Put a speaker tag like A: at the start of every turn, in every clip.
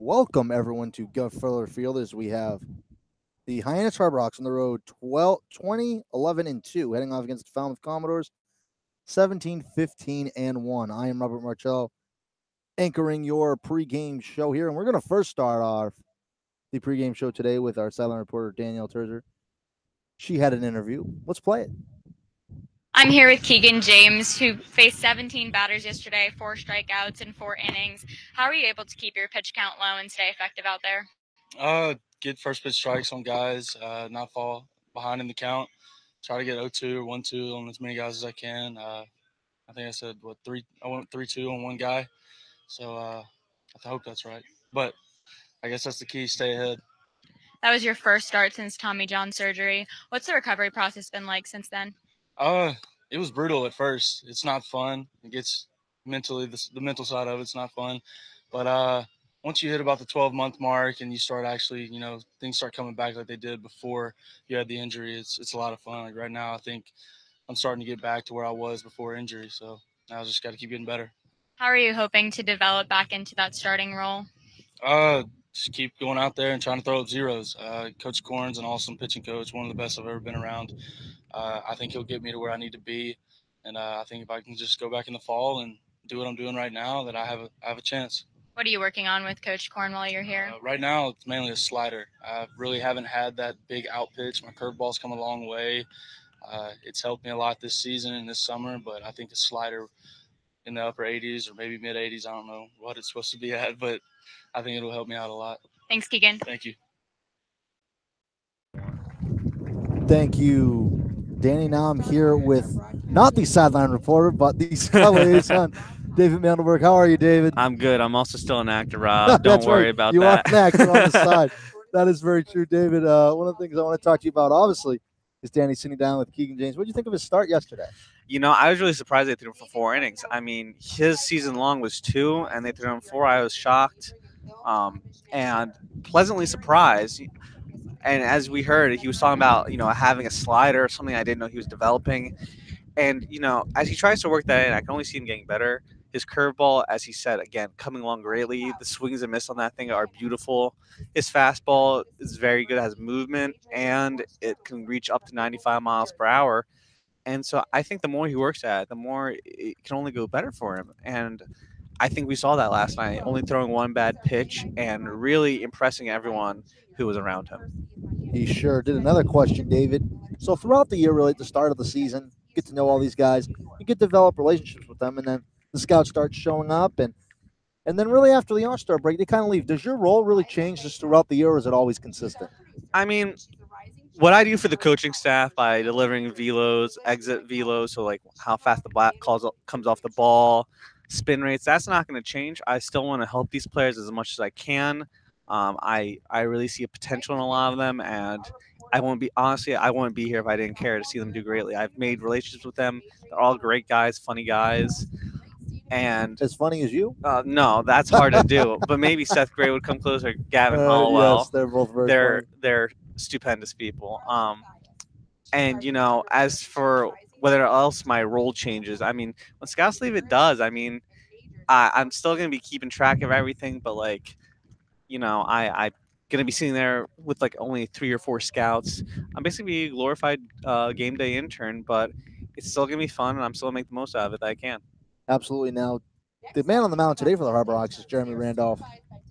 A: Welcome everyone to Go Further Field as we have the Hyannis Harbor Hawks on the road 20, 11, and 2, heading off against the Falmouth Commodores 17, 15, and 1. I am Robert Marcello, anchoring your pregame show here, and we're going to first start off the pregame show today with our sideline reporter, Danielle Terzer. She had an interview. Let's play it.
B: I'm here with Keegan James, who faced 17 batters yesterday, 4 strikeouts in 4 innings. How are you able to keep your pitch count low and stay effective out there?
C: Get first pitch strikes on guys, not fall behind in the count. Try to get 0-2 or 1-2 on as many guys as I can. I think I said I went 3-2 on one guy, so I hope that's right. But I guess that's the key: stay ahead.
B: That was your first start since Tommy John surgery. What's the recovery process been like since then?
C: It was brutal at first. It's not fun. It gets mentally the mental side of it's not fun, but once you hit about the 12-month mark and you start actually, things start coming back like they did before you had the injury, it's a lot of fun. Like right now, I think I'm starting to get back to where I was before injury. So now I just got to keep getting better.
B: How are you hoping to develop back into that starting role?
C: Just keep going out there and trying to throw up zeros. Coach Corn's an awesome pitching coach, one of the best I've ever been around. I think he'll get me to where I need to be, and I think if I can just go back in the fall and do what I'm doing right now, that I have a chance.
B: What are you working on with Coach Corn while you're here?
C: Right now, it's mainly a slider. I really haven't had that big out pitch. My curveball's come a long way. It's helped me a lot this season and this summer, but I think the slider in the upper 80s or maybe mid 80s, I don't know what it's supposed to be at, but I think it'll help me out a lot.
B: Thanks, Keegan.
C: Thank you.
A: Thank you, Dani. Now I'm here with not the sideline reporter, but the liaison, David Mandelberg. How are you, David?
D: I'm good. I'm also still an actor, Rob. Don't worry about
A: you
D: that.
A: You are an actor on the side. That is very true, David. One of the things I want to talk to you about, obviously, is Dani sitting down with Keegan James. What did you think of his start yesterday?
D: I was really surprised they threw him for 4 innings. I mean, his season long was 2, and they threw him 4. I was shocked and pleasantly surprised. And as we heard, he was talking about, having a slider, something I didn't know he was developing. And, as he tries to work that in, I can only see him getting better. His curveball, as he said, again, coming along greatly. The swings and miss on that thing are beautiful. His fastball is very good, it has movement, and it can reach up to 95 miles per hour. And so I think the more he works at it, the more it can only go better for him. And I think we saw that last night, only throwing one bad pitch and really impressing everyone who was around him.
A: He sure did. Another question, David. So throughout the year, really at the start of the season, you get to know all these guys. You get to develop relationships with them, and then the scouts start showing up. And then really after the All-Star break, they kind of leave. Does your role really change just throughout the year, or is it always consistent?
D: I mean, what I do for the coaching staff by delivering velos, exit velos, so like how fast the bat comes off the ball, spin rates, that's not going to change. I still want to help these players as much as I can. I really see a potential in a lot of them, and I wouldn't be here if I didn't care to see them do greatly. I've made relationships with them. They're all great guys, funny guys. And
A: as funny as you?
D: No, that's hard to do. But maybe Seth Gray would come closer. Gavin Hollowell.
A: Yes, they're both very funny.
D: They're stupendous people. And as for whether else my role changes, I mean, when scouts leave, it does. I mean, I'm still gonna be keeping track of everything, but I'm gonna be sitting there with like only 3 or 4 scouts. I'm basically a glorified game day intern, but it's still gonna be fun, and I'm still gonna make the most out of it that I can.
A: Absolutely. Now, the man on the mound today for the Harbor Hawks is Jeremy Randolph.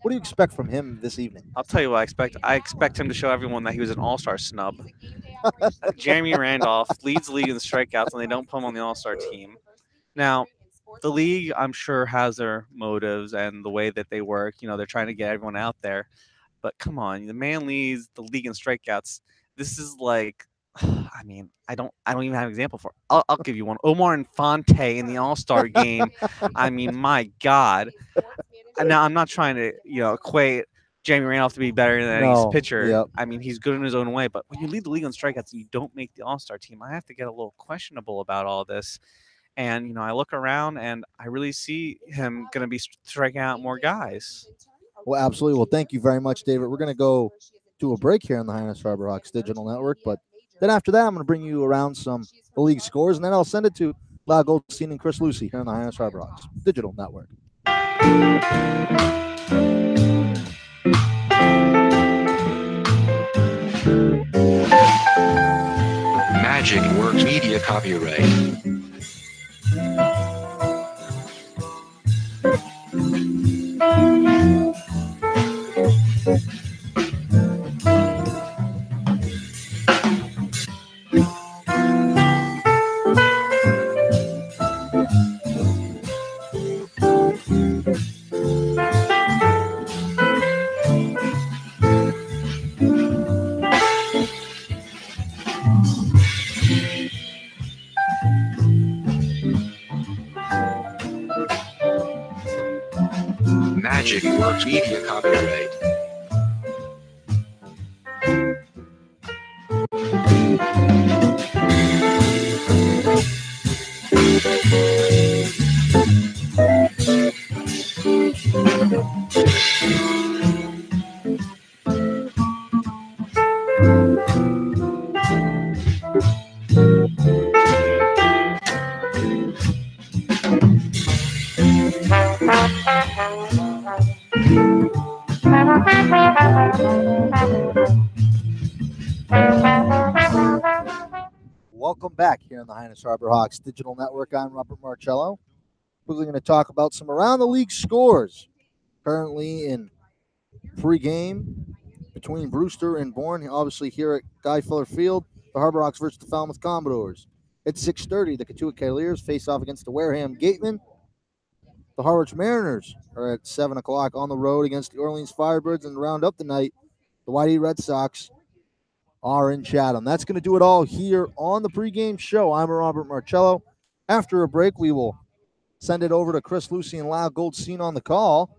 A: What do you expect from him this evening?
D: I'll tell you what I expect. I expect him to show everyone that he was an all-star snub. Jeremy Randolph leads the league in strikeouts, and they don't put him on the all-star team. Now, the league, I'm sure, has their motives and the way that they work. They're trying to get everyone out there. But come on, the man leads the league in strikeouts. This is like, I mean, I don't even have an example for it. I'll give you one. Omar Infante in the All-Star game. I mean, my God. Now, I'm not trying to, equate Jeremy Randolph to be better than any pitcher.
A: Yep.
D: I mean, he's good in his own way. But when you lead the league in strikeouts and you don't make the All-Star team, I have to get a little questionable about all this. And, I look around and I really see him going to be striking out more guys.
A: Well, absolutely. Well, thank you very much, David. We're going to go to a break here on the Hyannis Harbor Hawks Digital Network. But then after that, I'm going to bring you around some the league scores, and then I'll send it to Lyle Goldstein and Chris Lucey here on the Hyannis Harbor Hawks Digital Network.
E: Works Media copyright. Magic Works Media copyright.
A: Welcome back here on the Hyannis Harbor Hawks Digital Network. I'm Robert Marcello. We're going to talk about some around the league scores currently in pre-game between Brewster and Bourne. Obviously here at Guy Fuller Field, the Harbor Hawks versus the Falmouth Commodores. At 6:30, the Katuitt Cavaliers face off against the Wareham Gatemen. The Harwich Mariners are at 7 o'clock on the road against the Orleans Firebirds, and to round up the night, the Whitey Red Sox are in Chatham. That's going to do it all here on the pregame show. I'm Robert Marcello. After a break, we will send it over to Chris, Lucey, and Lyle Goldstein on the call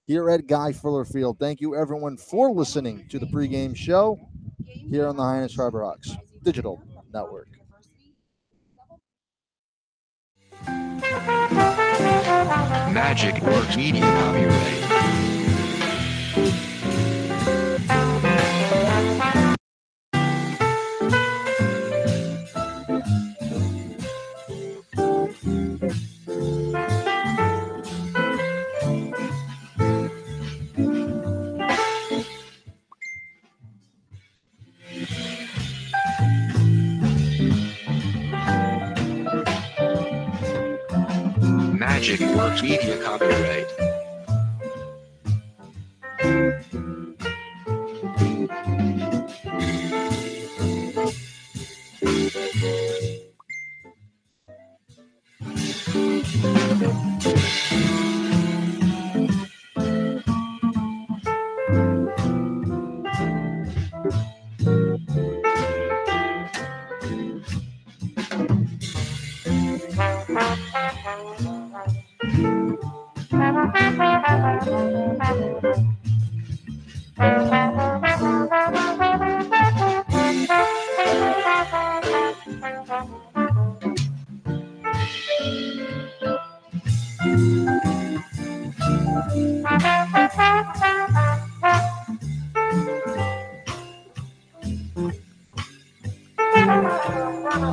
A: here at Guy Fuller Field. Thank you, everyone, for listening to the pregame show here on the Hyannis Harbor Hawks Digital Network.
E: Magic Works Media copyright. Magic Works Media copyright.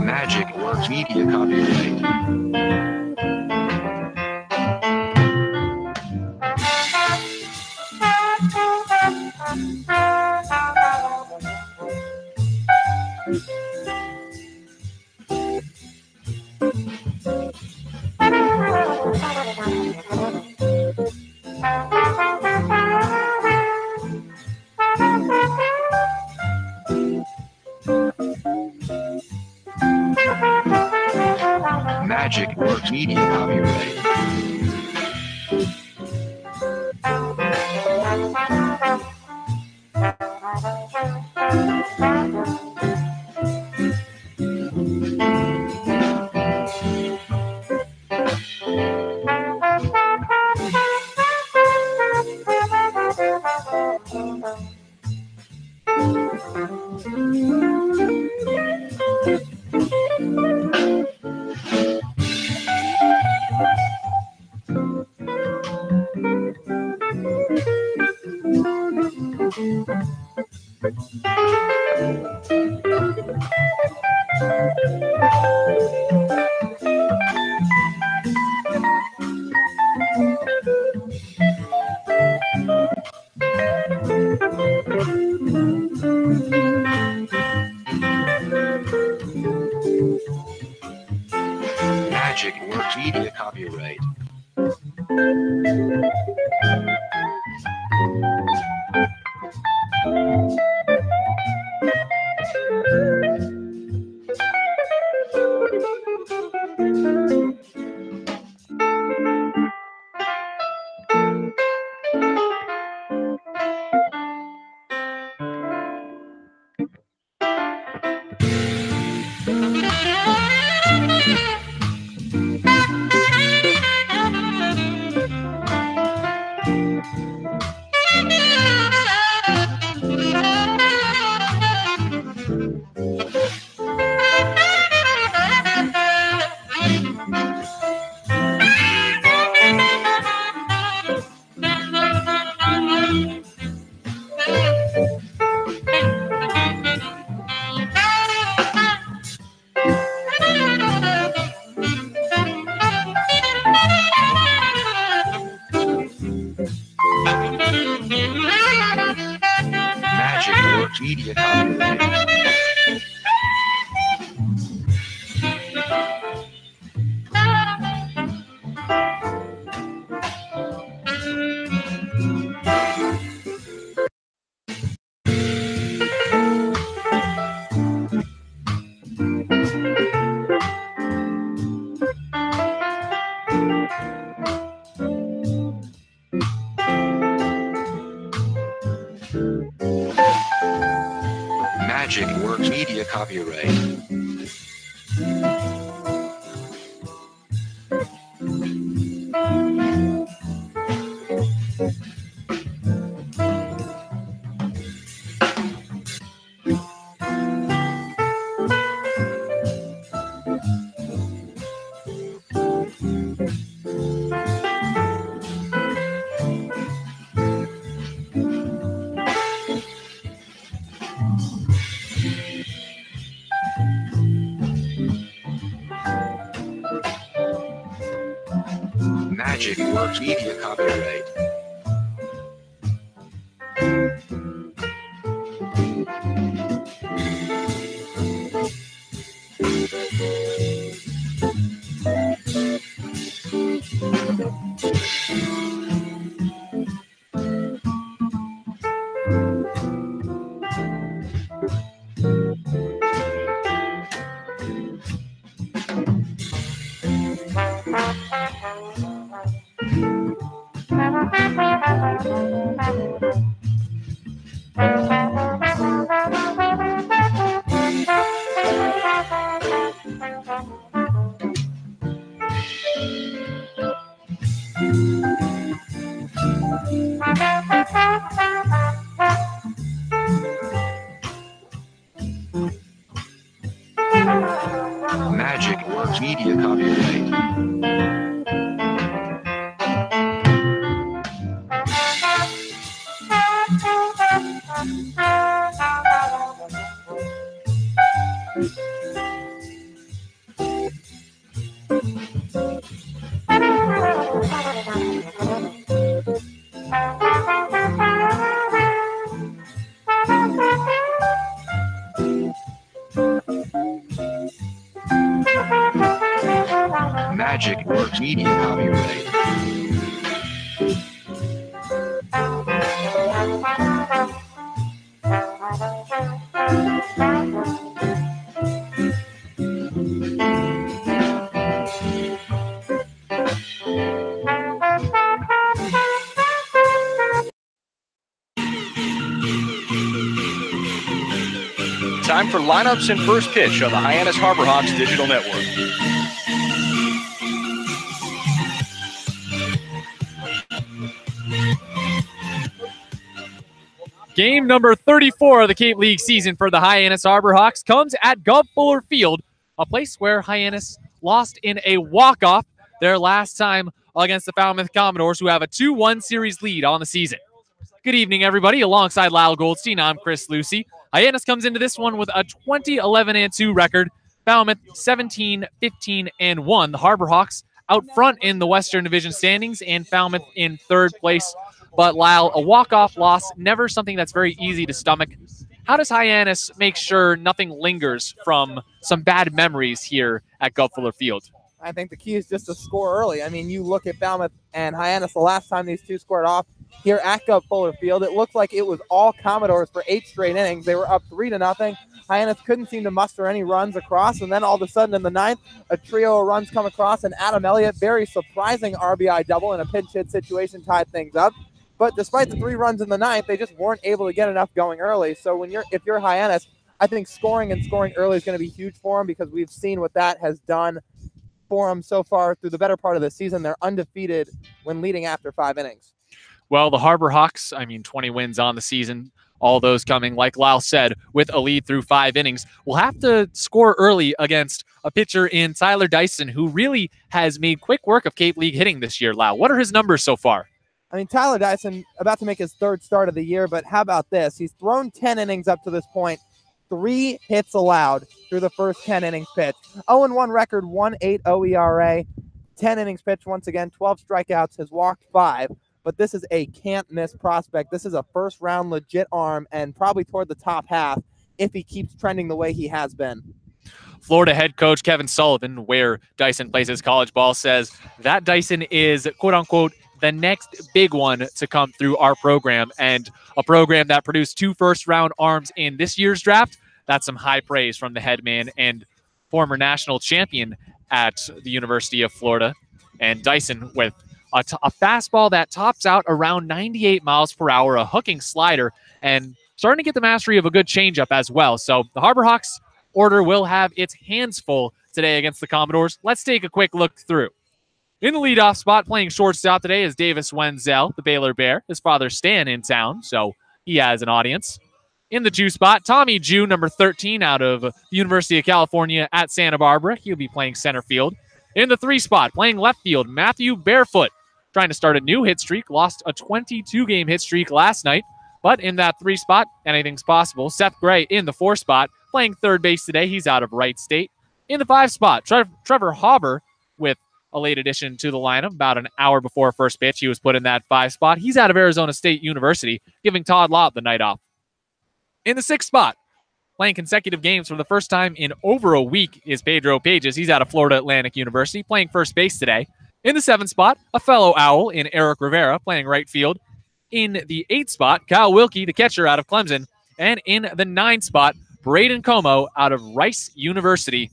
E: Magic Works Media copyright. Magic Works Media copyright. Magic Works Media copyright. Magic Works Media copyright. Magic Works Media copyright. Magic Works Media copyright. Magic Works Media copyright.
F: Time for lineups and first pitch on the Hyannis Harborhawks Digital Network.
G: Game number 34 of the Cape League season for the Hyannis Harborhawks comes at Gov Fuller Field, a place where Hyannis lost in a walk-off their last time against the Falmouth Commodores, who have a 2-1 series lead on the season. Good evening, everybody. Alongside Lyle Goldstein, I'm Chris Lucey. Hyannis comes into this one with a 20-11-2 record. Falmouth 17-15-1. The Harborhawks out front in the Western Division standings, and Falmouth in third place. But Lyle, a walk-off loss, never something that's very easy to stomach. How does Hyannis make sure nothing lingers from some bad memories here at Gov Fuller Field?
H: I think the key is just to score early. I mean, you look at Falmouth and Hyannis, the last time these two scored off here at Gov Fuller Field, it looked like it was all Commodores for 8 straight innings. They were up 3-0. Hyannis couldn't seem to muster any runs across, and then all of a sudden in the 9th, a trio of runs come across, and Adam Elliott, very surprising RBI double in a pinch hit situation, tied things up. But despite the 3 runs in the 9th, they just weren't able to get enough going early. So if you're Hyannis, I think scoring early is going to be huge for them, because we've seen what that has done for them so far through the better part of the season. They're undefeated when leading after 5 innings.
G: Well, the Harbor Hawks, 20 wins on the season, all those coming, like Lyle said, with a lead through 5 innings. We'll have to score early against a pitcher in Tyler Dyson, who really has made quick work of Cape League hitting this year. Lyle, what are his numbers so far?
H: I mean, Tyler Dyson about to make his 3rd start of the year, but how about this? He's thrown 10 innings up to this point. 3 hits allowed through the first 10 innings pitched. 0-1 record, 1.80 ERA, 10 innings pitched once again, 12 strikeouts, has walked 5. But this is a can't-miss prospect. This is a first-round legit arm, and probably toward the top half if he keeps trending the way he has been.
G: Florida head coach Kevin Sullivan, where Dyson plays his college ball, says that Dyson is, quote-unquote, the next big one to come through our program, and a program that produced 2 first-round arms in this year's draft. That's some high praise from the head man and former national champion at the University of Florida. And Dyson with a fastball that tops out around 98 miles per hour, a hooking slider, and starting to get the mastery of a good changeup as well. So the Harbor Hawks order will have its hands full today against the Commodores. Let's take a quick look through. In the leadoff spot, playing shortstop today is Davis Wenzel, the Baylor Bear. His father Stan in town, so he has an audience. In the 2 spot, Tommy Jew, number 13, out of the University of California at Santa Barbara. He'll be playing center field. In the 3 spot, playing left field, Matthew Barefoot, trying to start a new hit streak. Lost a 22-game hit streak last night. But in that 3 spot, anything's possible. Seth Gray in the 4 spot, playing third base today. He's out of Wright State. In the 5 spot, Trevor Hauber with a late addition to the lineup. About an hour before first pitch, he was put in that 5 spot. He's out of Arizona State University, giving Todd Lott the night off. In the 6th spot, playing consecutive games for the first time in over a week, is Pedro Pages. He's out of Florida Atlantic University, playing first base today. In the 7th spot, a fellow Owl in Eric Rivera, playing right field. In the 8th spot, Kyle Wilkie, the catcher out of Clemson. And in the 9th spot, Braden Como out of Rice University.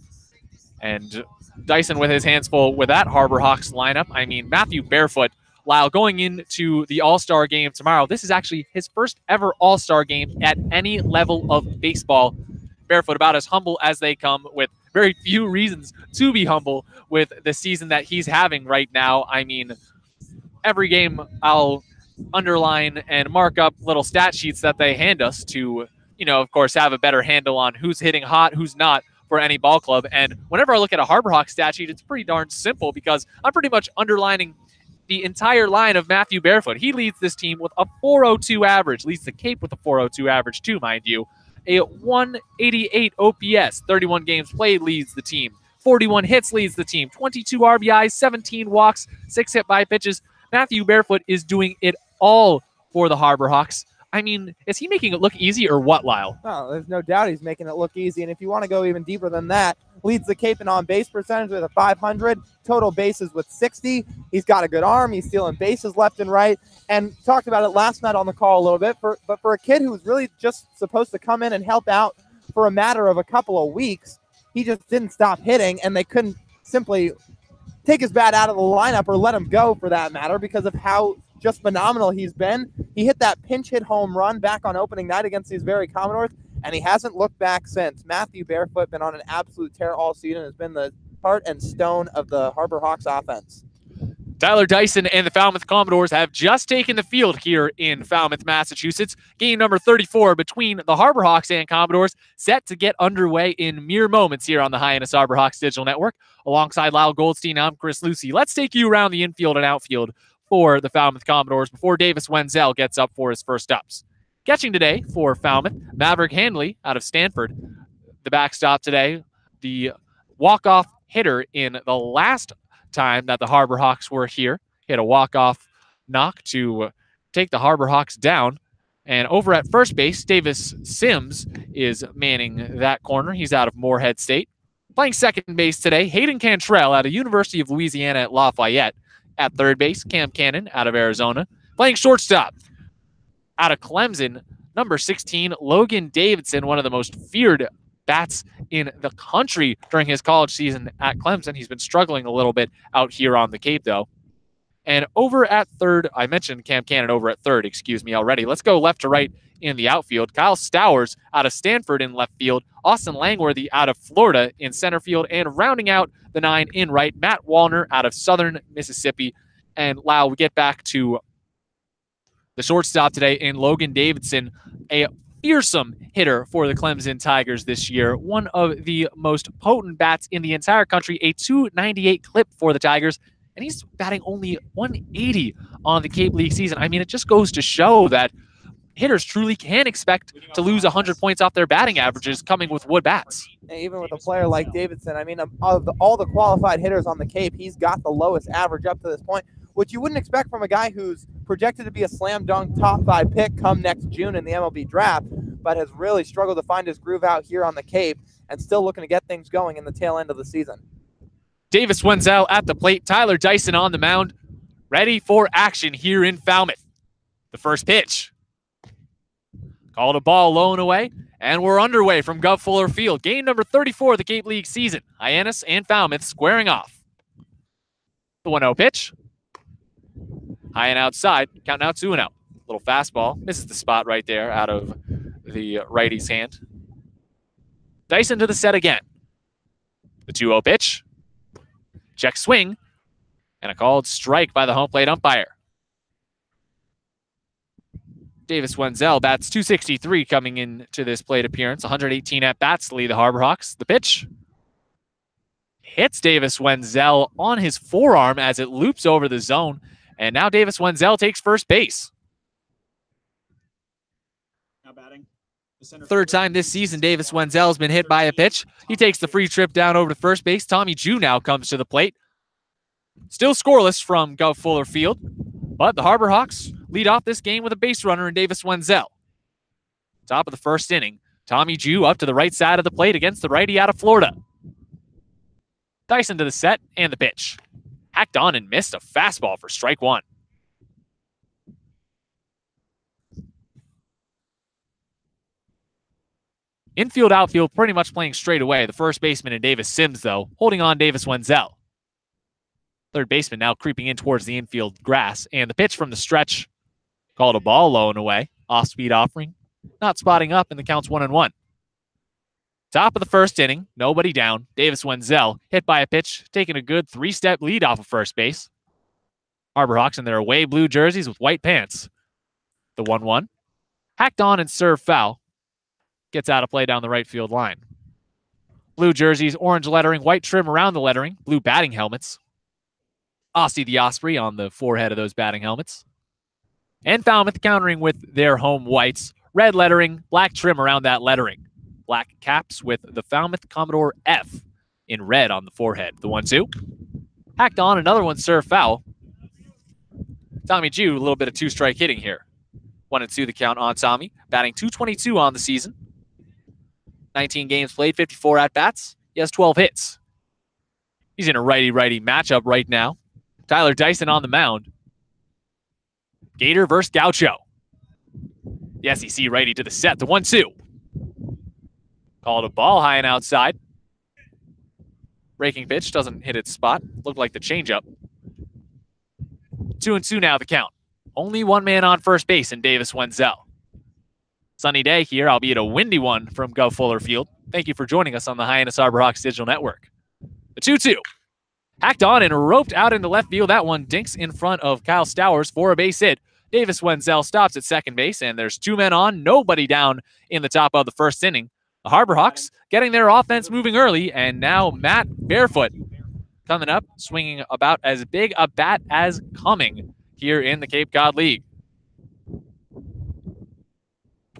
G: And Dyson with his hands full with that Harbor Hawks lineup. Matthew Barefoot, Lyle, going into the All-Star game tomorrow, this is actually his first ever All-Star game at any level of baseball. Barefoot about as humble as they come, with very few reasons to be humble with the season that he's having right now. Every game I'll underline and mark up little stat sheets that they hand us to, of course, have a better handle on who's hitting hot, who's not for any ball club. And whenever I look at a Harbor Hawks stat sheet, it's pretty darn simple, because I'm pretty much underlining the entire line of Matthew Barefoot. He leads this team with a 402 average, leads the Cape with a 402 average too, mind you. A 188 OPS, 31 games played leads the team. 41 hits leads the team. 22 RBIs, 17 walks, 6 hit by pitches. Matthew Barefoot is doing it all for the Harbor Hawks. Is he making it look easy or what, Lyle?
H: Oh, there's no doubt he's making it look easy. And if you want to go even deeper than that, leads the Cape in on-base percentage with a 500, total bases with 60. He's got a good arm. He's stealing bases left and right. And talked about it last night on the call a little bit. But for a kid who's really just supposed to come in and help out for a matter of a couple of weeks, he just didn't stop hitting, and they couldn't simply take his bat out of the lineup or let him go, for that matter, because of how just phenomenal he's been. He hit that pinch hit home run back on opening night against these very Commodores, and he hasn't looked back since. Matthew Barefoot been on an absolute tear all season, has been the heart and stone of the Harbor Hawks offense.
G: Tyler Dyson and the Falmouth Commodores have just taken the field here in Falmouth, Massachusetts. Game number 34 between the Harbor Hawks and Commodores set to get underway in mere moments here on the Hyannis Harbor Hawks Digital Network. Alongside Lyle Goldstein, I'm Chris Lucey. Let's take you around the infield and outfield for the Falmouth Commodores before Davis Wenzel gets up for his first ups. Catching today for Falmouth, Maverick Handley out of Stanford. The backstop today, the walk-off hitter in the last time that the Harbor Hawks were here. Hit a walk-off knock to take the Harbor Hawks down. And over at first base, Davis Sims is manning that corner. He's out of Moorhead State. Playing second base today, Hayden Cantrell out of University of Louisiana at Lafayette. At third base, Cam Cannon out of Arizona. Playing shortstop out of Clemson, number 16, Logan Davidson, one of the most feared bats in the country during his college season at Clemson. He's been struggling a little bit out here on the Cape, though. And over at third, I mentioned Cam Cannon over at third, already. Let's go left to right in the outfield. Kyle Stowers out of Stanford in left field. Austin Langworthy out of Florida in center field. And rounding out the 9 in right, Matt Wallner out of Southern Mississippi. And Lyle, we get back to the shortstop today in Logan Davidson, a fearsome hitter for the Clemson Tigers this year. One of the most potent bats in the entire country, a 298 clip for the Tigers. And he's batting only 180 on the Cape League season. I mean, it just goes to show that hitters truly can expect to lose 100 points off their batting averages coming with wood bats.
H: And even with a player like Davidson, I mean, of all the qualified hitters on the Cape, he's got the lowest average up to this point, which you wouldn't expect from a guy who's projected to be a slam dunk top 5 pick come next June in the MLB draft, but has really struggled to find his groove out here on the Cape and still looking to get things going in the tail end of the season.
G: Davis Wenzel at the plate. Tyler Dyson on the mound. Ready for action here in Falmouth. The first pitch. Called a ball low and away. And we're underway from Gov Fuller Field. Game number 34 of the Cape League season. Hyannis and Falmouth squaring off. The 1-0 pitch. High and outside. Count now 2-0. Little fastball. Misses the spot right there out of the righty's hand. Dyson to the set again. The 2-0 pitch. Check swing, and a called strike by the home plate umpire. Davis Wenzel bats .263 coming into this plate appearance. 118 at-bats to lead the Harbor Hawks. The pitch hits Davis Wenzel on his forearm as it loops over the zone, and now Davis Wenzel takes first base.
I: Now batting.
G: Third time this season, Davis Wenzel has been hit by a pitch. He takes the free trip down over to first base. Tommy Jew now comes to the plate. Still scoreless from Gov Fuller Field, but the Harbor Hawks lead off this game with a base runner in Davis Wenzel. Top of the first inning, Tommy Jew up to the right side of the plate against the righty out of Florida. Dyson to the set and the pitch. Hacked on and missed a fastball for strike one. Infield, outfield pretty much playing straight away. The first baseman in Davis Sims, though, holding on Davis Wenzel. Third baseman now creeping in towards the infield grass. And the pitch from the stretch, called a ball low and away. Off-speed offering, not spotting up, and the count's 1-1. Top of the first inning, nobody down. Davis Wenzel hit by a pitch, taking a good 3-step lead off of first base. Harbor Hawks in their away blue jerseys with white pants. The 1-1. Hacked on and served foul. Gets out of play down the right field line. Blue jerseys, orange lettering, white trim around the lettering, blue batting helmets. Aussie the Osprey on the forehead of those batting helmets. And Falmouth countering with their home whites, red lettering, black trim around that lettering. Black caps with the Falmouth Commodore F in red on the forehead. The 1-2. Hacked on, another one served foul. Tommy Jew, a little bit of two-strike hitting here. 1-2 the count on Tommy, batting .222 on the season. 19 games played, 54 at-bats. He has 12 hits. He's in a righty-righty matchup right now. Tyler Dyson on the mound. Gator versus Gaucho. The SEC righty to the set. The 1-2. Called a ball high and outside. Breaking pitch doesn't hit its spot. Looked like the changeup. 2-2 now the count. Only one man on first base in Davis Wenzel. Sunny day here, albeit a windy one from Gov Fuller Field. Thank you for joining us on the Hyannis Harbor Hawks Digital Network. The 2-2. Hacked on and roped out into left field. That one dinks in front of Kyle Stowers for a base hit. Davis Wenzel stops at second base, and there's two men on, nobody down in the top of the first inning. The Harbor Hawks getting their offense moving early, and now Matt Barefoot coming up, swinging about as big a bat as coming here in the Cape Cod League.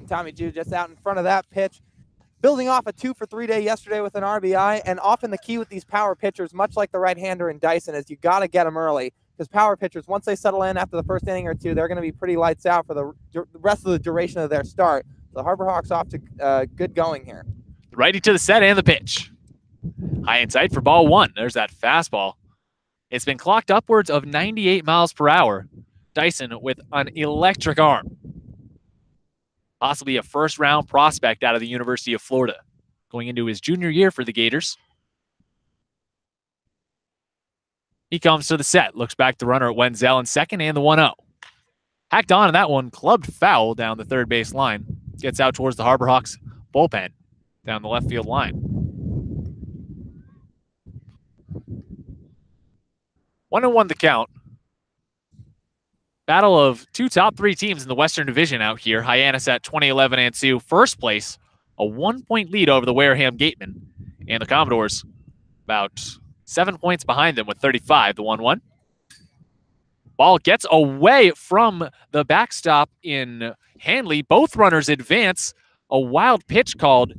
H: Tommy Jew just out in front of that pitch. Building off a 2-for-3 day yesterday with an RBI, and often the key with these power pitchers, much like the right-hander in Dyson, is you got to get them early. Because power pitchers, once they settle in after the first inning or two, they're going to be pretty lights out for the rest of the duration of their start. The Harbor Hawks off to good going here.
G: Righty to the set and the pitch. High and tight for ball one. There's that fastball. It's been clocked upwards of 98 miles per hour. Dyson with an electric arm. Possibly a first-round prospect out of the University of Florida, going into his junior year for the Gators. He comes to the set, looks back the runner at Wenzel in second and the 1-0. Hacked on, and that one clubbed foul down the third base line. Gets out towards the Harbor Hawks bullpen down the left field line. 1-1 the count. Battle of two top three teams in the Western Division out here. Hyannis at 20-11-2, first place, a 1-point lead over the Wareham Gatemen. And the Commodores about 7 points behind them with 35, the 1-1. Ball gets away from the backstop in Hanley. Both runners advance. A wild pitch called.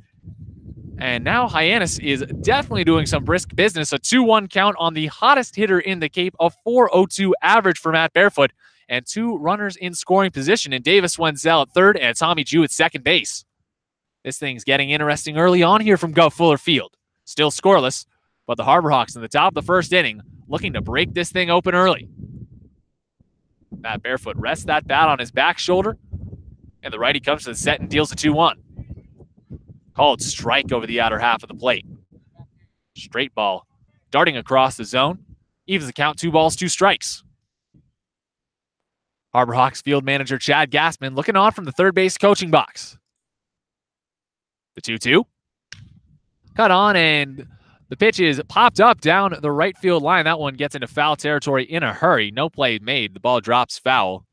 G: And now Hyannis is definitely doing some brisk business. A 2-1 count on the hottest hitter in the Cape. A 4.02 average for Matt Barefoot. And two runners in scoring position in Davis Wenzel at third and Tommy Jew at second base. This thing's getting interesting early on here from Gov Fuller Field. Still scoreless, but the Harbor Hawks in the top of the first inning looking to break this thing open early. Matt Barefoot rests that bat on his back shoulder, and the righty comes to the set and deals a 2-1. Called strike over the outer half of the plate. Straight ball darting across the zone. Evens the count, 2 balls, 2 strikes. Harbor Hawks field manager Chad Gassman looking on from the third base coaching box. The 2-2. Cut on, and the pitch is popped up down the right field line. That one gets into foul territory in a hurry. No play made. The ball drops foul.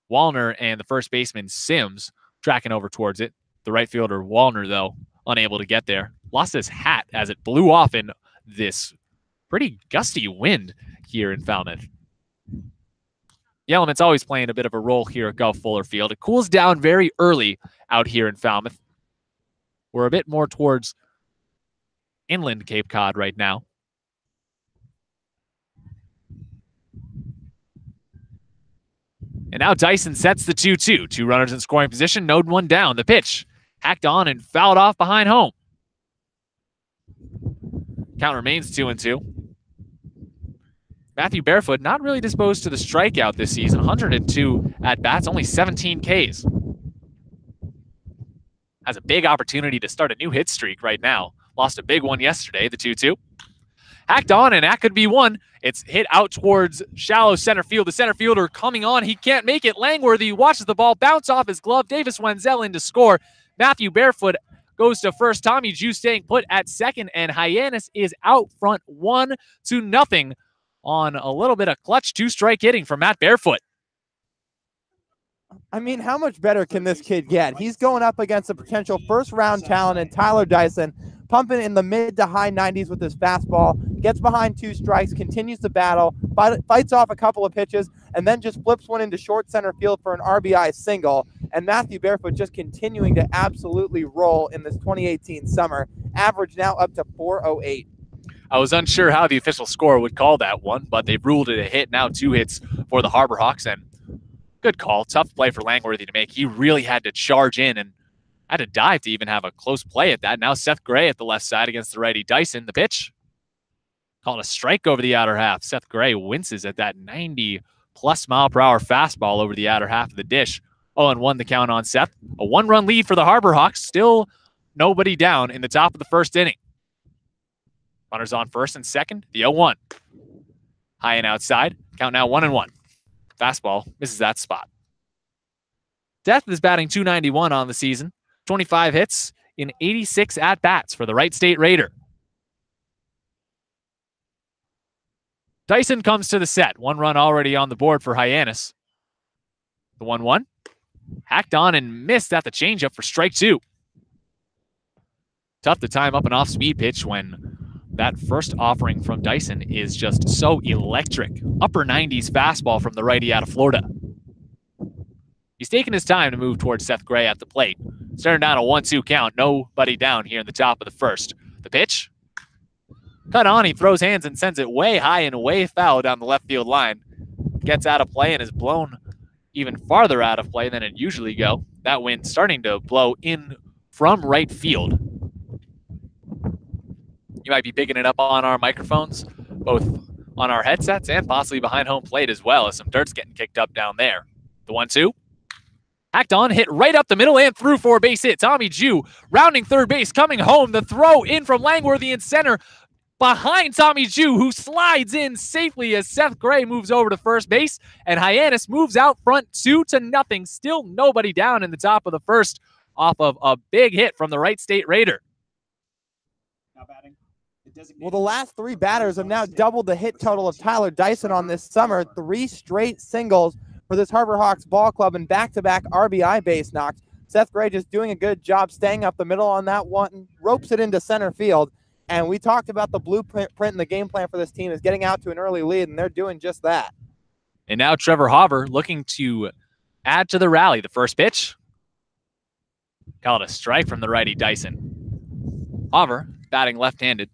G: Wallner and the first baseman Sims tracking over towards it. The right fielder Wallner, though, unable to get there. Lost his hat as it blew off in this pretty gusty wind here in Falmouth. The element's always playing a bit of a role here at Gov Fuller Field. It cools down very early out here in Falmouth. We're a bit more towards inland Cape Cod right now. And now Dyson sets the 2-2. 2 runners in scoring position, node 1 down. The pitch hacked on and fouled off behind home. Count remains 2-2. Matthew Barefoot not really disposed to the strikeout this season. 102 at-bats, only 17 Ks. Has a big opportunity to start a new hit streak right now. Lost a big one yesterday, the 2-2. Hacked on, and that could be one. It's hit out towards shallow center field. The center fielder coming on. He can't make it. Langworthy watches the ball bounce off his glove. Davis Wenzel in to score. Matthew Barefoot goes to first. Tommy Jew staying put at second, and Hyannis is out front 1-0 on a little bit of clutch 2-strike hitting from Matt Barefoot.
H: I mean, how much better can this kid get? He's going up against a potential first-round talent in Tyler Dyson, pumping in the mid to high 90s with his fastball, gets behind 2 strikes, continues to battle, fights off a couple of pitches, and then just flips one into short center field for an RBI single. And Matthew Barefoot just continuing to absolutely roll in this 2018 summer. Average now up to 408.
G: I was unsure how the official score would call that one, but they've ruled it a hit. Now 2 hits for the Harbor Hawks, and good call. Tough play for Langworthy to make. He really had to charge in and had to dive to even have a close play at that. Now Seth Gray at the left side against the righty Dyson. The pitch called a strike over the outer half. Seth Gray winces at that 90-plus mile-per-hour fastball over the outer half of the dish. 0-1 the count on Seth. A 1-run lead for the Harbor Hawks. Still nobody down in the top of the first inning. Runners on first and second. The 0-1. High and outside. Count now 1-1. Fastball misses that spot. Death is batting .291 on the season. 25 hits in 86 at-bats for the Wright State Raider. Dyson comes to the set. 1 run already on the board for Hyannis. The 1-1. Hacked on and missed at the changeup for strike 2. Tough to time up an off-speed pitch when that first offering from Dyson is just so electric. Upper 90s fastball from the righty out of Florida. He's taking his time to move towards Seth Gray at the plate. Staring down a 1-2 count. Nobody down here in the top of the first. The pitch. Cut on. He throws hands and sends it way high and way foul down the left field line. Gets out of play and is blown even farther out of play than it usually go. That wind starting to blow in from right field. You might be picking it up on our microphones, both on our headsets and possibly behind home plate as well, as some dirt's getting kicked up down there. The 1-2. Hacked on, hit right up the middle and through for a base hit. Tommy Jew rounding third base, coming home. The throw in from Langworthy in center behind Tommy Jew, who slides in safely as Seth Gray moves over to first base. And Hyannis moves out front 2-0. Still nobody down in the top of the first off of a big hit from the Wright State Raider.
H: Now batting. Well, the last three batters have now doubled the hit total of Tyler Dyson on this summer. 3 straight singles for this Harbor Hawks ball club and back-to-back RBI base knocks. Seth Gray just doing a good job staying up the middle on that one, ropes it into center field. And we talked about the blueprint and the game plan for this team is getting out to an early lead, and they're doing just that.
G: And now Trevor Hauver looking to add to the rally. The first pitch, called a strike from the righty Dyson. Hauver, batting left-handed,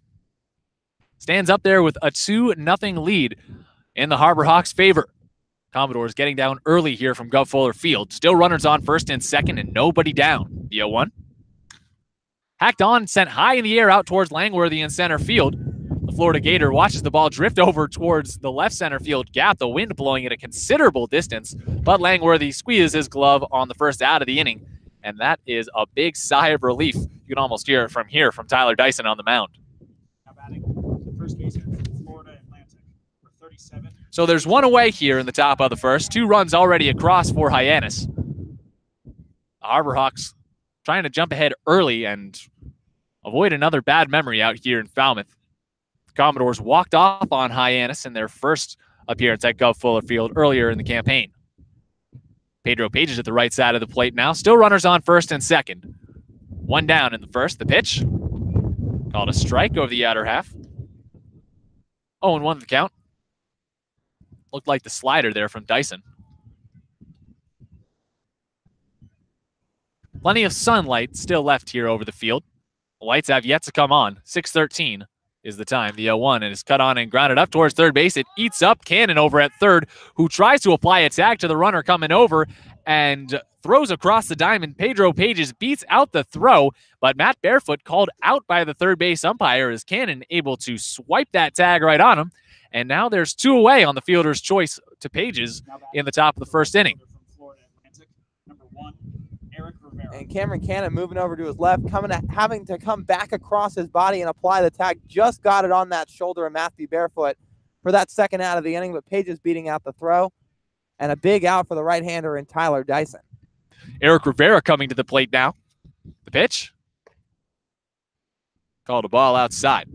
G: stands up there with a 2-0 lead in the Harbor Hawks' favor. Commodores getting down early here from Gov Fuller Field. Still runners on first and second and nobody down. The 0-1. Hacked on, sent high in the air out towards Langworthy in center field. The Florida Gator watches the ball drift over towards the left center field gap, the wind blowing it a considerable distance, but Langworthy squeezes his glove on the first out of the inning, and that is a big sigh of relief. You can almost hear it from here from Tyler Dyson on the mound.
I: Now batting, first baseman from Florida Atlantic for 37.
G: So there's one away here in the top of the first. 2 runs already across for Hyannis. The Harbor Hawks trying to jump ahead early and avoid another bad memory out here in Falmouth. The Commodores walked off on Hyannis in their first appearance at Gov Fuller Field earlier in the campaign. Pedro Pages at the right side of the plate now. Still runners on first and second. 1 down in the first. The pitch, called a strike over the outer half. 0-1 the count. Looked like the slider there from Dyson. Plenty of sunlight still left here over the field. The lights have yet to come on. 6:13 is the time. The 0-1 and is cut on and grounded up towards third base. It eats up Cannon over at third, who tries to apply a tag to the runner coming over and throws across the diamond. Pedro Pages beats out the throw, but Matt Barefoot called out by the third base umpire as Cannon able to swipe that tag right on him. And now there's 2 away on the fielder's choice to Pages in the top of the first inning.
H: And Cameron Cannon moving over to his left, having to come back across his body and apply the tag. Just got it on that shoulder of Matthew Barefoot for that second out of the inning, but Pages beating out the throw. And a big out for the right-hander in Tyler Dyson.
G: Eric Rivera coming to the plate now. The pitch, called a ball outside.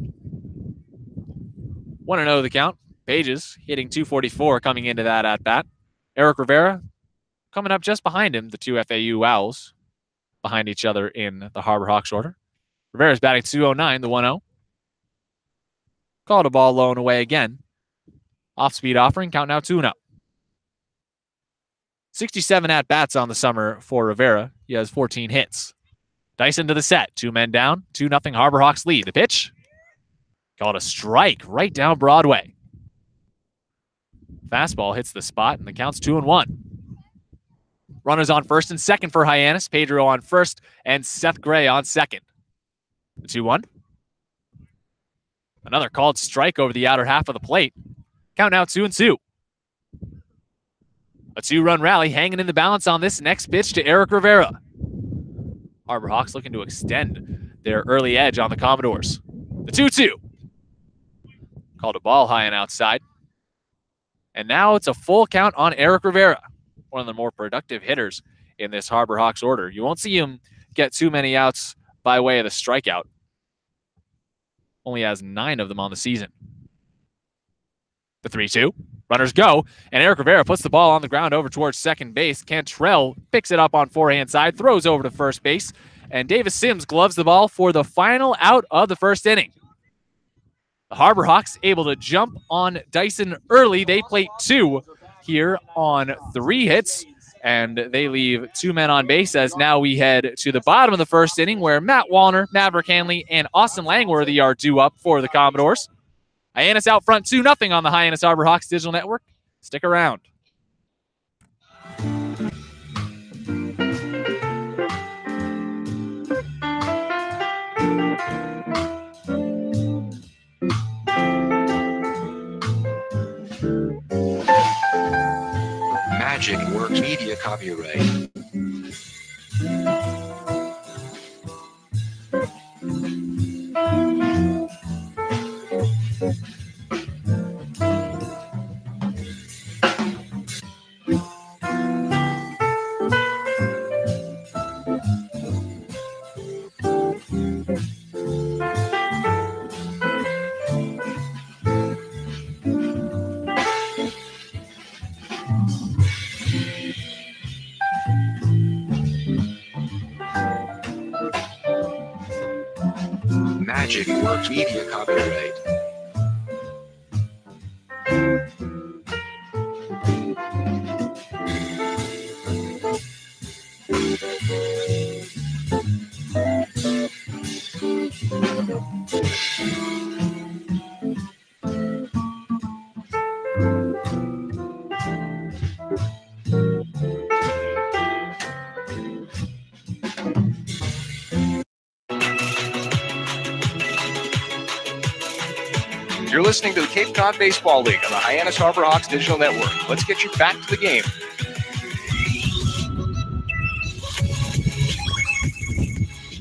G: 1-0 the count. Pages hitting .244 coming into that at-bat. Eric Rivera coming up just behind him, the 2 FAU Owls behind each other in the Harbor Hawks order. Rivera's batting .209, the 1-0. Called a ball low and away again. Off-speed offering, count now 2-0. 67 at-bats on the summer for Rivera. He has 14 hits. Dyson to the set. 2 men down. 2-0 Harbor Hawks lead. The pitch, called a strike right down Broadway. Fastball hits the spot, and the count's 2-1. Runners on first and second for Hyannis. Pedro on first, and Seth Gray on second. The 2-1. Another called strike over the outer half of the plate. Count now 2-2. A 2-run rally hanging in the balance on this next pitch to Eric Rivera. Harbor Hawks looking to extend their early edge on the Commodores. The 2-2. Called a ball high and outside. And now it's a full count on Eric Rivera, one of the more productive hitters in this Harbor Hawks order. You won't see him get too many outs by way of the strikeout. Only has 9 of them on the season. The 3-2. Runners go, and Eric Rivera puts the ball on the ground over towards second base. Cantrell picks it up on forehand side, throws over to first base, and Davis Sims gloves the ball for the final out of the first inning. The Harbor Hawks able to jump on Dyson early. They plate 2 here on 3 hits, and they leave 2 men on base as now we head to the bottom of the first inning where Matt Wallner, Maverick Hanley, and Austin Langworthy are due up for the Commodores. Hyannis out front 2-0 on the Hyannis Harbor Hawks Digital Network. Stick around.
E: Magic Works Media copyright. Magic Works Media copyright.
F: You're listening to the Cape Cod Baseball League on the Hyannis Harbor Hawks Digital Network. Let's get you back to the game.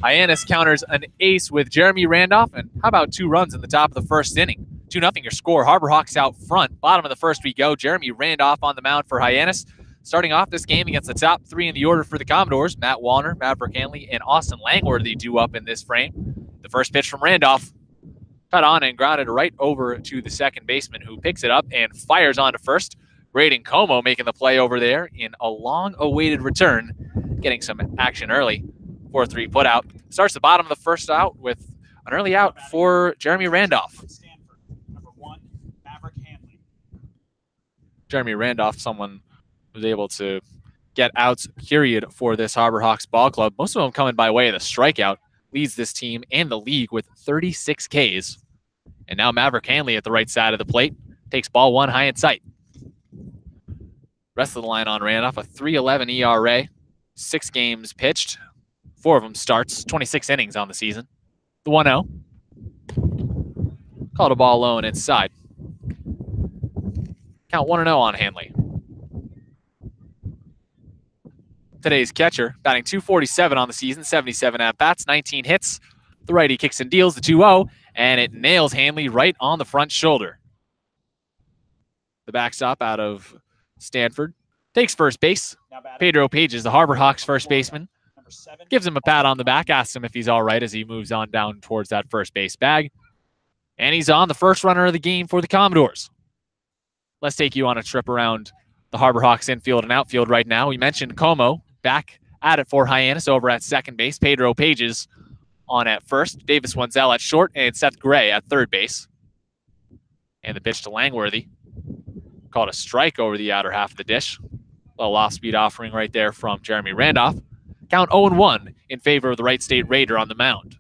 G: Hyannis counters an ace with Jeremy Randolph, and how about 2 runs in the top of the first inning? 2-0 your score. Harbor Hawks out front. Bottom of the first we go. Jeremy Randolph on the mound for Hyannis. Starting off this game against the top 3 in the order for the Commodores, Matt Wallner, Maverick Hanley, and Austin Langworthy due up in this frame. The first pitch from Randolph, cut on and grounded right over to the second baseman, who picks it up and fires on to first. Braden Como making the play over there in a long-awaited return, getting some action early. 4-3 put out. Starts the bottom of the first out with an early out for Jeremy Randolph.
I: Number 1, Maverick Hanley.
G: Jeremy Randolph, someone who's able to get outs, period, for this Harbor Hawks ball club. Most of them coming by way of the strikeout. Leads this team and the league with 36 Ks. And now Maverick Hanley at the right side of the plate takes ball 1 high in sight. Rest of the line on Randolph, a 3.11 ERA, 6 games pitched, 4 of them starts, 26 innings on the season. The 1-0. Called a ball low and inside. Count 1-0 on Hanley. Today's catcher, batting .247 on the season, 77 at-bats, 19 hits. The righty kicks and deals the 2-0, and it nails Hanley right on the front shoulder. The backstop out of Stanford takes first base. Pedro Pages, the Harbor Hawks first baseman, gives him a pat on the back, asks him if he's all right as he moves on down towards that first base bag. And he's on, the first runner of the game for the Commodores. Let's take you on a trip around the Harbor Hawks infield and outfield right now. We mentioned Como back at it for Hyannis over at second base. Pedro Pages on at first. Davis Wenzel at short, and Seth Gray at third base. And the pitch to Langworthy. Called a strike over the outer half of the dish. A little off-speed offering right there from Jeremy Randolph. Count 0-1 in favor of the Wright State Raider on the mound.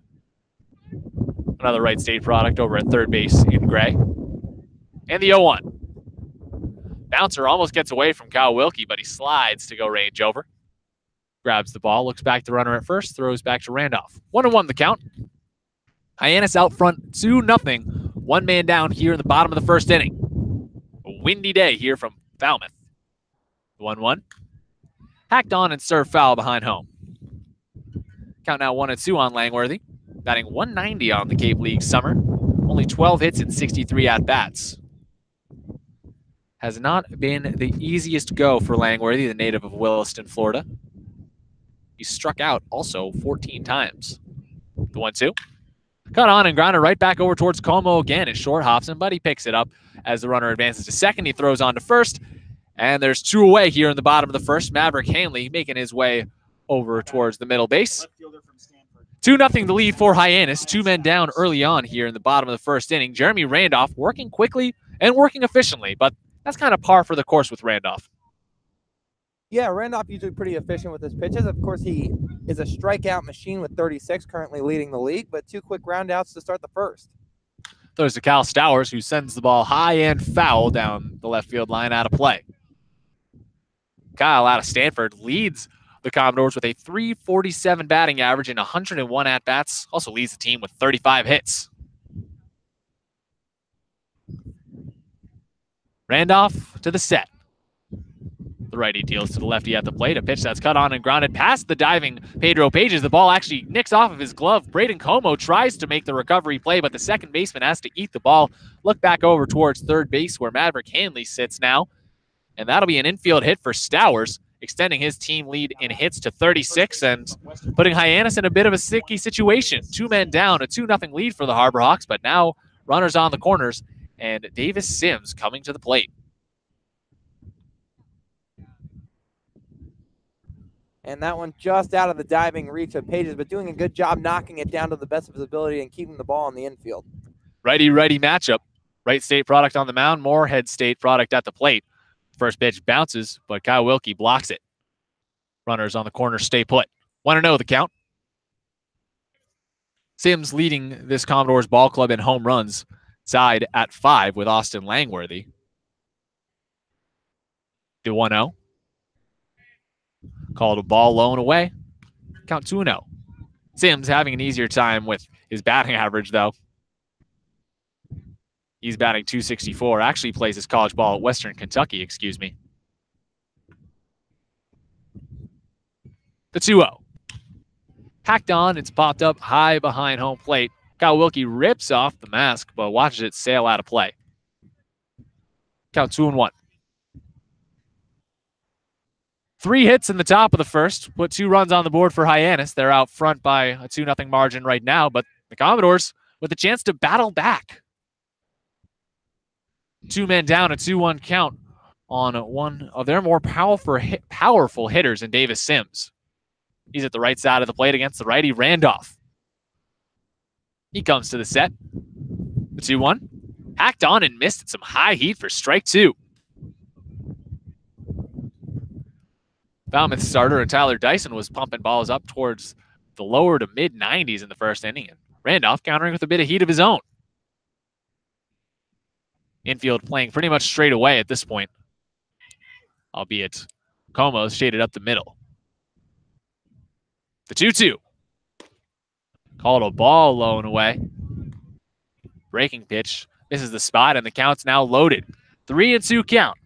G: Another Wright State product over at third base in Gray. And the 0-1. Bouncer almost gets away from Kyle Wilkie, but he slides to go range over. Grabs the ball, looks back to runner at first, throws back to Randolph. 1-1 the count. Hyannis out front, 2-0. 1 man down here in the bottom of the first inning. A windy day here from Falmouth. 1-1. Hacked on and served foul behind home. Count now 1-2 on Langworthy. Batting .190 on the Cape League summer. Only 12 hits and 63 at-bats. Has not been the easiest go for Langworthy, the native of Williston, Florida. He struck out also 14 times. The 1-2. Cut on and grounded right back over towards Como again. It short hops him, but he picks it up as the runner advances to second. He throws on to first. And there's 2 away here in the bottom of the first. Maverick Hanley making his way over towards the middle base. 2-0 the lead for Hyannis. 2 men down early on here in the bottom of the first inning. Jeremy Randolph working quickly and working efficiently, but that's kind of par for the course with Randolph.
H: Yeah, Randolph usually pretty efficient with his pitches. Of course, he is a strikeout machine with 36, currently leading the league, but 2 quick groundouts to start the first.
G: Throws to Cal Stowers, who sends the ball high and foul down the left field line out of play. Kyle out of Stanford leads the Commodores with a .347 batting average and 101 at-bats. Also leads the team with 35 hits. Randolph to the set. The righty deals to the lefty at the plate. A pitch that's cut on and grounded past the diving Pedro Pages. The ball actually nicks off of his glove. Braden Como tries to make the recovery play, but the second baseman has to eat the ball. Look back over towards third base where Maverick Hanley sits now. And that'll be an infield hit for Stowers, extending his team lead in hits to 36 and putting Hyannis in a bit of a sticky situation. 2 men down, a 2-0 lead for the Harbor Hawks, but now runners on the corners and Davis Sims coming to the plate.
H: And that one just out of the diving reach of Pages, but doing a good job knocking it down to the best of his ability and keeping the ball in the infield.
G: Righty-righty matchup. Wright State product on the mound, Moorhead State product at the plate. First pitch bounces, but Kyle Wilkie blocks it. Runners on the corner stay put. 1-0 the count. Sims leading this Commodores ball club in home runs, tied at 5 with Austin Langworthy. To 1-0. Called a ball low and away. Count 2-0. Sims having an easier time with his batting average, though. He's batting .264. Actually plays his college ball at Western Kentucky, excuse me. The 2-0. Hacked on, it's popped up high behind home plate. Kyle Wilkie rips off the mask, but watches it sail out of play. Count 2-1. 3 hits in the top of the first, put 2 runs on the board for Hyannis. They're out front by a 2-0 margin right now, but the Commodores with a chance to battle back. 2 men down, a 2-1 count on one of their more powerful hitters in Davis Sims. He's at the right side of the plate against the righty Randolph. He comes to the set. The 2-1. Hacked on and missed at some high heat for strike 2. Falmouth starter and Tyler Dyson was pumping balls up towards the lower to mid-90s in the first inning. And Randolph countering with a bit of heat of his own. Infield playing pretty much straight away at this point, albeit Como's shaded up the middle. The 2-2. Called a ball low and away. Breaking pitch. Misses the spot, and the count's now loaded. 3-2 count.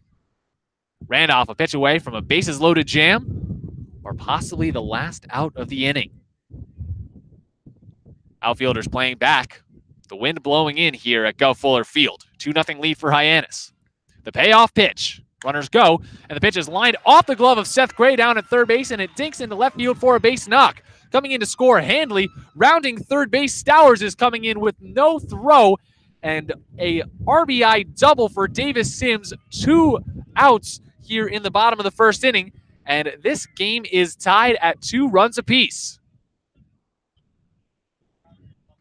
G: Randolph a pitch away from a bases-loaded jam, or possibly the last out of the inning. Outfielders playing back. The wind blowing in here at Gov Fuller Field. 2-0 lead for Hyannis. The payoff pitch. Runners go, and the pitch is lined off the glove of Seth Gray down at third base, and it dinks into left field for a base knock. Coming in to score, Handley. Rounding third base, Stowers is coming in with no throw, and a RBI double for Davis Sims. 2 outs here in the bottom of the first inning, and this game is tied at 2 runs apiece.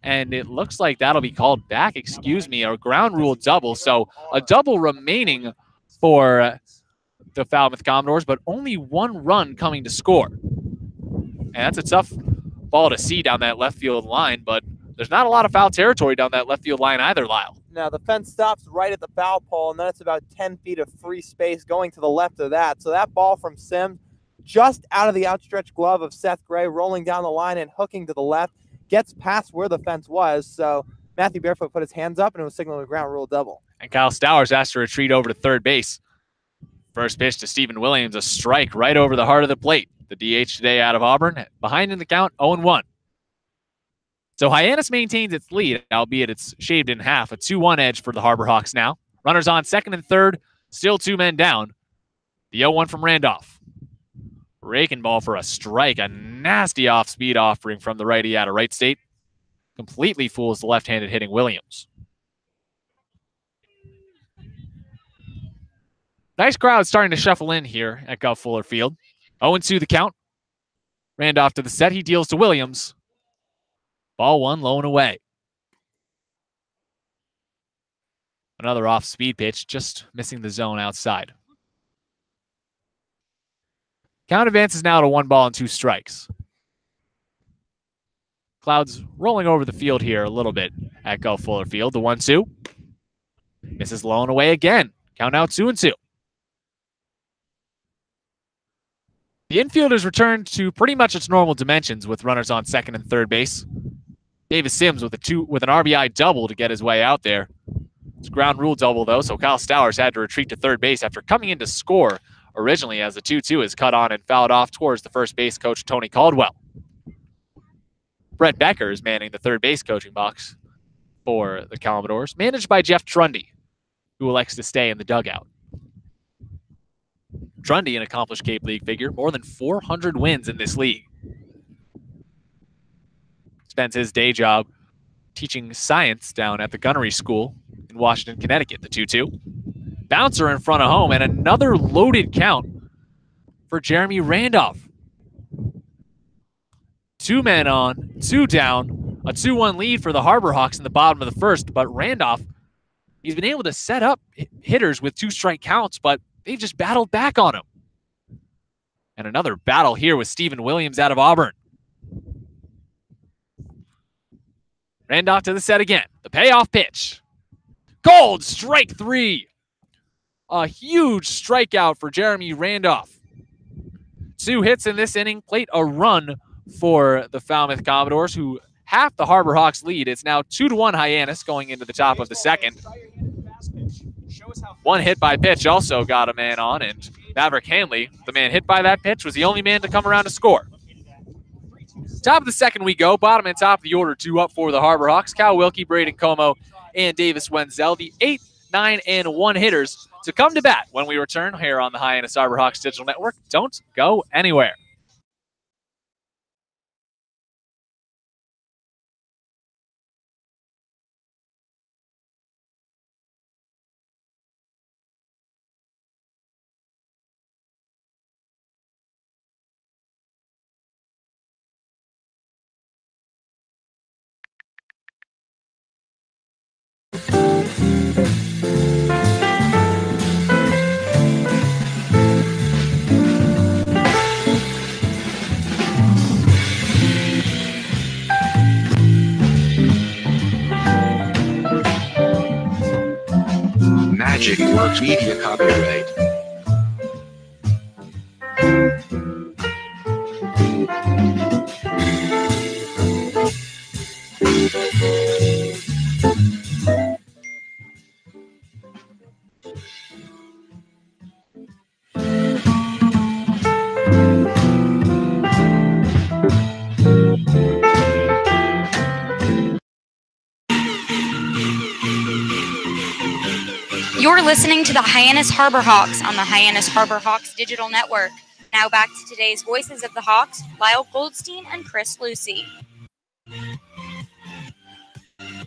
G: And it looks like that'll be called back, a ground rule double. So a double remaining for the Falmouth Commodores, but only 1 run coming to score. And that's a tough ball to see down that left field line, but there's not a lot of foul territory down that left field line either, Lyle.
H: Now, the fence stops right at the foul pole, and then it's about 10 feet of free space going to the left of that. So that ball from Sims, just out of the outstretched glove of Seth Gray, rolling down the line and hooking to the left, gets past where the fence was. So Matthew Barefoot put his hands up, and it was signaling a ground rule double. And
G: Kyle Stowers has to retreat over to third base. First pitch to Stephen Williams, a strike right over the heart of the plate. The DH today out of Auburn, behind in the count, 0-1. So Hyannis maintains its lead, albeit it's shaved in half. A 2-1 edge for the Harbor Hawks now. Runners on second and third, still 2 men down. The 0-1 from Randolph. Raking ball for a strike, a nasty off-speed offering from the righty out of Wright State. Completely fools the left-handed hitting Williams. Nice crowd starting to shuffle in here at Gov Fuller Field. 0-2 the count. Randolph to the set. He deals to Williams. Ball 1 low and away. Another off-speed pitch, just missing the zone outside. Count advances now to 1 ball and 2 strikes. Clouds rolling over the field here a little bit at Gov Fuller Field. The 1-2. Misses low and away again. Count now 2-2. The infield has returned to pretty much its normal dimensions with runners on second and third base. Davis Sims with an RBI double to get his way out there. It's a ground rule double, though, so Kyle Stowers had to retreat to third base after coming in to score originally as the 2-2 is cut on and fouled off towards the first base coach, Tony Caldwell. Brett Becker is manning the third base coaching box for the Commodores, managed by Jeff Trundy, who elects to stay in the dugout. Trundy, an accomplished Cape League figure, more than 400 wins in this league. Spends his day job teaching science down at the Gunnery School in Washington, Connecticut, the 2-2. Bouncer in front of home, and another loaded count for Jeremy Randolph. 2 men on, 2 down, a 2-1 lead for the Harbor Hawks in the bottom of the first, but Randolph, he's been able to set up hitters with 2 strike counts, but they've just battled back on him. And another battle here with Stephen Williams out of Auburn. Randolph to the set again. The payoff pitch. Gold, strike 3. A huge strikeout for Jeremy Randolph. 2 hits in this inning, plate a run for the Falmouth Commodores, who half the Harbor Hawks lead. It's now 2-1 Hyannis going into the top of the second. 1 hit by pitch also got a man on, and Maverick Hanley, the man hit by that pitch, was the only man to come around to score. Top of the second we go. Bottom and top of the order, 2 up for the Harbor Hawks. Cal Wilkie, Braden Como, and Davis Wenzel, the 8, 9, and 1 hitters to come to bat when we return here on the Hyannis Harbor Hawks Digital Network. Don't go anywhere.
E: Magic Works Media copyright.
B: You're listening to the Hyannis Harbor Hawks on the Hyannis Harbor Hawks Digital Network. Now back to today's voices of the Hawks, Lyle Goldstein and Chris Lucey.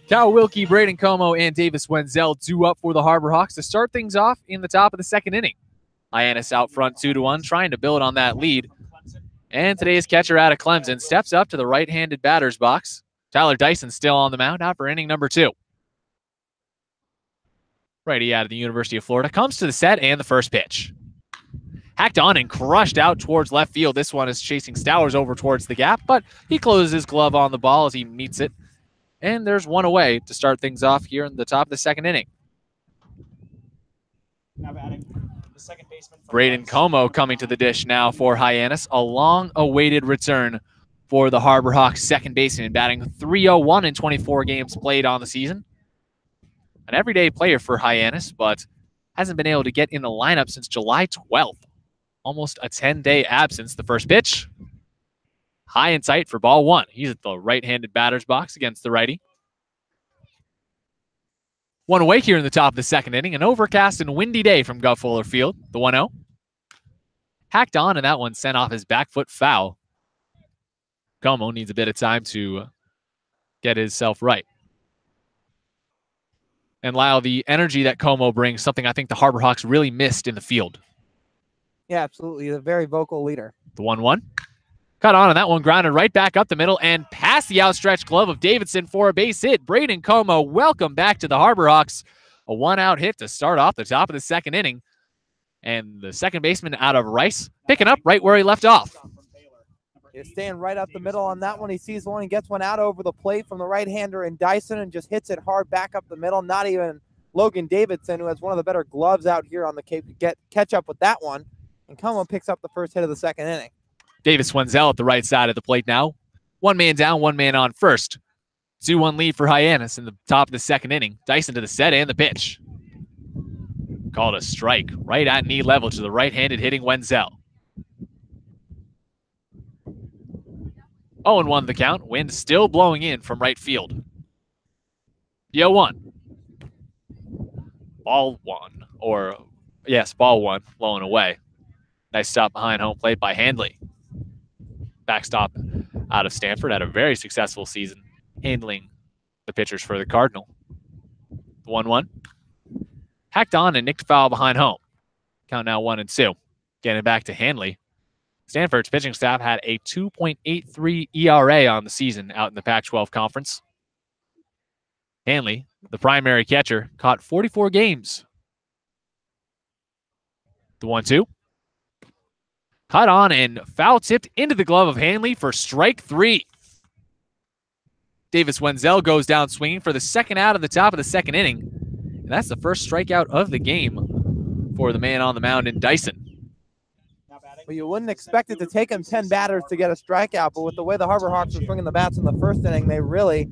G: Cal Wilkie, Braden Como, and Davis Wenzel 2 up for the Harbor Hawks to start things off in the top of the second inning. Hyannis out front 2-1, trying to build on that lead. And today's catcher out of Clemson steps up to the right-handed batter's box. Tyler Dyson still on the mound out for inning number 2. Righty out of the University of Florida comes to the set and the first pitch. Hacked on and crushed out towards left field. This one is chasing Stowers over towards the gap, but he closes his glove on the ball as he meets it. And there's one away to start things off here in the top of the second inning.
I: Now batting, the second baseman.
G: Braden Como coming to the dish now for Hyannis. A long-awaited return for the Harbor Hawks second baseman, batting .301 in 24 games played on the season. An everyday player for Hyannis, but hasn't been able to get in the lineup since July 12th. Almost a 10-day absence. The first pitch, high and tight for ball 1. He's at the right-handed batter's box against the righty. One away here in the top of the second inning. An overcast and windy day from Guff Fuller Field. The 1-0. Hacked on, and that one sent off his back foot foul. Como needs a bit of time to get himself right. And Lyle, the energy that Como brings, something I think the Harbor Hawks really missed in the field.
H: Yeah, absolutely. He's a very vocal leader.
G: The 1-1. Cut on, and that one grounded right back up the middle and past the outstretched glove of Davidson for a base hit. Braden Como, welcome back to the Harbor Hawks. A 1-out hit to start off the top of the second inning. And the second baseman out of Rice picking up right where he left off.
H: He's staying right up the middle on that one. He sees one. He gets one out over the plate from the right-hander in Dyson and just hits it hard back up the middle. Not even Logan Davidson, who has one of the better gloves out here on the Cape, to catch up with that one. And Como picks up the first hit of the second inning.
G: Davis Wenzel at the right side of the plate now. 1 man down, 1 man on first. 2-1 lead for Hyannis in the top of the second inning. Dyson to the set and the pitch. Called a strike right at knee level to the right-handed hitting Wenzel. 0-1 the count. Wind still blowing in from right field. The 0-1. Ball one. Or, yes, ball one. Blowing away. Nice stop behind home plate by Handley. Backstop out of Stanford. Had a very successful season handling the pitchers for the Cardinal. 1-1. Hacked on and nicked foul behind home. Count now 1-2. Getting back to Handley. Stanford's pitching staff had a 2.83 ERA on the season out in the Pac-12 conference. Handley, the primary catcher, caught 44 games. The 1-2. Caught on and foul tipped into the glove of Handley for strike 3. Davis Wenzel goes down swinging for the second out of the top of the second inning. And that's the first strikeout of the game for the man on the mound in Dyson.
H: Well, you wouldn't expect it to take him 10 batters to get a strikeout, but with the way the Harbor Hawks were swinging the bats in the first inning, they really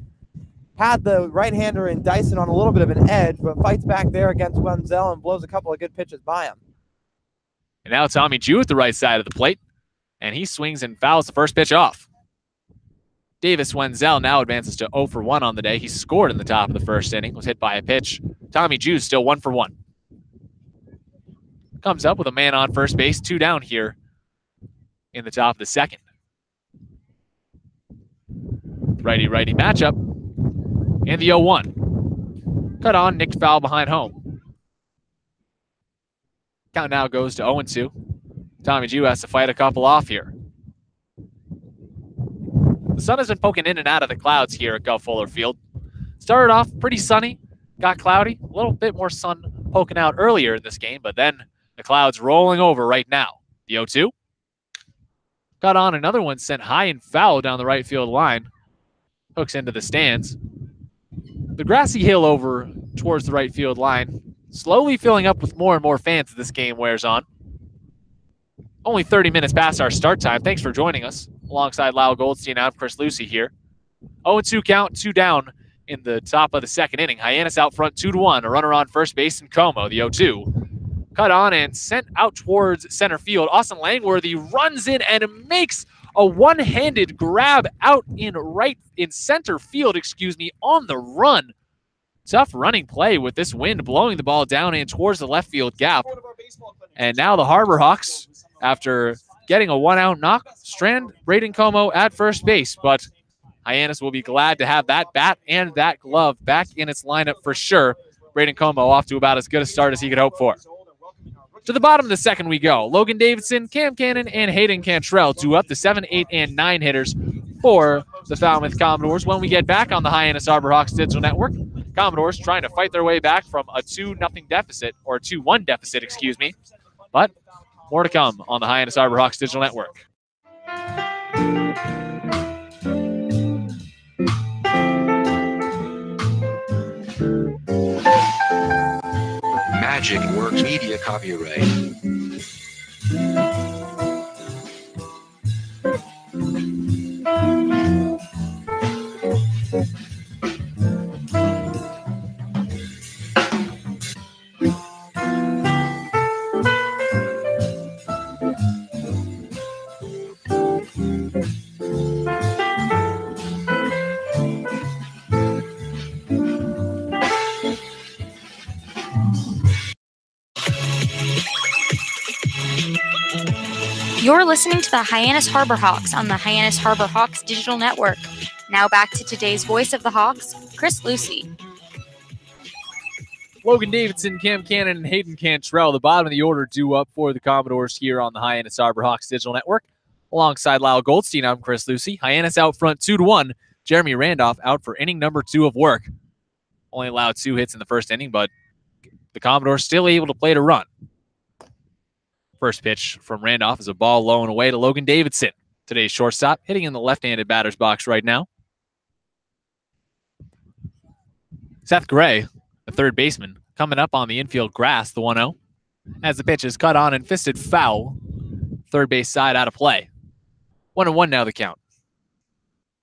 H: had the right-hander in Dyson on a little bit of an edge, but fights back there against Wenzel and blows a couple of good pitches by him.
G: And now Tommy Jew at the right side of the plate, and he swings and fouls the first pitch off. Davis Wenzel now advances to 0 for 1 on the day. He scored in the top of the first inning, was hit by a pitch. Tommy Jew still 1 for 1. Comes up with a man on first base, 2 down here in the top of the second. Righty-righty matchup. And the 0-1. Cut on, nicked foul behind home. Count now goes to 0-2. Tommy Jew has to fight a couple off here. The sun has been poking in and out of the clouds here at Gulf Fuller Field. Started off pretty sunny, got cloudy, a little bit more sun poking out earlier in this game, but then the clouds rolling over right now. The 0-2. Got on another one, sent high and foul down the right field line. Hooks into the stands. The grassy hill over towards the right field line, slowly filling up with more and more fans as this game wears on. Only 30 minutes past our start time. Thanks for joining us. Alongside Lyle Goldstein, I'm Chris Lucey here. 0-2 count, 2 down in the top of the second inning. Hyannis out front 2-1. A runner on first base in Como, the 0-2. Cut on and sent out towards center field. Austin Langworthy runs in and makes a one-handed grab out in center field, on the run. Tough running play with this wind blowing the ball down and towards the left field gap. And now the Harbor Hawks, after getting a 1-out knock, strand Braden Como at first base. But Hyannis will be glad to have that bat and that glove back in its lineup for sure. Braden Como off to about as good a start as he could hope for. To the bottom of the second we go. Logan Davidson, Cam Cannon, and Hayden Cantrell do up the 7, 8, and 9 hitters for the Falmouth Commodores. When we get back on the Hyannis Harbor Hawks Digital Network, Commodores trying to fight their way back from a 2-0 deficit, or 2-1 deficit, But more to come on the Hyannis Harbor Hawks Digital Network.
E: Magic Works Media copyright.
B: You're listening to the Hyannis Harbor Hawks on the Hyannis Harbor Hawks Digital Network. Now back to today's voice of the Hawks, Chris Lucey.
G: Logan Davidson, Cam Cannon, and Hayden Cantrell, the bottom of the order, due up for the Commodores here on the Hyannis Harbor Hawks Digital Network. Alongside Lyle Goldstein, I'm Chris Lucey. Hyannis out front 2-1. Jeremy Randolph out for inning number 2 of work. Only allowed 2 hits in the first inning, but the Commodores still able to play to run. First pitch from Randolph is a ball low and away to Logan Davidson. Today's shortstop, hitting in the left-handed batter's box right now. Seth Gray, the third baseman, coming up on the infield grass, the 1-0. As the pitch is cut on and fisted foul. Third base side out of play. 1-1 now the count.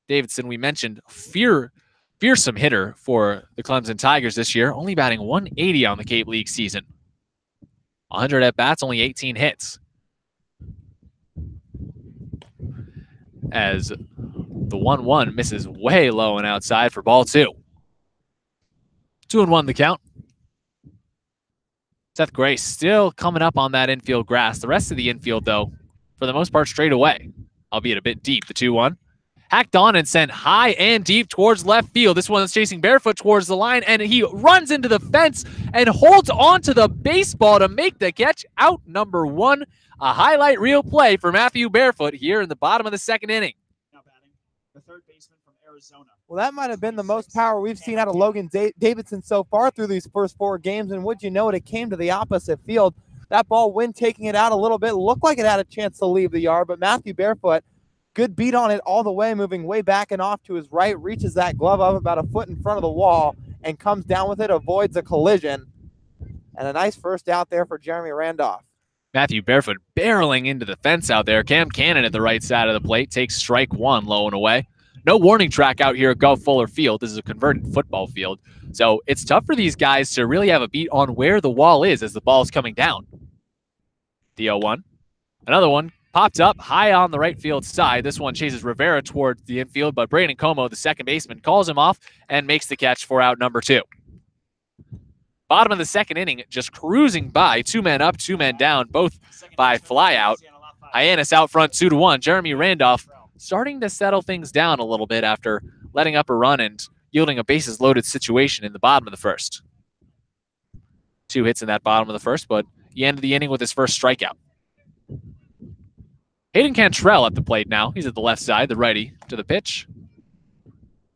G: Davidson, we mentioned, fearsome hitter for the Clemson Tigers this year, only batting 180 on the Cape League season. 100 at bats, only 18 hits. As the 1-1 misses way low and outside for ball 2. 2-1 the count. Seth Gray still coming up on that infield grass. The rest of the infield, though, for the most part, straight away, albeit a bit deep. The 2-1. Hacked on and sent high and deep towards left field. This one's chasing barefoot towards the line, and he runs into the fence and holds on to the baseball to make the catch. Out number 1. A highlight reel play for Matthew Barefoot here in the bottom of the second inning.
I: Now batting, the third baseman from Arizona.
H: Well, that might have been the most power we've seen out of Logan Davidson so far through these first 4 games, and would you know it came to the opposite field. That ball, when taking it out a little bit, looked like it had a chance to leave the yard, but Matthew Barefoot, good beat on it all the way, moving way back and off to his right, reaches that glove up about a foot in front of the wall and comes down with it, avoids a collision. And a nice first out there for Jeremy Randolph.
G: Matthew Barefoot barreling into the fence out there. Cam Cannon at the right side of the plate takes strike 1 low and away. No warning track out here at Gov Fuller Field. This is a converted football field. So it's tough for these guys to really have a beat on where the wall is as the ball's coming down. The 0-1. Another one popped up high on the right field side. This one chases Rivera towards the infield, but Braden Como, the second baseman, calls him off and makes the catch for out number 2. Bottom of the second inning, just cruising by. 2 men up, 2 men down, both by flyout. Hyannis out front 2-1. Jeremy Randolph starting to settle things down a little bit after letting up a run and yielding a bases loaded situation in the bottom of the first. 2 hits in that bottom of the first, but he ended the inning with his first strikeout. Hayden Cantrell at the plate now. He's at the left side, the righty to the pitch.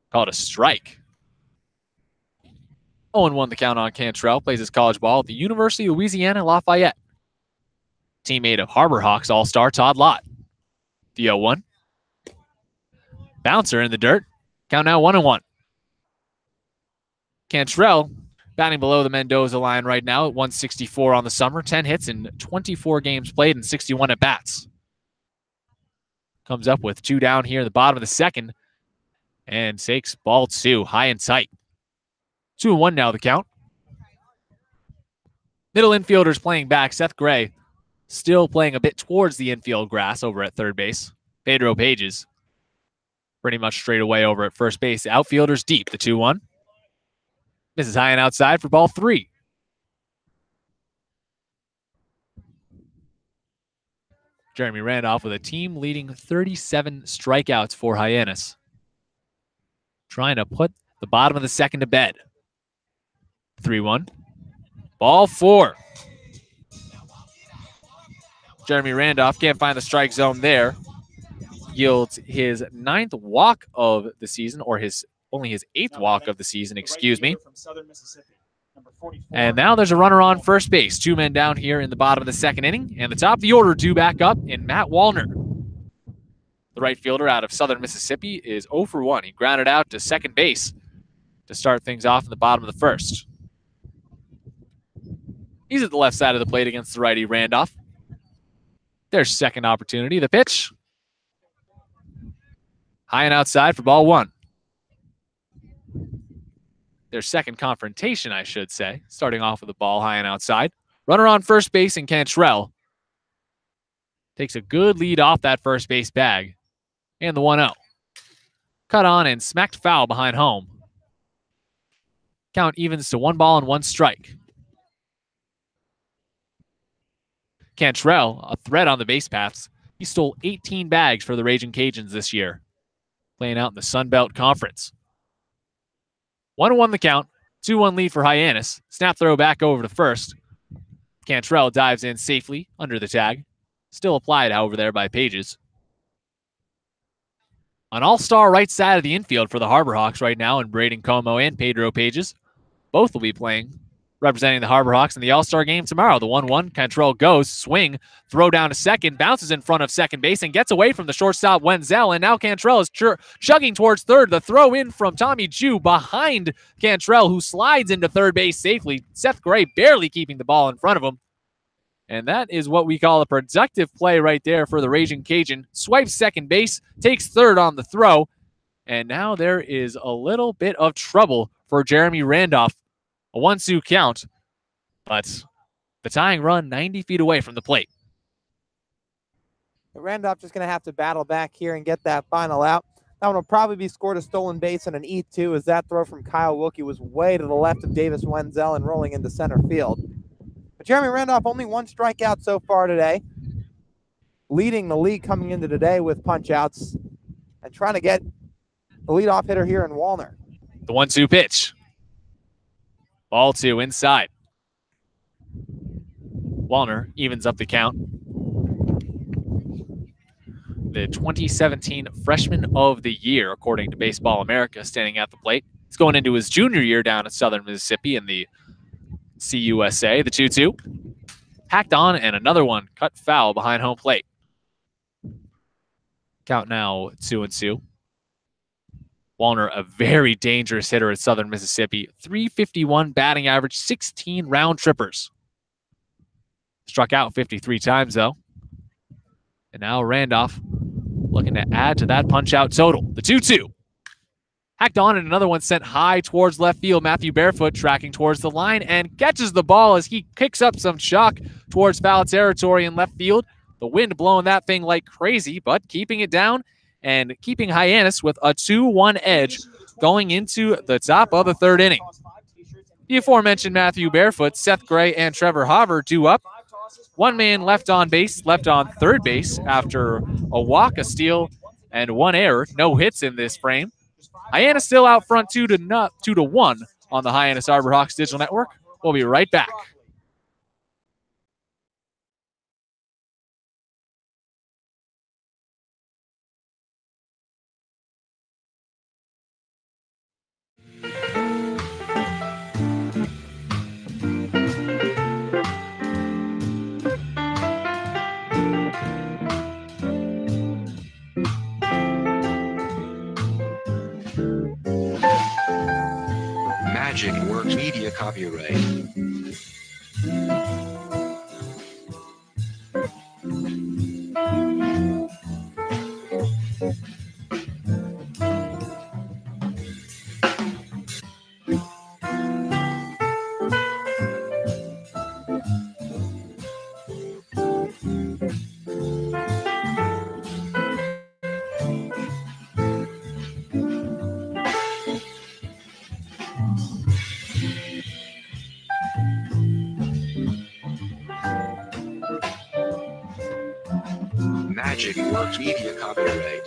G: Called a strike. 0-1 the count on Cantrell. Plays his college ball at the University of Louisiana Lafayette. Teammate of Harbor Hawks all-star Todd Lott. The 0-1. Bouncer in the dirt. Count now 1-1. Cantrell batting below the Mendoza line right now at 164 on the summer. 10 hits in 24 games played and 61 at-bats. Comes up with 2 down here in the bottom of the second and takes ball 2 high and tight. 2-1 now the count. Middle infielders playing back. Seth Gray still playing a bit towards the infield grass over at third base. Pedro Pages pretty much straight away over at first base. Outfielders deep. The 2-1. Misses high and outside for ball 3. Jeremy Randolph with a team-leading 37 strikeouts for Hyannis. Trying to put the bottom of the second to bed. 3-1. Ball 4. Jeremy Randolph can't find the strike zone there. Yields his 9th walk of the season, or only his 8th walk of the season, excuse me. And now there's a runner on first base. 2 men down here in the bottom of the second inning. And the top of the order due back up in Matt Wallner. The right fielder out of Southern Mississippi is 0 for 1. He grounded out to second base to start things off in the bottom of the first. He's at the left side of the plate against the righty Randolph. Their second opportunity. The pitch. High and outside for ball 1. Their second confrontation, I should say. Starting off with the ball high and outside. Runner on first base in Cantrell. Takes a good lead off that first base bag. And the 1-0. Cut on and smacked foul behind home. Count evens to 1 ball and 1 strike. Cantrell, a threat on the base paths. He stole 18 bags for the Raging Cajuns this year. Playing out in the Sun Belt Conference. 1-1 the count. 2-1 lead for Hyannis. Snap throw back over to first. Cantrell dives in safely under the tag. Still applied, however, there by Pages. An all-star right side of the infield for the Harbor Hawks right now in Braden Como and Pedro Pages. Both will be playing, representing the Harbor Hawks in the all-star game tomorrow. The 1-1, Cantrell goes, swing, throw down to second, bounces in front of second base and gets away from the shortstop Wenzel. And now Cantrell is chugging towards third. The throw in from Tommy Jew behind Cantrell, who slides into third base safely. Seth Gray barely keeping the ball in front of him. And that is what we call a productive play right there for the Raging Cajun. Swipes second base, takes third on the throw. And now there is a little bit of trouble for Jeremy Randolph. A 1-2 count, but the tying run 90 feet away from the plate.
H: Randolph just going to have to battle back here and get that final out. That one will probably be scored a stolen base and an E2 as that throw from Kyle Wilkie was way to the left of Davis Wenzel and rolling into center field. But Jeremy Randolph only one strikeout so far today, leading the league coming into today with punch-outs and trying to get the leadoff hitter here in Wallner.
G: The 1-2 pitch. Ball 2 inside. Wallner evens up the count. The 2017 Freshman of the Year, according to Baseball America, standing at the plate. He's going into his junior year down at Southern Mississippi in the CUSA. The 2-2. Hacked on, and another one cut foul behind home plate. Count now 2-2. Wallner, a very dangerous hitter at Southern Mississippi. 351 batting average, 16 round trippers. Struck out 53 times, though. And now Randolph looking to add to that punch-out total. The 2-2. Hacked on, and another one sent high towards left field. Matthew Barefoot tracking towards the line and catches the ball as he kicks up some chalk towards foul territory in left field. The wind blowing that thing like crazy, but keeping it down and keeping Hyannis with a 2-1 edge going into the top of the third inning. The aforementioned Matthew Barefoot, Seth Gray, and Trevor Hopper due up. One man left on base, left on third base after a walk, a steal, and one error. No hits in this frame. Hyannis still out front 2-1 on the Hyannis Harbor Hawks Digital Network. We'll be right back.
E: Magic Works Media copyright. Magic Works Media copyright.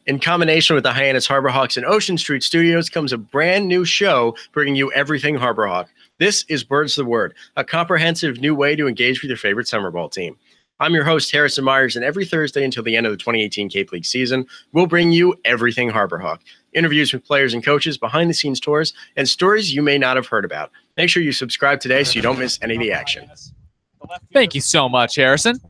J: In combination with the Hyannis Harbor Hawks and Ocean Street Studios comes a brand new show bringing you everything Harbor Hawk. This is Birds the Word, a comprehensive new way to engage with your favorite summer ball team. I'm your host, Harrison Myers, and every Thursday until the end of the 2018 Cape League season, we'll bring you everything Harbor Hawk. Interviews with players and coaches, behind-the-scenes tours, and stories you may not have heard about. Make sure you subscribe today so you don't miss any of the action.
G: Thank you so much, Harrison.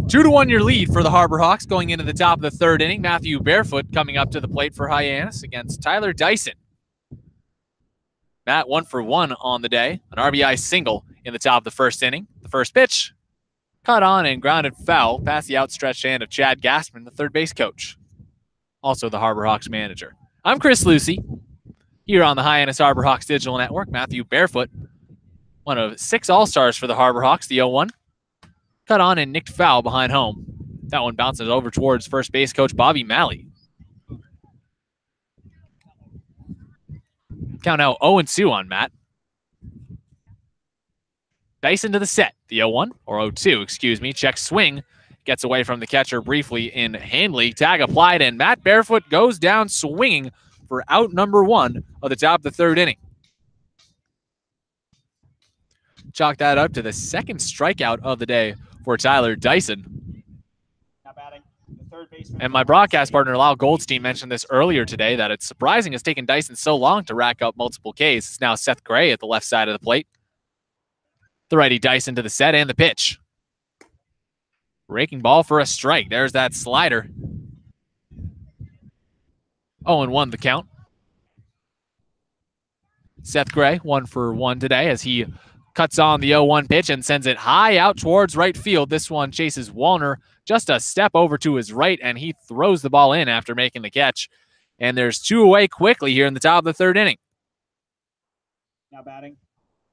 G: 2-1 your lead for the Harbor Hawks going into the top of the third inning. Matthew Barefoot coming up to the plate for Hyannis against Tyler Dyson. Matt 1 for 1 on the day. An RBI single in the top of the first inning. The first pitch, cut on and grounded foul past the outstretched hand of Chad Gassman, the third base coach. Also the Harbor Hawks manager. I'm Chris Lucey, here on the Hyannis Harbor Hawks Digital Network. Matthew Barefoot, one of 6 All-Stars for the Harbor Hawks, the 0-1. Cut on and nicked foul behind home. That one bounces over towards first base coach Bobby Malley. Count now 0-2 on Matt. Dyson to the set. The 0-1, or 0-2, excuse me. Check swing. Gets away from the catcher briefly in Handley. Tag applied, and Matt Barefoot goes down swinging for out number 1 of the top of the third inning. Chalk that up to the second strikeout of the day for Tyler Dyson. And my broadcast partner, Lyle Goldstein, mentioned this earlier today, that it's surprising it's taken Dyson so long to rack up multiple Ks. It's now Seth Gray at the left side of the plate. The righty Dyson to the set and the pitch. Raking ball for a strike. There's that slider. 0-1 the count. Seth Gray, 1 for 1 today as he cuts on the 0-1 pitch and sends it high out towards right field. This one chases Wallner just a step over to his right, and he throws the ball in after making the catch. And there's 2 away quickly here in the top of the 3rd inning.
I: Now batting.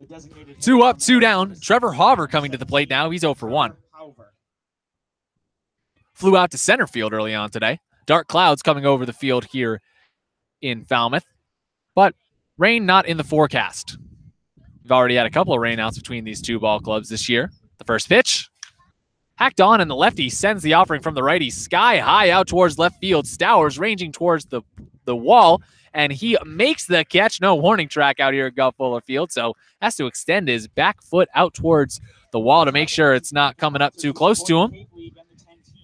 I: The designated
G: 2 up, 2 down. Trevor Hauver coming to the plate now. He's 0 for 1. Flew out to center field early on today. Dark clouds coming over the field here in Falmouth, but rain not in the forecast. We've already had a couple of rainouts between these 2 ball clubs this year. The first pitch, hacked on, and the lefty sends the offering from the righty sky high out towards left field. Stowers ranging towards the wall, and he makes the catch. No warning track out here at Gulf Fuller Field, so has to extend his back foot out towards the wall to make sure it's not coming up too close to him.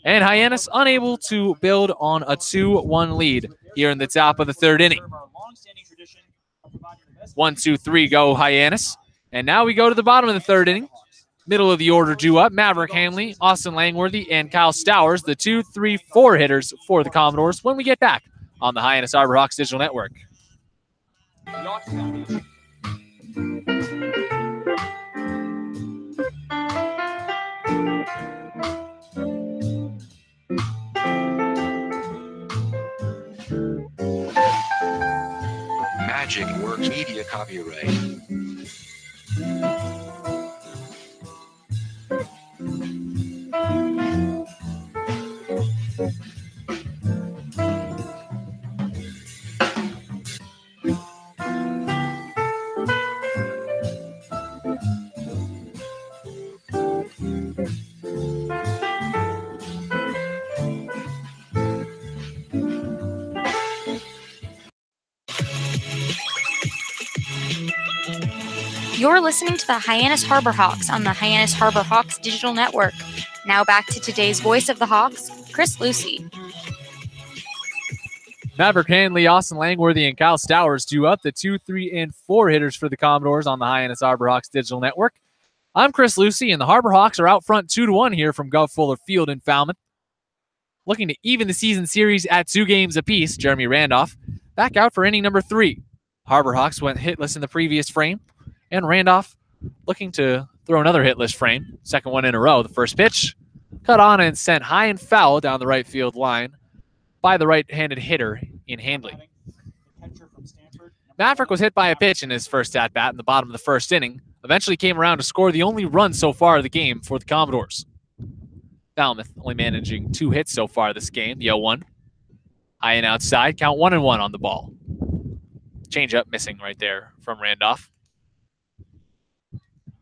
G: And Hyannis unable to build on a 2-1 lead here in the top of the 3rd inning. 1, 2, 3 go Hyannis. And now we go to the bottom of the 3rd inning. Middle of the order due up. Maverick Hanley, Austin Langworthy, and Kyle Stowers, the 2, 3, 4 hitters for the Commodores when we get back on the Hyannis Harborhawks Digital Network.
E: Magic Works Media copyright.
B: You're listening to the Hyannis Harborhawks on the Hyannis Harborhawks Digital Network. Now back to today's voice of the Hawks, Chris Lucey.
G: Maverick Hanley, Austin Langworthy, and Kyle Stowers do up the 2, 3, and 4 hitters for the Commodores on the Hyannis Harborhawks Digital Network. I'm Chris Lucey, and the Harborhawks are out front 2-1 here from Gulf Fuller Field in Falmouth. Looking to even the season series at 2 games apiece, Jeremy Randolph back out for inning number 3. Harborhawks went hitless in the previous frame, and Randolph looking to throw another hitless frame. Second one in a row. The first pitch cut on and sent high and foul down the right field line by the right-handed hitter in Handley. Maverick was hit by a pitch in his first at-bat in the bottom of the 1st inning. Eventually came around to score the only run so far of the game for the Commodores. Falmouth only managing 2 hits so far this game. The 0-1. High and outside. Count 1-1 on the ball. Change-up missing right there from Randolph.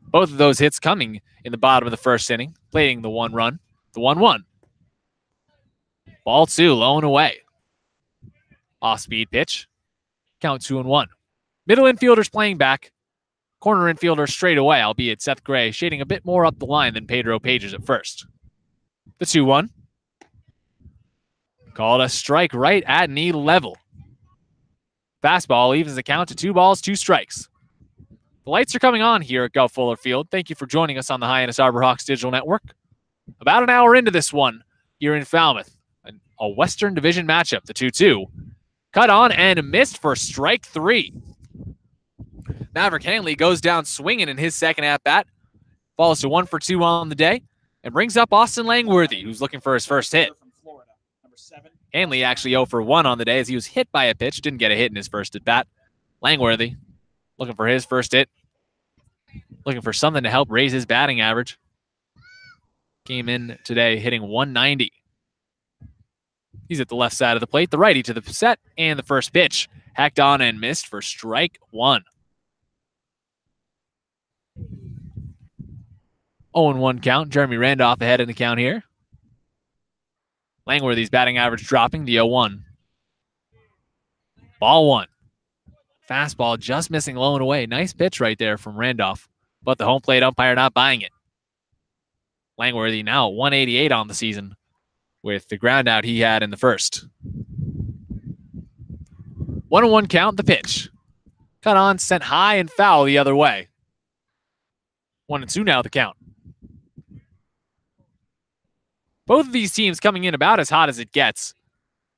G: Both of those hits coming in the bottom of the 1st inning, plating the 1 run, the 1-1. Ball 2, low and away. Off-speed pitch. Count 2-1. Middle infielders playing back. Corner infielder straight away, albeit Seth Gray shading a bit more up the line than Pedro Pages at first. The 2-1. Called a strike right at knee level. Fastball evens the count to 2 balls, 2 strikes. The lights are coming on here at Gulf Fuller Field. Thank you for joining us on the Hyannis Harborhawks Digital Network. About an hour into this one here in Falmouth, a Western Division matchup, the 2-2. Cut on and missed for strike 3. Maverick Hanley goes down swinging in his second at-bat. Falls to 1 for 2 on the day and brings up Austin Langworthy, who's looking for his first hit. Hanley actually 0 for 1 on the day as he was hit by a pitch. Didn't get a hit in his first at-bat. Langworthy looking for his first hit. Looking for something to help raise his batting average. Came in today hitting 190. He's at the left side of the plate. The righty to the set. And the first pitch. Hacked on and missed for strike 1. 0-1 count. Jeremy Randolph ahead in the count here. Langworthy's batting average dropping. The 0-1. Ball 1. Fastball just missing low and away. Nice pitch right there from Randolph. But the home plate umpire not buying it. Langworthy now 188 on the season with the ground out he had in the first. 1-1 count, the pitch. Cut on, sent high and foul the other way. 1-2 now the count. Both of these teams coming in about as hot as it gets.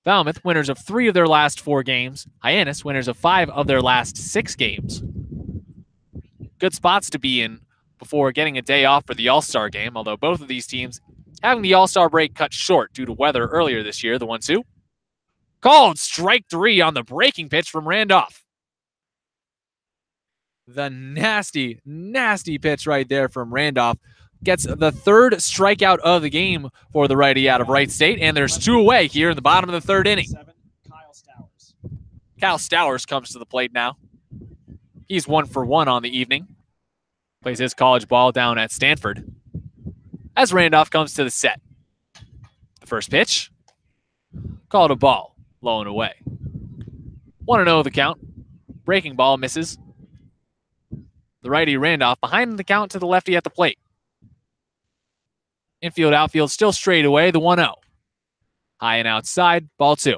G: Falmouth, winners of 3 of their last 4 games. Hyannis, winners of 5 of their last 6 games. good spots to be in before getting a day off for the All-Star game, although both of these teams having the All-Star break cut short due to weather earlier this year. The 1-2. Called strike 3 on the breaking pitch from Randolph. The nasty, nasty pitch right there from Randolph gets the third strikeout of the game for the righty out of Wright State, and there's 2 away here in the bottom of the third inning. Kyle Stowers comes to the plate now. He's 1 for 1 on the evening. Plays his college ball down at Stanford. As Randolph comes to the set. The first pitch. Called a ball. Low and away. 1-0 the count. Breaking ball misses. The righty Randolph behind the count to the lefty at the plate. Infield, outfield still straight away. The 1-0. High and outside. Ball 2.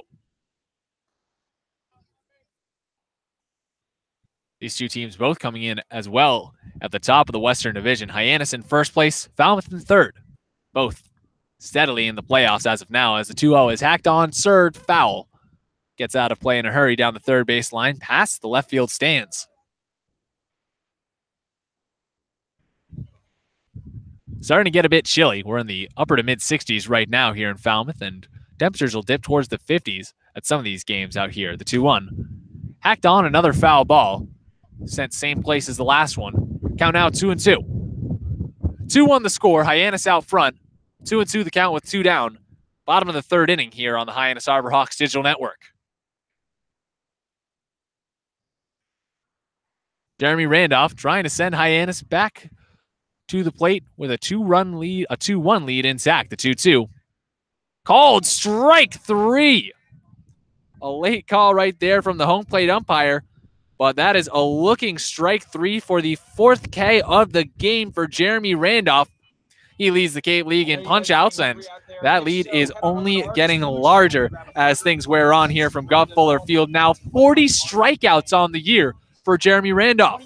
G: These two teams both coming in as well at the top of the Western Division. Hyannis in first place, Falmouth in third. Both steadily in the playoffs as of now, as the 2-0 is hacked on. Third foul. Gets out of play in a hurry down the third base line, past the left field stands. Starting to get a bit chilly. We're in the upper to mid 60s right now here in Falmouth, and temperatures will dip towards the 50s at some of these games out here. The 2-1. Hacked on another foul ball. Sent same place as the last one. Count now 2-2. 2-1 the score. Hyannis out front. 2-2 the count with 2 down. Bottom of the third inning here on the Hyannis Harbor Hawks Digital Network. Jeremy Randolph trying to send Hyannis back to the plate with a 2-1 lead intact. The 2-2. Called strike 3. A late call right there from the home plate umpire. But that is a looking strike 3 for the 4th K of the game for Jeremy Randolph. He leads the Cape League in punch-outs, and that lead is only getting larger as things wear on here from Gov Fuller Field. Now 40 strikeouts on the year for Jeremy Randolph.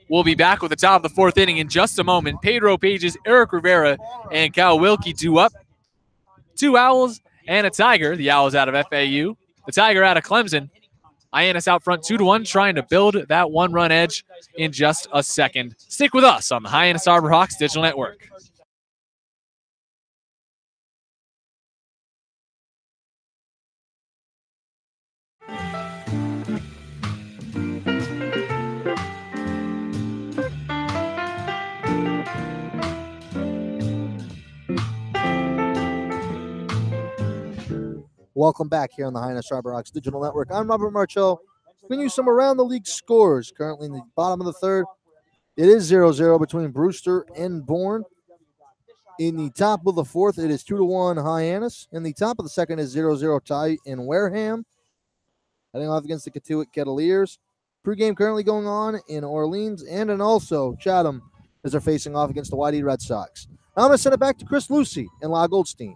G: We'll be back with the top of the 4th inning in just a moment. Pedro Pages, Eric Rivera, and Kyle Wilkie due up. 2 Owls and a Tiger. The Owls out of FAU. The Tiger out of Clemson. Hyannis out front 2-1, trying to build that 1-run edge in just a second. Stick with us on the Hyannis Harbor Hawks Digital Network.
A: Welcome back here on the Hyannis Harbor Hawks Digital Network. I'm Robert Marcello. Bringing you some around the league scores. Currently in the bottom of the third, it is 0-0 between Brewster and Bourne. In the top of the 4th, it is 2-1 Hyannis. In the top of the 2nd is 0-0 tie in Wareham. Heading off against the Katuitt Kettleers. Pre-game currently going on in Orleans and in also Chatham as they're facing off against the Whitey Red Sox. Now I'm going to send it back to Chris Lucey and Lyle Goldstein.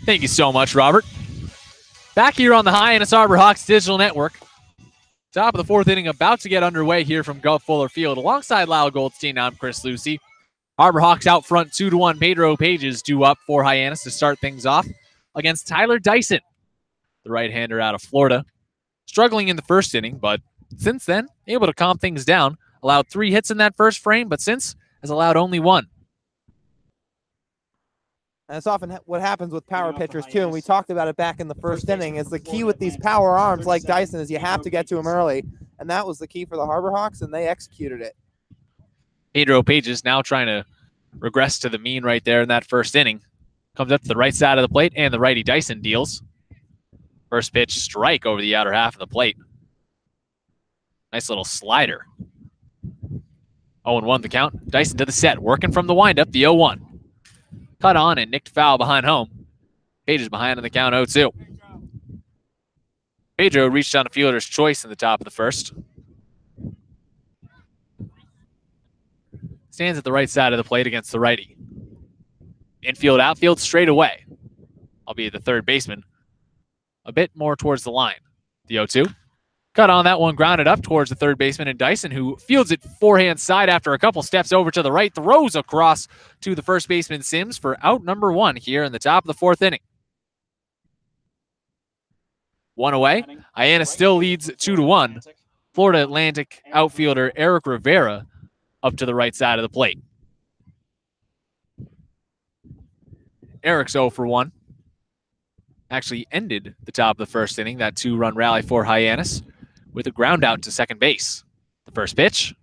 G: Thank you so much, Robert. Back here on the Hyannis Harbor Hawks Digital Network. Top of the 4th inning about to get underway here from Gov Fuller Field. Alongside Lyle Goldstein, I'm Chris Lucey. Harbor Hawks out front 2-1. Pedro Pages due up for Hyannis to start things off against Tyler Dyson, the right-hander out of Florida. Struggling in the first inning, but since then, able to calm things down. Allowed 3 hits in that first frame, but since has allowed only 1.
H: And it's often what happens with power pitchers, too, and we talked about it back in the first inning, is the key with these power arms like Dyson is you have to get to him early, and that was the key for the Harbor Hawks, and they executed it.
G: Pedro Pages now trying to regress to the mean right there in that first inning. Comes up to the right side of the plate, and the righty Dyson deals. First pitch, strike over the outer half of the plate. Nice little slider. 0-1 the count. Dyson to the set, working from the windup, the 0-1. Cut on and nicked foul behind home. Pages behind on the count 0-2. Pedro reached on a fielder's choice in the top of the first. Stands at the right side of the plate against the righty. Infield, outfield, straight away. Albeit the third baseman a bit more towards the line. The 0-2. Cut on that one, grounded up towards the third baseman, and Dyson, who fields it forehand side after a couple steps over to the right, throws across to the first baseman Sims for out number 1 here in the top of the 4th inning. 1 away. Hyannis still leads 2-1. Florida Atlantic outfielder Eric Rivera up to the right side of the plate. Eric's 0 for 1. Actually ended the top of the first inning, that 2-run rally for Hyannis, with a ground out to second base. The first pitch,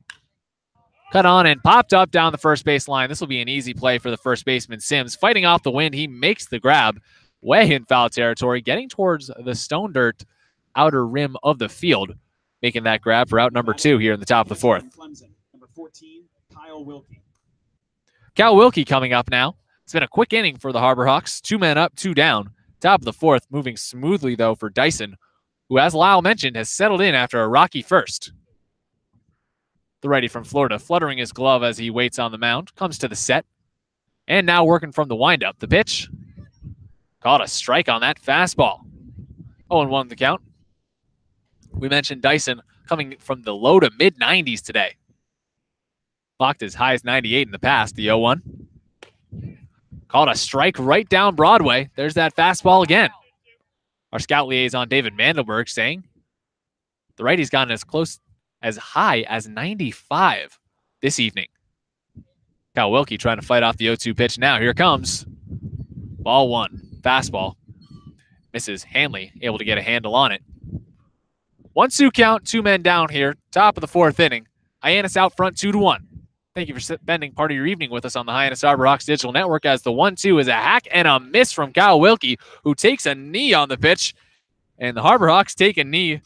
G: cut on and popped up down the first base line. This will be an easy play for the first baseman, Sims. Fighting off the wind, he makes the grab way in foul territory, getting towards the stone dirt outer rim of the field, making that grab for out number 2 here in the top of the fourth.
I: Number 14, Kyle Wilkie.
G: Cal Wilkie coming up now. It's been a quick inning for the Harbor Hawks. 2 men up, 2 down. Top of the fourth, moving smoothly, though, for Dyson, who, as Lyle mentioned, has settled in after a rocky first. The righty from Florida fluttering his glove as he waits on the mound, comes to the set, and now working from the windup. The pitch, caught a strike on that fastball. 0-1 the count. We mentioned Dyson coming from the low to mid-90s today. Clocked as high as 98 in the past, the 0-1. Called a strike right down Broadway. There's that fastball again. Our scout liaison, David Mandelberg, saying the righty's gotten as high as 95 this evening. Cal Wilkie trying to fight off the 0-2 pitch now. Here it comes. Ball 1. Fastball. Misses Hanley, able to get a handle on it. 1-2 count, 2 men down here. Top of the fourth inning. Hyannis out front 2-1. Thank you for spending part of your evening with us on the Hyannis Harbor Hawks Digital Network, as the 1-2 is a hack and a miss from Kyle Wilkie, who takes a knee on the pitch. And the Harbor Hawks take a knee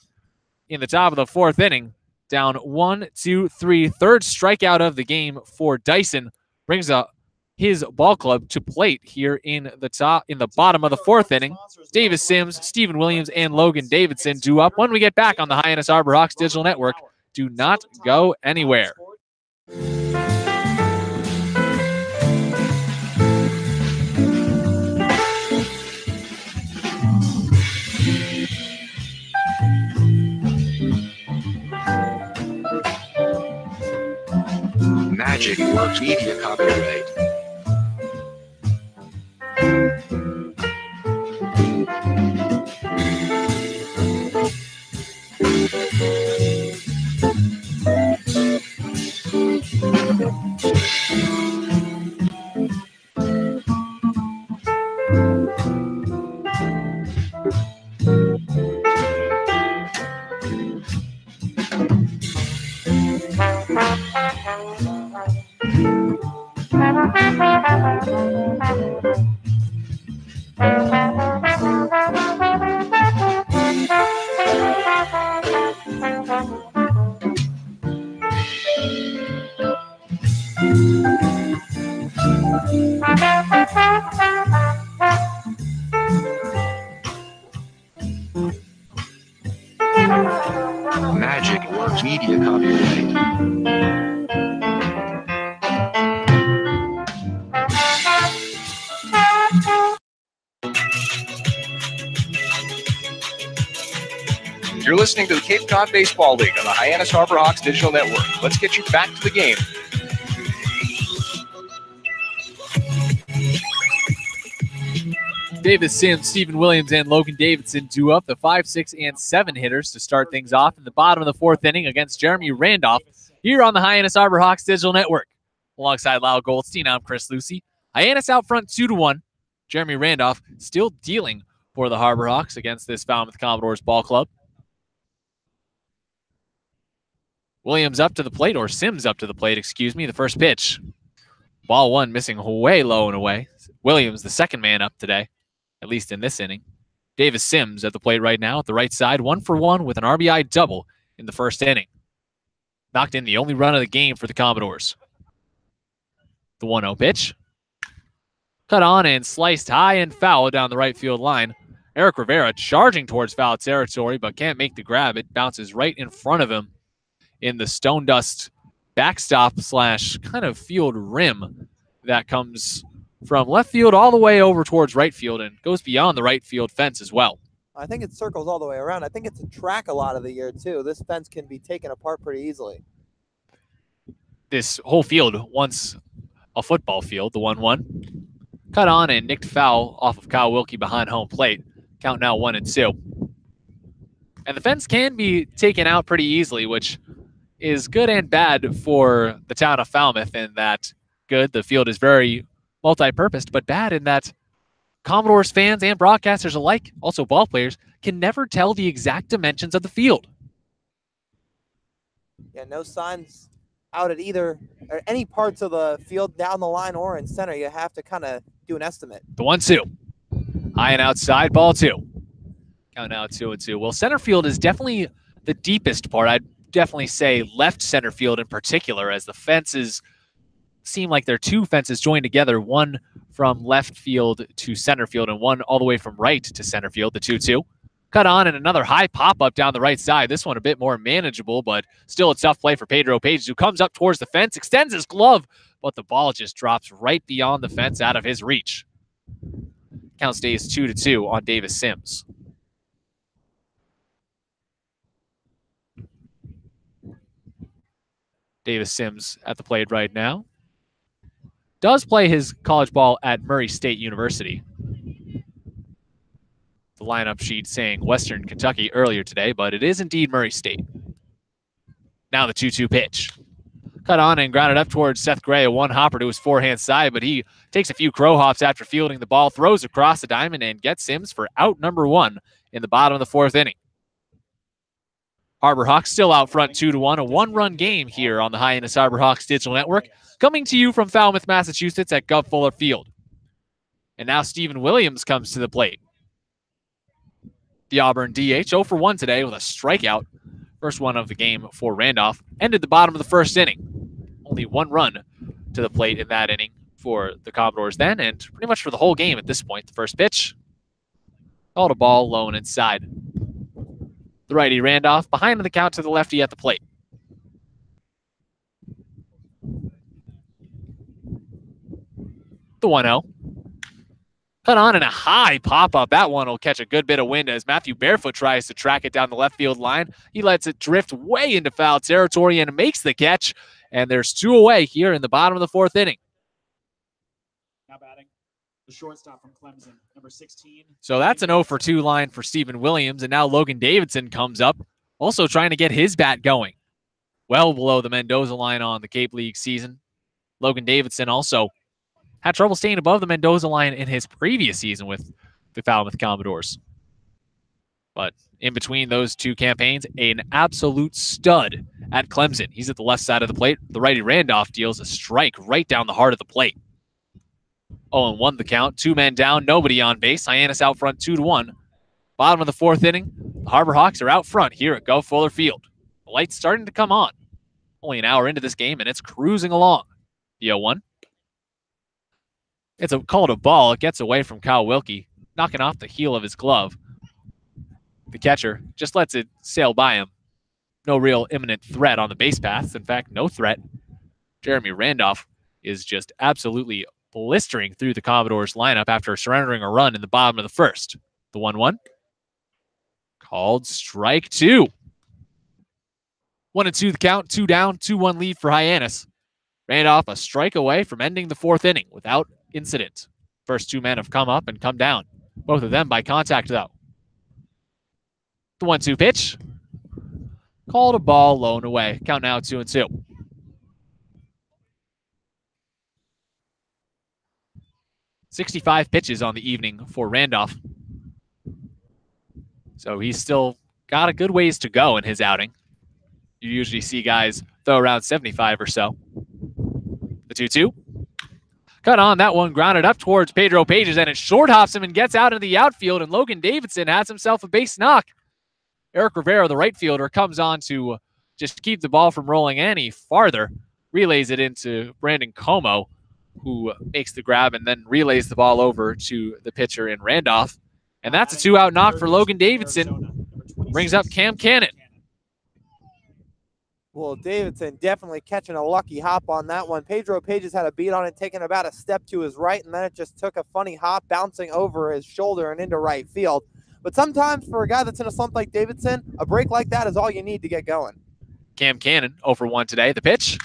G: in the top of the fourth inning. Down 1-2-3. Third strikeout of the game for Dyson. Brings up his ball club to plate here in the bottom of the fourth inning. Davis Sims, Stephen Williams, and Logan Davidson due up. When we get back on the Hyannis Harbor Hawks Digital Network, do not go anywhere.
E: Magic Works Media copyright. Magic Works Media copyright.
F: You're listening to the Cape Cod Baseball League on the Hyannis Harbor Hawks Digital Network. Let's get you back to the game.
G: Davis Sims, Stephen Williams, and Logan Davidson due up, the 5, 6, and 7 hitters to start things off in the bottom of the fourth inning against Jeremy Randolph here on the Hyannis Harbor Hawks Digital Network. Alongside Lyle Goldstein, I'm Chris Lucey. Hyannis out front 2-1. Jeremy Randolph still dealing for the Harbor Hawks against this Falmouth Commodores ball club. Williams up to the plate, or Sims up to the plate, excuse me. The first pitch. Ball 1 missing way low and away. Williams, the second man up today, at least in this inning. Davis Sims at the plate right now at the right side, 1 for 1 with an RBI double in the first inning. Knocked in the only run of the game for the Commodores. The 1-0 pitch. Cut on and sliced high and foul down the right field line. Eric Rivera charging towards foul territory, but can't make the grab. It bounces right in front of him in the stone dust backstop / kind of field rim that comes from left field all the way over towards right field and goes beyond the right field fence as well.
H: I think it circles all the way around. I think it's a track a lot of the year, too. This fence can be taken apart pretty easily.
G: This whole field, once a football field, the 1-1. Cut on and nicked foul off of Kyle Wilkie behind home plate. Count now 1-2. And the fence can be taken out pretty easily, which is good and bad for the town of Falmouth in that good, the field is very multi-purposed, but bad in that Commodores fans and broadcasters alike, also ball players, can never tell the exact dimensions of the field.
H: Yeah, no signs out at either or any parts of the field down the line or in center. You have to kind of do an estimate.
G: The 1-2. High and outside, ball 2. Count out 2-2. Well, center field is definitely the deepest part. I'd definitely say left center field in particular, as the fences seem like they're two fences joined together, one from left field to center field and one all the way from right to center field, the 2-2. Cut on and another high pop-up down the right side. This one a bit more manageable, but still a tough play for Pedro Pages, who comes up towards the fence, extends his glove, but the ball just drops right beyond the fence out of his reach. Count stays 2-2 on Davis Sims. Davis Sims at the plate right now. Does play his college ball at Murray State University. The lineup sheet saying Western Kentucky earlier today, but it is indeed Murray State. Now the 2-2 pitch. Cut on and grounded up towards Seth Gray, a one-hopper to his forehand side, but he takes a few crow hops after fielding the ball, throws across the diamond, and gets Sims for out number 1 in the bottom of the 4th inning. Harbor Hawks still out front 2-1, a one-run game here on the Hyannis Harbor Hawks Digital Network, coming to you from Falmouth, Massachusetts at Gov Fuller Field. And now Stephen Williams comes to the plate. The Auburn DH 0 for 1 today with a strikeout. First one of the game for Randolph. Ended the bottom of the 1st inning. Only one run to the plate in that inning for the Commodores then, and pretty much for the whole game at this point. The first pitch, called a ball low and inside. The righty Randolph behind the count to the lefty at the plate. The 1-0. Cut on and a high pop-up. That one will catch a good bit of wind as Matthew Barefoot tries to track it down the left field line. He lets it drift way into foul territory and makes the catch. And there's 2 away here in the bottom of the 4th inning.
I: Now batting, the shortstop from Clemson, number 16.
G: So that's an 0 for 2 line for Stephen Williams. And now Logan Davidson comes up, also trying to get his bat going. Well below the Mendoza line on the Cape League season. Logan Davidson also had trouble staying above the Mendoza line in his previous season with the Falmouth Commodores. But in between those two campaigns, an absolute stud at Clemson. He's at the left side of the plate. The righty Randolph deals a strike right down the heart of the plate. 0-1 the count. 2 men down, nobody on base. Hyannis out front 2-1. Bottom of the 4th inning, the Harbor Hawks are out front here at Gov Fuller Field. The light's starting to come on. Only an hour into this game, and it's cruising along. The 0-1. It's called a ball. It gets away from Kyle Wilkie, knocking off the heel of his glove. The catcher just lets it sail by him. No real imminent threat on the base paths. In fact, no threat. Jeremy Randolph is just absolutely blistering through the Commodores lineup after surrendering a run in the bottom of the 1st. The 1-1. Called strike 2. 1-2 the count. 2 down. 2-1 lead for Hyannis. Randolph a strike away from ending the 4th inning without incident. First 2 men have come up and come down. Both of them by contact, though. The 1-2 pitch. Called a ball low and away. Count now 2-2. .65 pitches on the evening for Randolph. So he's still got a good ways to go in his outing. You usually see guys throw around 75 or so. The 2-2. Cut on, that one grounded up towards Pedro Pages, and it short hops him and gets out into the outfield, and Logan Davidson has himself a base knock. Eric Rivera, the right fielder, comes on to just keep the ball from rolling any farther, relays it into Brandon Como, who makes the grab and then relays the ball over to the pitcher in Randolph. And that's a 2-out knock for Logan Davidson. Brings up Cam Cannon.
H: Well, Davidson definitely catching a lucky hop on that one. Pedro Pages had a beat on it, taking about a step to his right, and then it just took a funny hop, bouncing over his shoulder and into right field. But sometimes for a guy that's in a slump like Davidson, a break like that is all you need to get going.
G: Cam Cannon 0 for 1 today. The pitch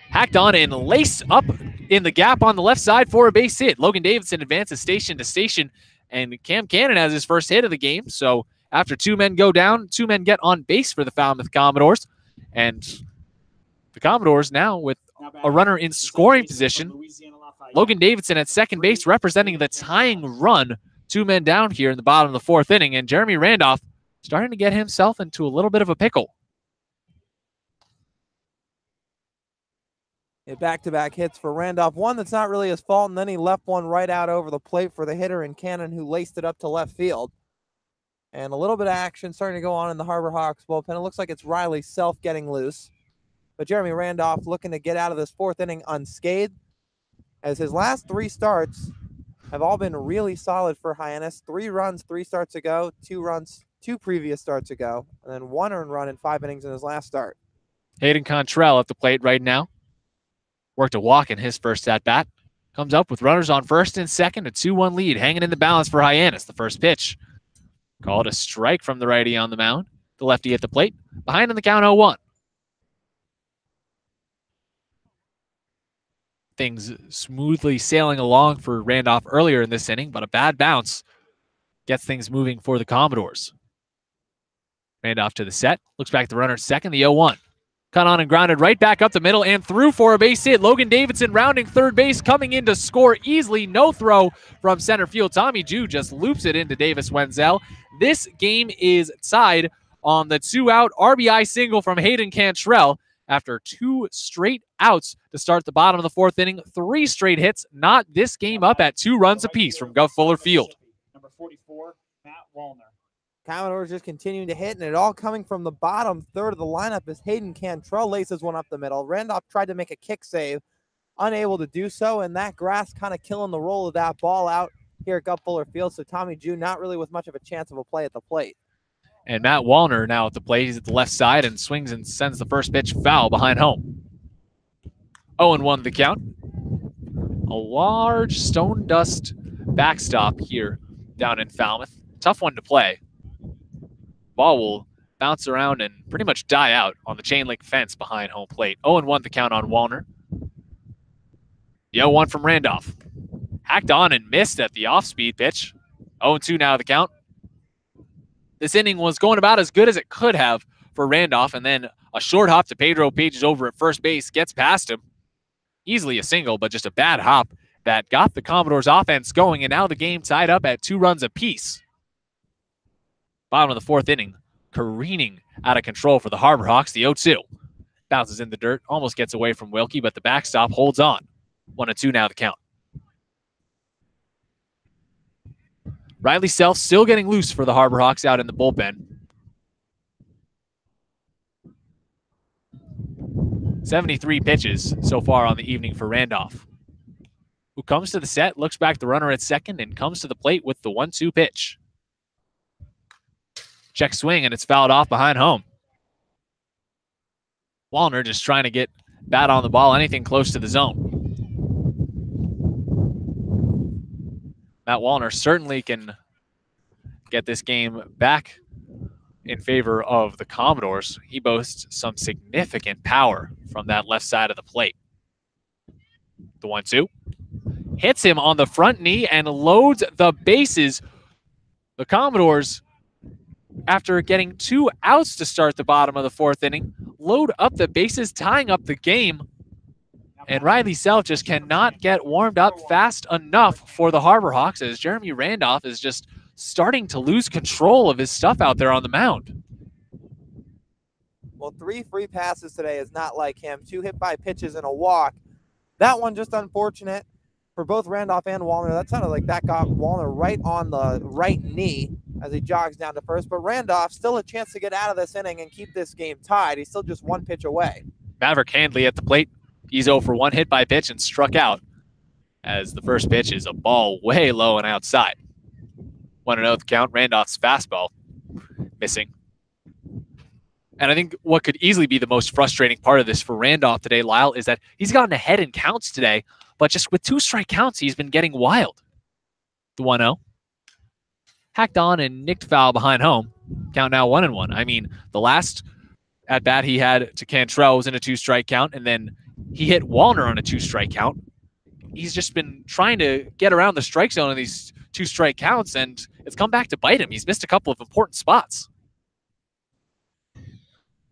G: hacked on and laced up in the gap on the left side for a base hit. Logan Davidson advances station to station, and Cam Cannon has his first hit of the game. So After 2 men go down, 2 men get on base for the Falmouth Commodores. And the Commodores now with a runner in scoring position. Logan Davidson at second base representing the tying run. 2 men down here in the bottom of the 4th inning. And Jeremy Randolph starting to get himself into a little bit of a pickle.
H: Back-to-back hits for Randolph. One that's not really his fault, and then he left one right out over the plate for the hitter in Cannon, who laced it up to left field. And a little bit of action starting to go on in the Harbor Hawks bullpen. It looks like it's Riley Self getting loose. But Jeremy Randolph looking to get out of this 4th inning unscathed, as his last 3 starts have all been really solid for Hyannis. 3 runs, 3 starts ago, 2 runs, 2 previous starts ago, and then 1 earned run in 5 innings in his last start.
G: Hayden Contrell at the plate right now. Worked a walk in his first at-bat. Comes up with runners on first and second, a 2-1 lead, hanging in the balance for Hyannis. The first pitch called a strike from the righty on the mound. The lefty at the plate, behind in the count 0-1. Things smoothly sailing along for Randolph earlier in this inning, but a bad bounce gets things moving for the Commodores. Randolph to the set, looks back at the runner at second, the 0-1. Cut on and grounded right back up the middle and through for a base hit. Logan Davidson rounding third base, coming in to score easily. No throw from center field. Tommy Jew just loops it into Davis Wenzel. This game is tied on the 2-out RBI single from Hayden Cantrell after 2 straight outs to start the bottom of the 4th inning. 3 straight hits, not this game up at 2 runs apiece from Gov Fuller Field.
I: Number 44, Matt Wallner.
H: Commodores just continuing to hit, and it all coming from the bottom third of the lineup as Hayden Cantrell laces one up the middle. Randolph tried to make a kick save, unable to do so, and that grass kind of killing the roll of that ball out here at Gov Fuller Field. So Tommy Jew not really with much of a chance of a play at the plate.
G: And Matt Wallner now at the plate. He's at the left side and swings and sends the first pitch foul behind home. 0-1 the count. A large stone dust backstop here down in Falmouth. Tough one to play. Ball will bounce around and pretty much die out on the chain link fence behind home plate. 0-1 the count on Wallner. The 0-1 from Randolph. Hacked on and missed at the off-speed pitch. 0-2 now the count. This inning was going about as good as it could have for Randolph, and then a short hop to Pedro Pages over at first base, gets past him. Easily a single, but just a bad hop that got the Commodores offense going, and now the game tied up at 2 runs apiece. Bottom of the 4th inning, careening out of control for the Harbor Hawks. The 0-2 bounces in the dirt, almost gets away from Wilkie, but the backstop holds on. 1-2 now the count. Riley Self still getting loose for the Harbor Hawks out in the bullpen. 73 pitches so far on the evening for Randolph, who comes to the set, looks back the runner at second, and comes to the plate with the 1-2 pitch. Check swing, and it's fouled off behind home. Wallner just trying to get bat on the ball, anything close to the zone. Matt Wallner certainly can get this game back in favor of the Commodores. He boasts some significant power from that left side of the plate. The 1-2. Hits him on the front knee and loads the bases. The Commodores, after getting 2 outs to start the bottom of the 4th inning, load up the bases, tying up the game. And Riley Self just cannot get warmed up fast enough for the Harbor Hawks, as Jeremy Randolph is just starting to lose control of his stuff out there on the mound.
H: Well, 3 free passes today is not like him. 2 hit by pitches and a walk. That one just unfortunate for both Randolph and Wallner. That sounded like that got Wallner right on the right knee as he jogs down to first. But Randolph still a chance to get out of this inning and keep this game tied. He's still just 1 pitch away.
G: Maverick Handley at the plate. He's 0 for 1 hit by pitch and struck out, as the first pitch is a ball way low and outside. 1-0 the count. Randolph's fastball missing. And I think what could easily be the most frustrating part of this for Randolph today, Lyle, is that he's gotten ahead in counts today, but just with 2 strike counts, he's been getting wild. The 1-0. Hacked on and nicked foul behind home. Count now 1-1. I mean, the last at-bat he had to Cantrell was in a 2-strike count, and then he hit Wallner on a 2-strike count. He's just been trying to get around the strike zone in these 2-strike counts, and it's come back to bite him. He's missed a couple of important spots.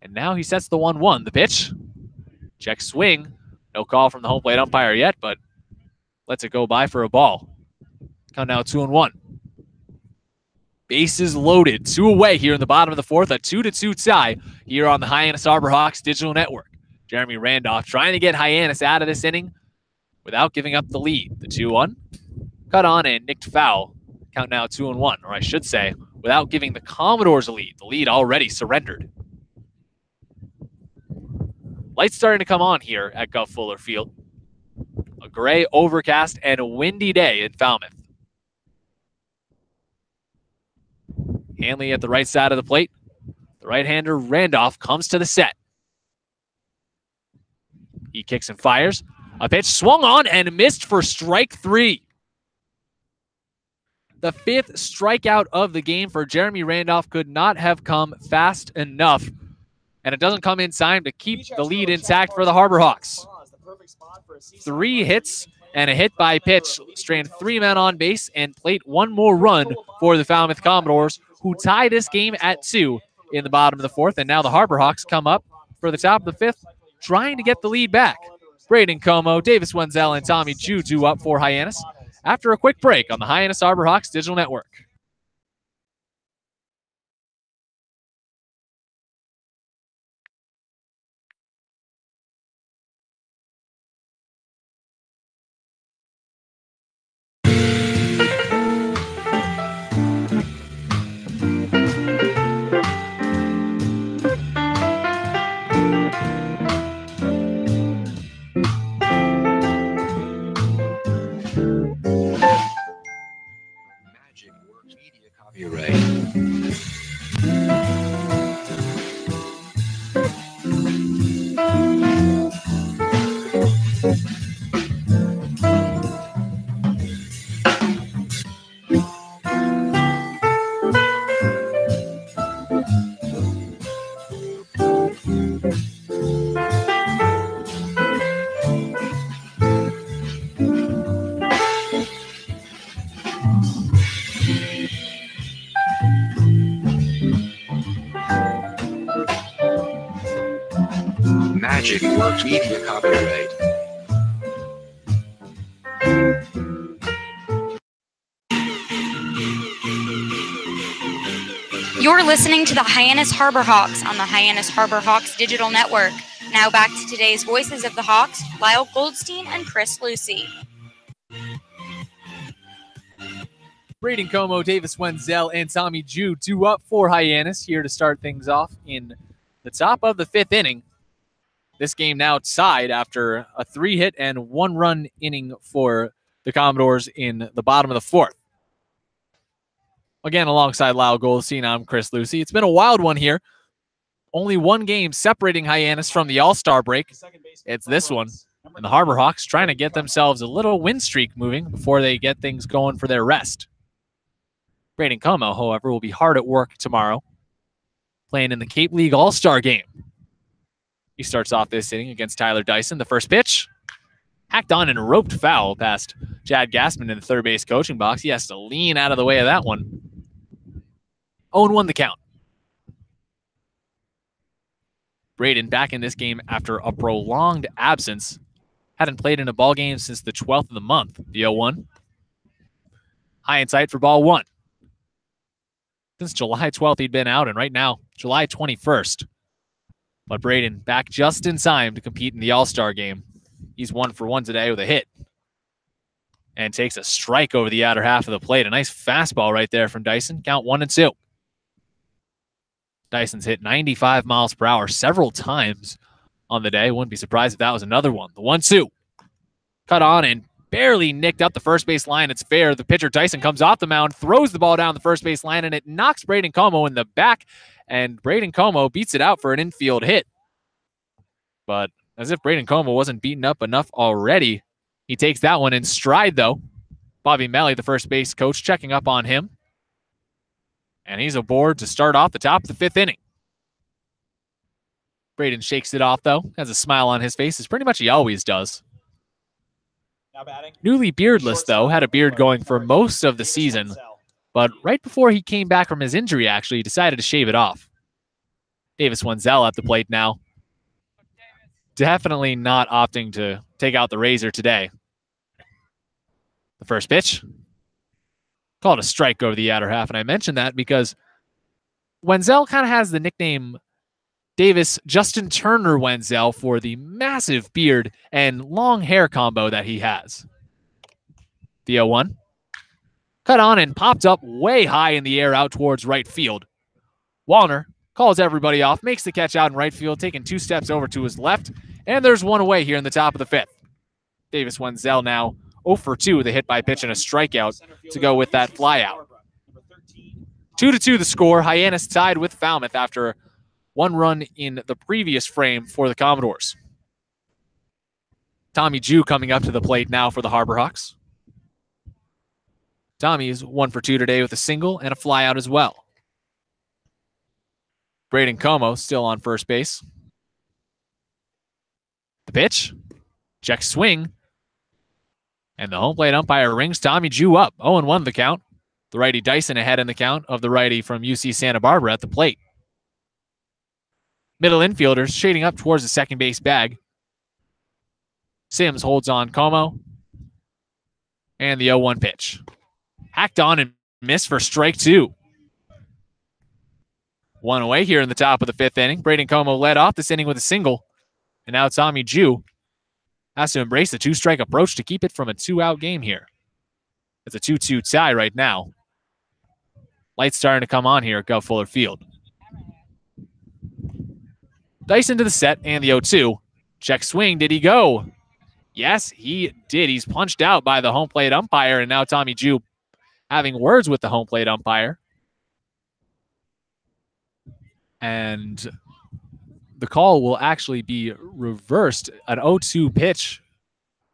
G: And now he sets the 1-1. The pitch. Check swing. No call from the home plate umpire yet, but lets it go by for a ball. Count now 2-1. Bases loaded. 2 away here in the bottom of the 4th. A 2-2 tie here on the Hyannis Harbor Hawks digital network. Jeremy Randolph trying to get Hyannis out of this inning without giving up the lead. The 2-1. Cut on and nicked foul. Count now 2-1. Or I should say, without giving the Commodores a lead. The lead already surrendered. Lights starting to come on here at Gov Fuller Field. A gray, overcast, and a windy day in Falmouth. Hanley at the right side of the plate. The right-hander, Randolph, comes to the set. He kicks and fires. A pitch swung on and missed for strike 3. The 5th strikeout of the game for Jeremy Randolph could not have come fast enough. And it doesn't come in time to keep the lead intact for the Harbor Hawks. 3 hits and a hit by pitch strand 3 men on base and plate 1 more run for the Falmouth Commodores, who tie this game at 2 in the bottom of the 4th. And now the Harbor Hawks come up for the top of the 5th, trying to get the lead back. Braden Como, Davis Wenzel, and Tommy Chu do up for Hyannis after a quick break on the Hyannis Harbor Hawks digital network.
E: Magic Works Media copyright.
B: You're listening to the Hyannis Harbor Hawks on the Hyannis Harbor Hawks digital network. Now back to today's voices of the Hawks, Lyle Goldstein and Chris Lucey.
G: Braden Como, Davis Wenzel, and Tommy Chu do up for Hyannis here to start things off in the top of the 5th inning. This game now tied after a 3-hit and 1-run inning for the Commodores in the bottom of the 4th. Again, alongside Lyle Goldstein, I'm Chris Lucey. It's been a wild one here. Only 1 game separating Hyannis from the All-Star break. It's this one. And the Harbor Hawks trying to get themselves a little win streak moving before they get things going for their rest. Braden Como, however, will be hard at work tomorrow, playing in the Cape League All-Star game. He starts off this inning against Tyler Dyson. The first pitch, hacked on and roped foul past Chad Gassman in the third base coaching box. He has to lean out of the way of that one. 0-1 the count. Braden back in this game after a prolonged absence. Hadn't played in a ball game since the 12th of the month. The 0-1. High and tight for ball 1. Since July 12th, he'd been out, and right now, July 21st. But Braden back just in time to compete in the All-Star game. He's 1 for 1 today with a hit. And takes a strike over the outer half of the plate. A nice fastball right there from Dyson. Count 1-2. Dyson's hit 95 miles per hour several times on the day. Wouldn't be surprised if that was another one. The 1-2. Cut on and barely nicked up the first base line. It's fair. The pitcher, Dyson, comes off the mound, throws the ball down the first base line, and it knocks Braden Como in the back. And Braden Como beats it out for an infield hit. But as if Braden Como wasn't beaten up enough already, he takes that one in stride, though. Bobby Melly, the first base coach, checking up on him. And he's aboard to start off the top of the 5th inning. Braden shakes it off, though. Has a smile on his face, as pretty much he always does.
I: Now batting.
G: Newly beardless, though. Had a beard going for most of the season. But right before he came back from his injury, actually, he decided to shave it off. Davis Wenzel at the plate now. Definitely not opting to take out the razor today. The first pitch. Called a strike over the outer half, and I mentioned that because Wenzel kind of has the nickname Davis Justin Turner Wenzel for the massive beard and long hair combo that he has. The 0-1. Cut on and popped up way high in the air out towards right field. Wallner calls everybody off, makes the catch out in right field, taking 2 steps over to his left, and there's one away here in the top of the 5th. Davis Wenzel now 0 for 2 with a hit by pitch and a strikeout to go with that flyout. 2-2 the score. Hyannis tied with Falmouth after 1 run in the previous frame for the Commodores. Tommy Jew coming up to the plate now for the Harbor Hawks. Tommy is 1 for 2 today with a single and a flyout as well. Braden Como still on first base. The pitch. Check swing. And the home plate umpire rings Tommy Jew up. 0-1 the count. The righty Dyson ahead in the count of the righty from UC Santa Barbara at the plate. Middle infielders shading up towards the second base bag. Sims holds on Como. And the 0-1 pitch. Hacked on and missed for strike 2. 1 away here in the top of the 5th inning. Braden Como led off this inning with a single. And now Tommy Jew has to embrace the 2-strike approach to keep it from a 2-out game here. It's a 2-2 tie right now. Lights starting to come on here at Gov Fuller Field. Dyson to the set and the 0-2. Check swing. Did he go? Yes, he did. He's punched out by the home plate umpire, and now Tommy Jew having words with the home plate umpire. And the call will actually be reversed. An 0-2 pitch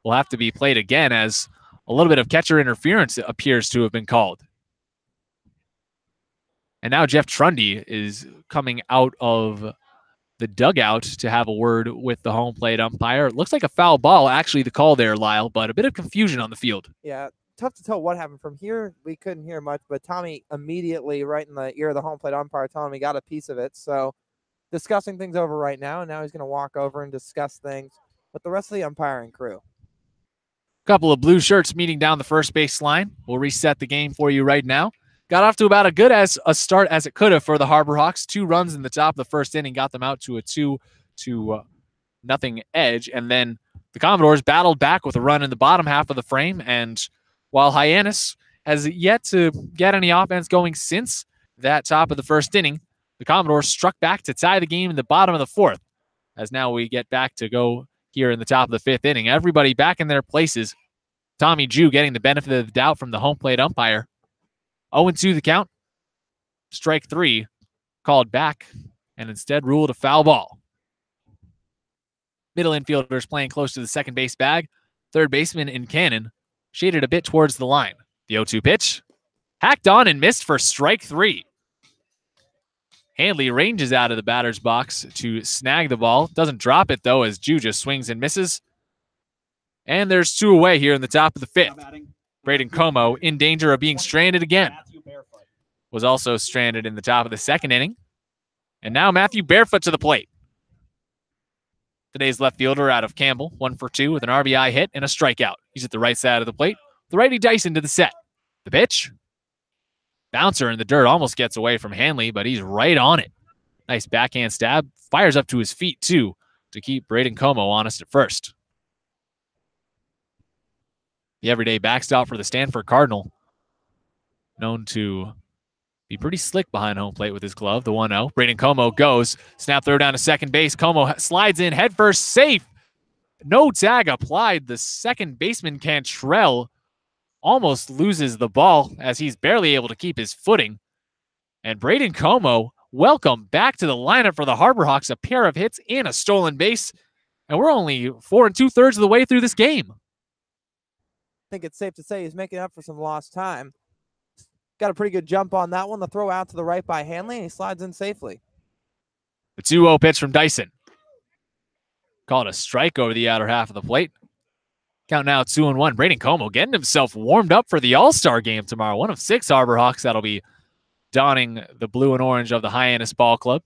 G: will have to be played again as a little bit of catcher interference appears to have been called. And now Jeff Trundy is coming out of the dugout to have a word with the home plate umpire. It looks like a foul ball, actually, the call there, Lyle, but a bit of confusion on the field.
H: Yeah, tough to tell what happened from here. We couldn't hear much, but Tommy immediately, right in the ear of the home plate umpire, telling him he got a piece of it. So discussing things over right now, and now he's going to walk over and discuss things with the rest of the umpiring crew.
G: Couple of blue shirts meeting down the first base line. We'll reset the game for you right now. Got off to about a good as a start as it could have for the Harbor Hawks. 2 runs in the top of the first inning got them out to a 2-0 edge. And then the Commodores battled back with a run in the bottom half of the frame. And while Hyannis has yet to get any offense going since that top of the first inning, the Commodores struck back to tie the game in the bottom of the 4th. As now we get back to go here in the top of the 5th inning. Everybody back in their places. Tommy Jew getting the benefit of the doubt from the home plate umpire. 0-2 the count. Strike 3 called back and instead ruled a foul ball. Middle infielders playing close to the second base bag. Third baseman in Cannon shaded a bit towards the line. The 0-2 pitch. Hacked on and missed for strike 3. Handley ranges out of the batter's box to snag the ball. Doesn't drop it, though, as Jew just swings and misses. And there's 2 away here in the top of the 5th. Braden Como in danger of being stranded again. Was also stranded in the top of the 2nd inning. And now Matthew Barefoot to the plate. Today's left fielder out of Campbell, 1 for 2 with an RBI hit and a strikeout. He's at the right side of the plate. The righty Dyson to the set. The pitch. Bouncer in the dirt almost gets away from Hanley, but he's right on it. Nice backhand stab. Fires up to his feet, too, to keep Braden Como honest at first. The everyday backstop for the Stanford Cardinal. Known to be pretty slick behind home plate with his glove. The 1-0. Braden Como goes. Snap throw down to second base. Como slides in headfirst. Safe. No tag applied. The second baseman Cantrell almost loses the ball as he's barely able to keep his footing. And Braden Como, welcome back to the lineup for the Harbor Hawks. A pair of hits and a stolen base. And we're only 4 2/3 of the way through this game.
H: I think it's safe to say he's making up for some lost time. Got a pretty good jump on that one. The throw out to the right by Hanley, and he slides in safely.
G: The 2-0 pitch from Dyson. Called a strike over the outer half of the plate. Count now 2-1. Braden Como getting himself warmed up for the All-Star game tomorrow. One of 6 Harbor Hawks that'll be donning the blue and orange of the Hyannis Ball Club,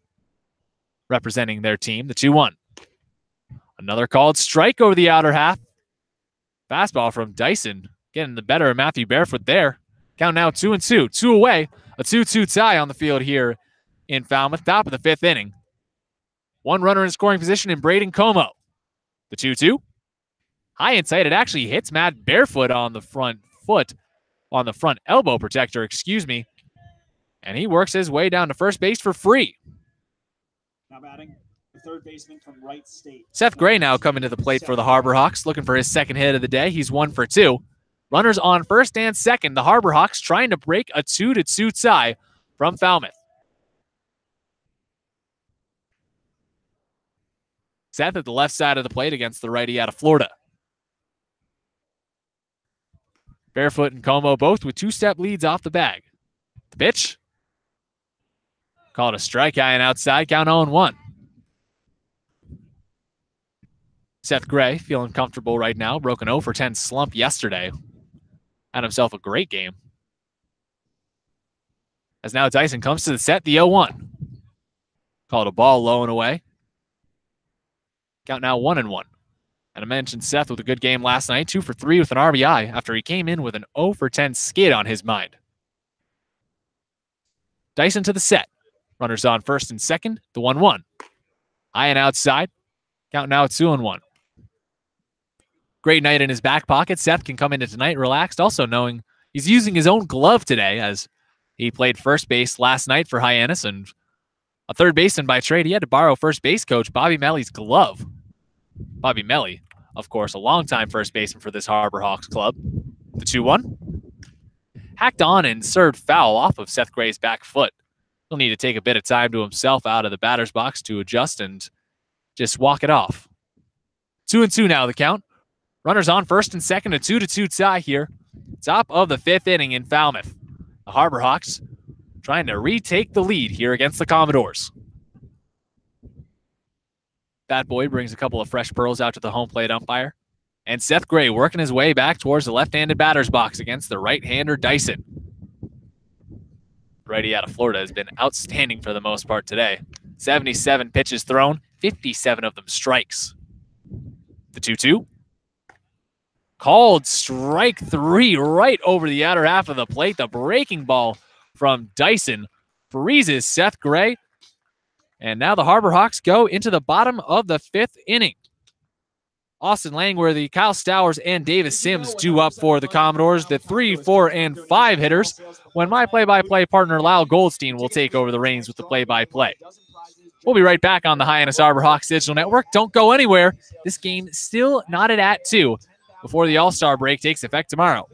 G: representing their team. The 2-1. Another called strike over the outer half. Fastball from Dyson, getting the better of Matthew Barefoot there. Count now 2-2. 2 away. A 2-2 tie on the field here in Falmouth. Top of the 5th inning. 1 runner in scoring position in Braden Como. The 2-2. High and tight. It actually hits Matt Barefoot on the front foot, on the front elbow protector, excuse me. And he works his way down to first base for free.
I: Now batting, the third baseman from Wright State.
G: Seth Gray now coming to the plate for the Harbor Hawks, looking for his second hit of the day. He's 1 for 2. Runners on first and second. The Harbor Hawks trying to break a 2-2 tie from Falmouth. Seth at the left side of the plate against the righty out of Florida. Barefoot and Como both with 2-step leads off the bag. The pitch. Called a strike, high and outside. Count 0-1. Seth Gray feeling comfortable right now. Broke an 0 for 10 slump yesterday. Had himself a great game. As now Dyson comes to the set, the 0-1. Called a ball low and away. Count now 1-1. And I mentioned Seth with a good game last night, 2 for 3 with an RBI after he came in with an 0 for 10 skid on his mind. Dyson to the set. Runners on first and second, the 1-1. High and outside. Count now 2-1. Great night in his back pocket. Seth can come into tonight relaxed, also knowing he's using his own glove today as he played first base last night for Hyannis, and a third baseman by trade. He had to borrow first base coach Bobby Melly's glove. Bobby Melly, of course, a longtime first baseman for this Harbor Hawks club. The 2-1. Hacked on and served foul off of Seth Gray's back foot. He'll need to take a bit of time to himself out of the batter's box to adjust and just walk it off. 2-2 now the count. Runners on first and second, a 2-2 tie here. Top of the 5th inning in Falmouth. The Harbor Hawks trying to retake the lead here against the Commodores. That boy brings a couple of fresh pearls out to the home plate umpire. And Seth Gray working his way back towards the left-handed batter's box against the right-hander Dyson. Righty out of Florida has been outstanding for the most part today. 77 pitches thrown, 57 of them strikes. The 2-2. Called strike 3 right over the outer half of the plate. The breaking ball from Dyson freezes Seth Gray. And now the Harbor Hawks go into the bottom of the 5th inning. Austin Langworthy, Kyle Stowers, and Davis Sims due up for the Commodores, the 3, 4, and 5 hitters, when my play-by-play partner Lyle Goldstein will take over the reins with the play-by-play. We'll be right back on the Hyannis Harbor Hawks Digital Network. Don't go anywhere. This game still knotted at 2 before the All-Star break takes effect tomorrow.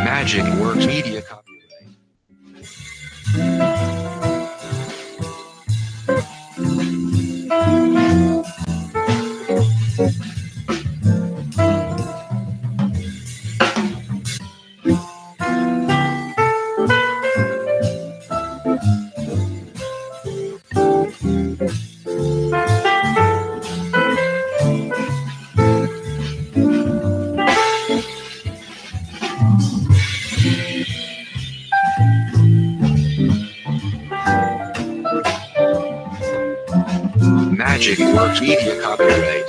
E: Magic Works Media copyright. Magic Works Media copyright.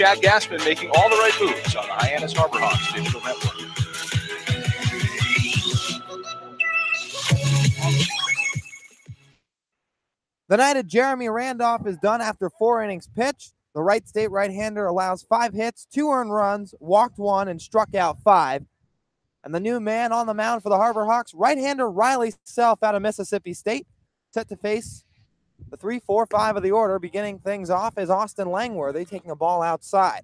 F: Chad Gassman making all the right moves on the Hyannis Harbor Hawks Digital Network.
H: The night of Jeremy Randolph is done after 4 innings pitched. The Wright State right-hander allows 5 hits, 2 earned runs, walked 1, and struck out 5. And the new man on the mound for the Harbor Hawks, right-hander Riley Self out of Mississippi State, set to face the 3, 4, 5 of the order. Beginning things off is Austin Langworthy taking a ball outside.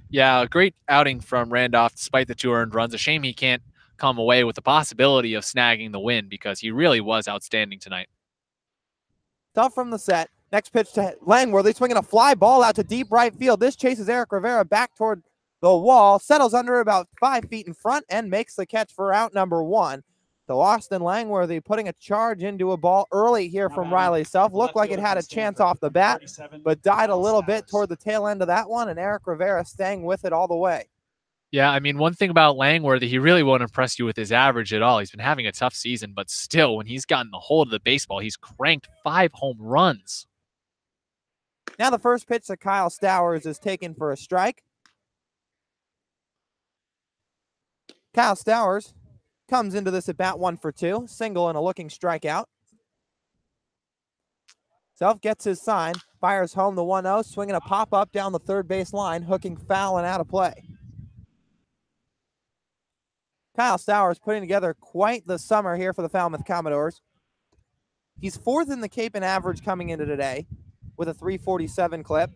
G: Yeah, a great outing from Randolph despite the 2 earned runs. A shame he can't come away with the possibility of snagging the win because he really was outstanding tonight.
H: Tough from the set. Next pitch to Langworthy, swinging a fly ball out to deep right field. This chases Eric Rivera back toward the wall, settles under about 5 feet in front, and makes the catch for out number 1. So Austin Langworthy putting a charge into a ball early here from Riley Self. Looked like it had a chance off the bat, but died a little bit toward the tail end of that one, and Eric Rivera staying with it all the way.
G: Yeah, I mean, one thing about Langworthy, he really won't impress you with his average at all. He's been having a tough season, but still, when he's gotten the hold of the baseball, he's cranked 5 home runs.
H: Now the first pitch to Kyle Stowers is taken for a strike. Kyle Stowers comes into this at bat 1 for 2, single and a looking strikeout. Self gets his sign, fires home the 1-0, swinging a pop-up down the third base line, hooking foul and out of play. Kyle Stowers putting together quite the summer here for the Falmouth Commodores. He's 4th in the Cape in average coming into today with a 347 clip,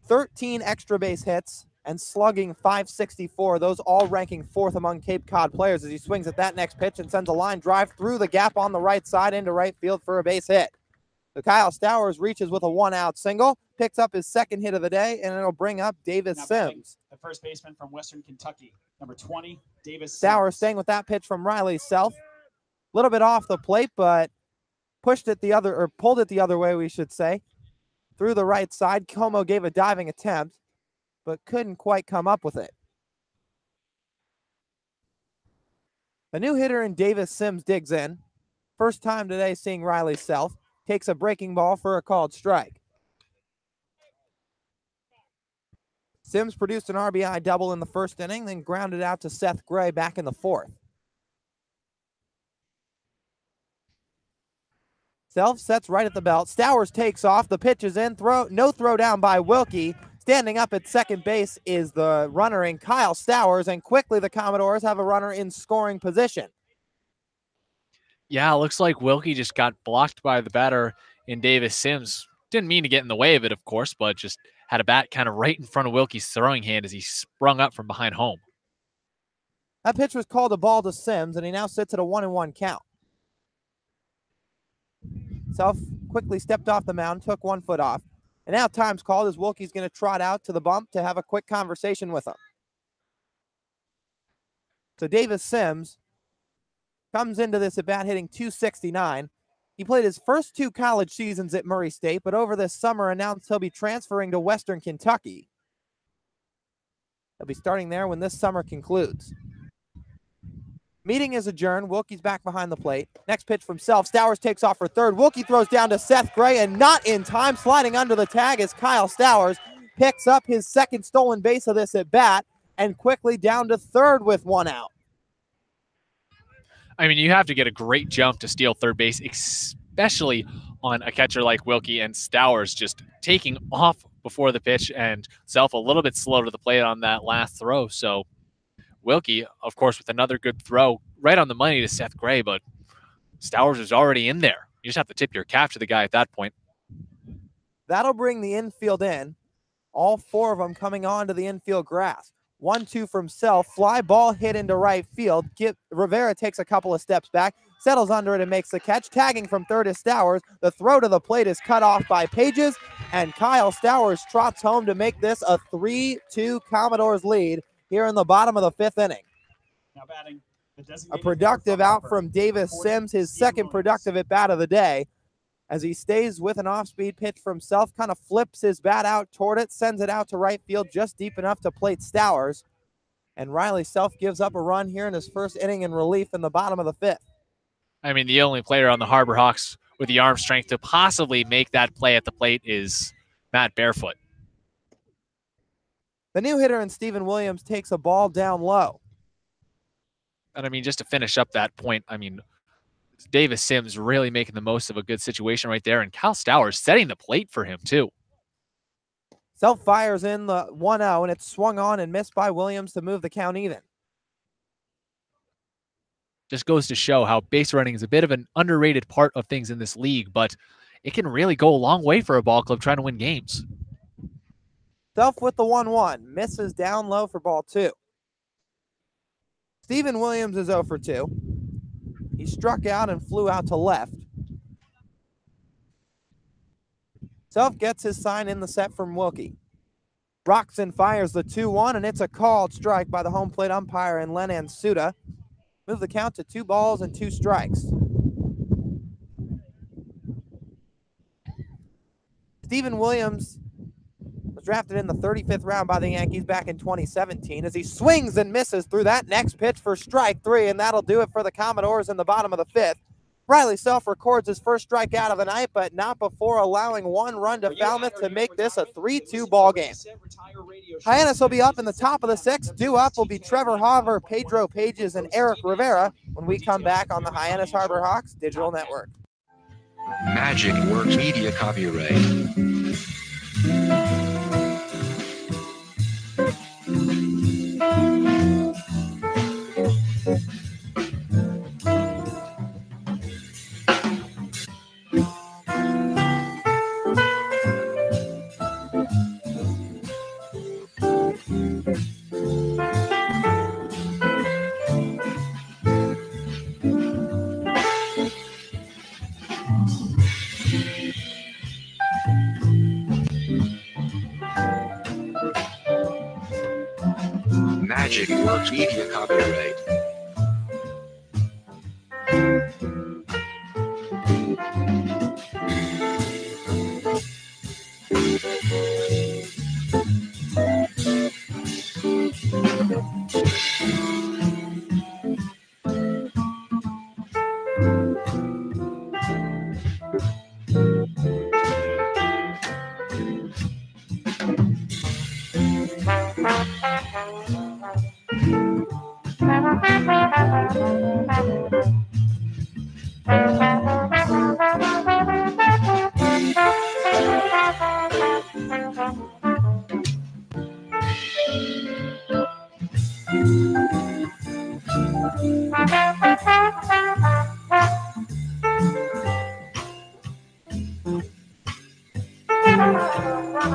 H: 13 extra base hits, and slugging .564, those all ranking 4th among Cape Cod players as he swings at that next pitch and sends a line drive through the gap on the right side into right field for a base hit. So Kyle Stowers reaches with a 1-out single, picks up his 2nd hit of the day, and it'll bring up Davis Sims.
I: The first baseman from Western Kentucky, number 20, Davis
H: Stowers
I: Sims.
H: staying with that pitch from Riley Self. A little bit off the plate, but pulled it the other way, we should say. Through the right side, Como gave a diving attempt, but couldn't quite come up with it. A new hitter in Davis Sims digs in. First time today seeing Riley Self. Takes a breaking ball for a called strike. Sims produced an RBI double in the first inning, then grounded out to Seth Gray back in the 4th. Self sets right at the belt. Stowers takes off. The pitch is in. No throw down by Wilkie. Standing up at second base is the runner in Kyle Stowers, and quickly the Commodores have a runner in scoring position.
G: Yeah, it looks like Wilkie just got blocked by the batter in Davis Sims. Didn't mean to get in the way of it, of course, but just had a bat kind of right in front of Wilkie's throwing hand as he sprung up from behind home.
H: That pitch was called a ball to Sims, and he now sits at a 1-1 count. Self quickly stepped off the mound, took 1 foot off. And now time's called as Wilkie's going to trot out to the bump to have a quick conversation with him. So Davis Sims comes into this at bat hitting .269. He played his first 2 college seasons at Murray State, but over this summer announced he'll be transferring to Western Kentucky. He'll be starting there when this summer concludes. Meeting is adjourned. Wilkie's back behind the plate. Next pitch from Self. Stowers takes off for third. Wilkie throws down to Seth Gray, and not in time. Sliding under the tag is Kyle Stowers. Picks up his 2nd stolen base of this at bat, and quickly down to third with 1 out.
G: I mean, you have to get a great jump to steal third base, especially on a catcher like Wilkie, and Stowers just taking off before the pitch and Self a little bit slow to the plate on that last throw. So Wilkie, of course, with another good throw right on the money to Seth Gray, but Stowers is already in there. You just have to tip your cap to the guy at that point.
H: That'll bring the infield in. All 4 of them coming onto the infield grass. 1-2 from Self. Fly ball hit into right field. Rivera takes a couple of steps back, settles under it and makes the catch. Tagging from third is Stowers. The throw to the plate is cut off by Pages, and Kyle Stowers trots home to make this a 3-2 Commodores lead here in the bottom of the 5th inning.
I: Now batting,
H: a productive out from Davis Sims, his 2nd productive at bat of the day, as he stays with an off-speed pitch from Self, kind of flips his bat out toward it, sends it out to right field just deep enough to plate Stowers. And Riley Self gives up a run here in his first inning in relief in the bottom of the 5th.
G: I mean, the only player on the Harbor Hawks with the arm strength to possibly make that play at the plate is Matt Barefoot.
H: The new hitter in Stephen Williams takes a ball down low.
G: And I mean, just to finish up that point, I mean, Davis Sims really making the most of a good situation right there. And Cal Stowers setting the plate for him, too.
H: Self fires in the 1-0, and it's swung on and missed by Williams to move the count even.
G: Just goes to show how base running is a bit of an underrated part of things in this league, but it can really go a long way for a ball club trying to win games.
H: Self with the 1-1, misses down low for ball 2. Stephen Williams is 0 for 2. He struck out and flew out to left. Self gets his sign in the set from Wilkie. Roxon fires the 2-1, and it's a called strike by the home plate umpire in Lenan Suda. Move the count to 2 balls and 2 strikes. Stephen Williams was drafted in the 35th round by the Yankees back in 2017 as he swings and misses through that next pitch for strike 3, and that'll do it for the Commodores in the bottom of the 5th. Riley Self records his first strikeout of the night, but not before allowing 1 run to Falmouth to make this a 3-2 ball game. Hyannis will be up in the top of the 6th. Due up will be Trevor Hauver, Pedro Pages, and Eric Rivera when we come back on the Hyannis Harbor Hawks Digital Network.
E: Magic Works Media copyright. Magic Works Media copyright.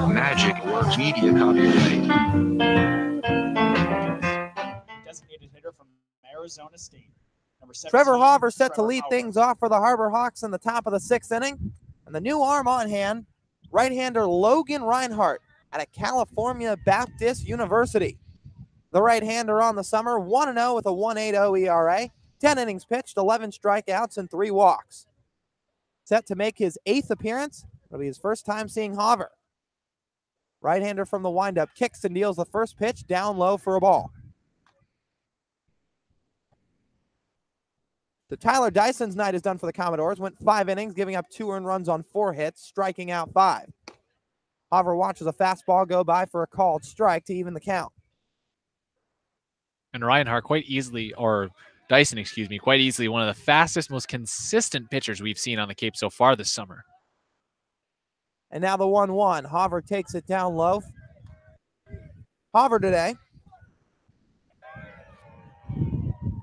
E: Magic Works Media copyright.
I: Designated hitter from Arizona State. Number 17,
H: Trevor Hauver set to
I: Trevor
H: lead
I: Hauver.
H: things off for the Harbor Hawks in the top of the 6th inning. And the new arm on hand, right-hander Logan Reinhardt at a California Baptist University. The right-hander on the summer, 1-0 with a 1.80 ERA, 10 innings pitched, 11 strikeouts, and 3 walks. Set to make his 8th appearance. It'll be his first time seeing Hauver. Right-hander from the windup kicks and deals the first pitch down low for a ball. So Tyler Dyson's night is done for the Commodores. Went 5 innings, giving up 2 earned runs on 4 hits, striking out 5. Hauver watches a fastball go by for a called strike to even the count.
G: And Reinhardt quite easily, or Dyson, excuse me, quite easily one of the fastest, most consistent pitchers we've seen on the Cape so far this summer.
H: And now the 1-1. Hauver takes it down low. Hauver today,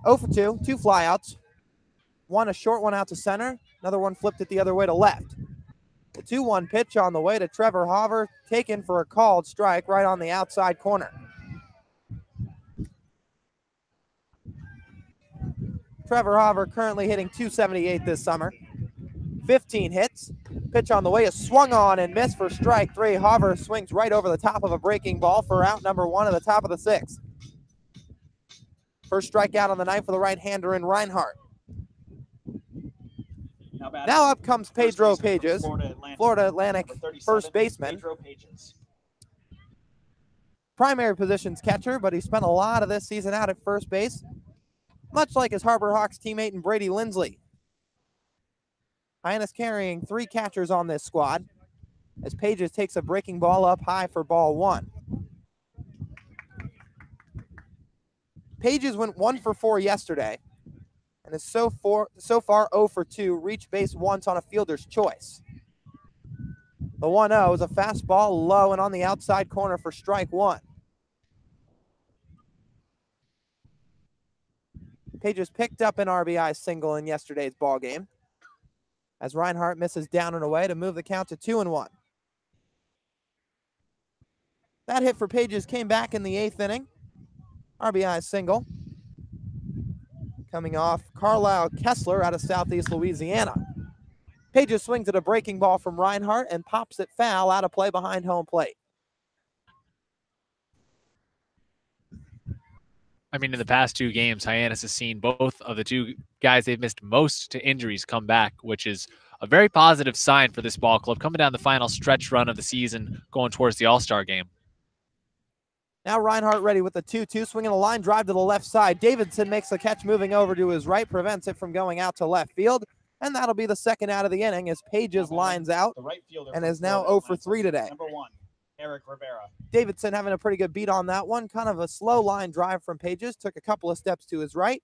H: 0 for 2, 2 flyouts. One a short one out to center. Another one flipped it the other way to left. The 2-1 pitch on the way to Trevor Hauver, taken for a called strike right on the outside corner. Trevor Hauver currently hitting .278 this summer. 15 hits. Pitch on the way is swung on and missed for strike 3. Hauver swings right over the top of a breaking ball for out number 1 at the top of the 6th. First strikeout on the night for the right-hander in Reinhardt. Now up comes Pedro Pages, Florida Atlantic first baseman. Primary position's catcher, but he spent a lot of this season out at first base, much like his Harbor Hawks teammate in Brady Lindsley. Hyannis carrying 3 catchers on this squad as Pages takes a breaking ball up high for ball 1. Pages went 1 for 4 yesterday and is so far 0 for 2, reach base once on a fielder's choice. The 1-0 is a fastball low and on the outside corner for strike 1. Pages picked up an RBI single in yesterday's ball game as Reinhart misses down and away to move the count to 2-1. That hit for Pages came back in the 8th inning. RBI single. Coming off Carlisle Kessler out of Southeast Louisiana. Pages swings at a breaking ball from Reinhart and pops it foul out of play behind home plate.
G: I mean, in the past 2 games, Hyannis has seen both of the 2 guys they've missed most to injuries come back, which is a very positive sign for this ball club coming down the final stretch run of the season, going towards the All-Star game.
H: Now Reinhart ready with the 2-2, swinging a line drive to the left side. Davidson makes the catch moving over to his right, prevents it from going out to left field, and that'll be the second out of the inning as Pages lines out and is now 0 for 3 today.
I: Number 1, Eric Rivera.
H: Davidson having a pretty good beat on that one. Kind of a slow line drive from Pages, took a couple of steps to his right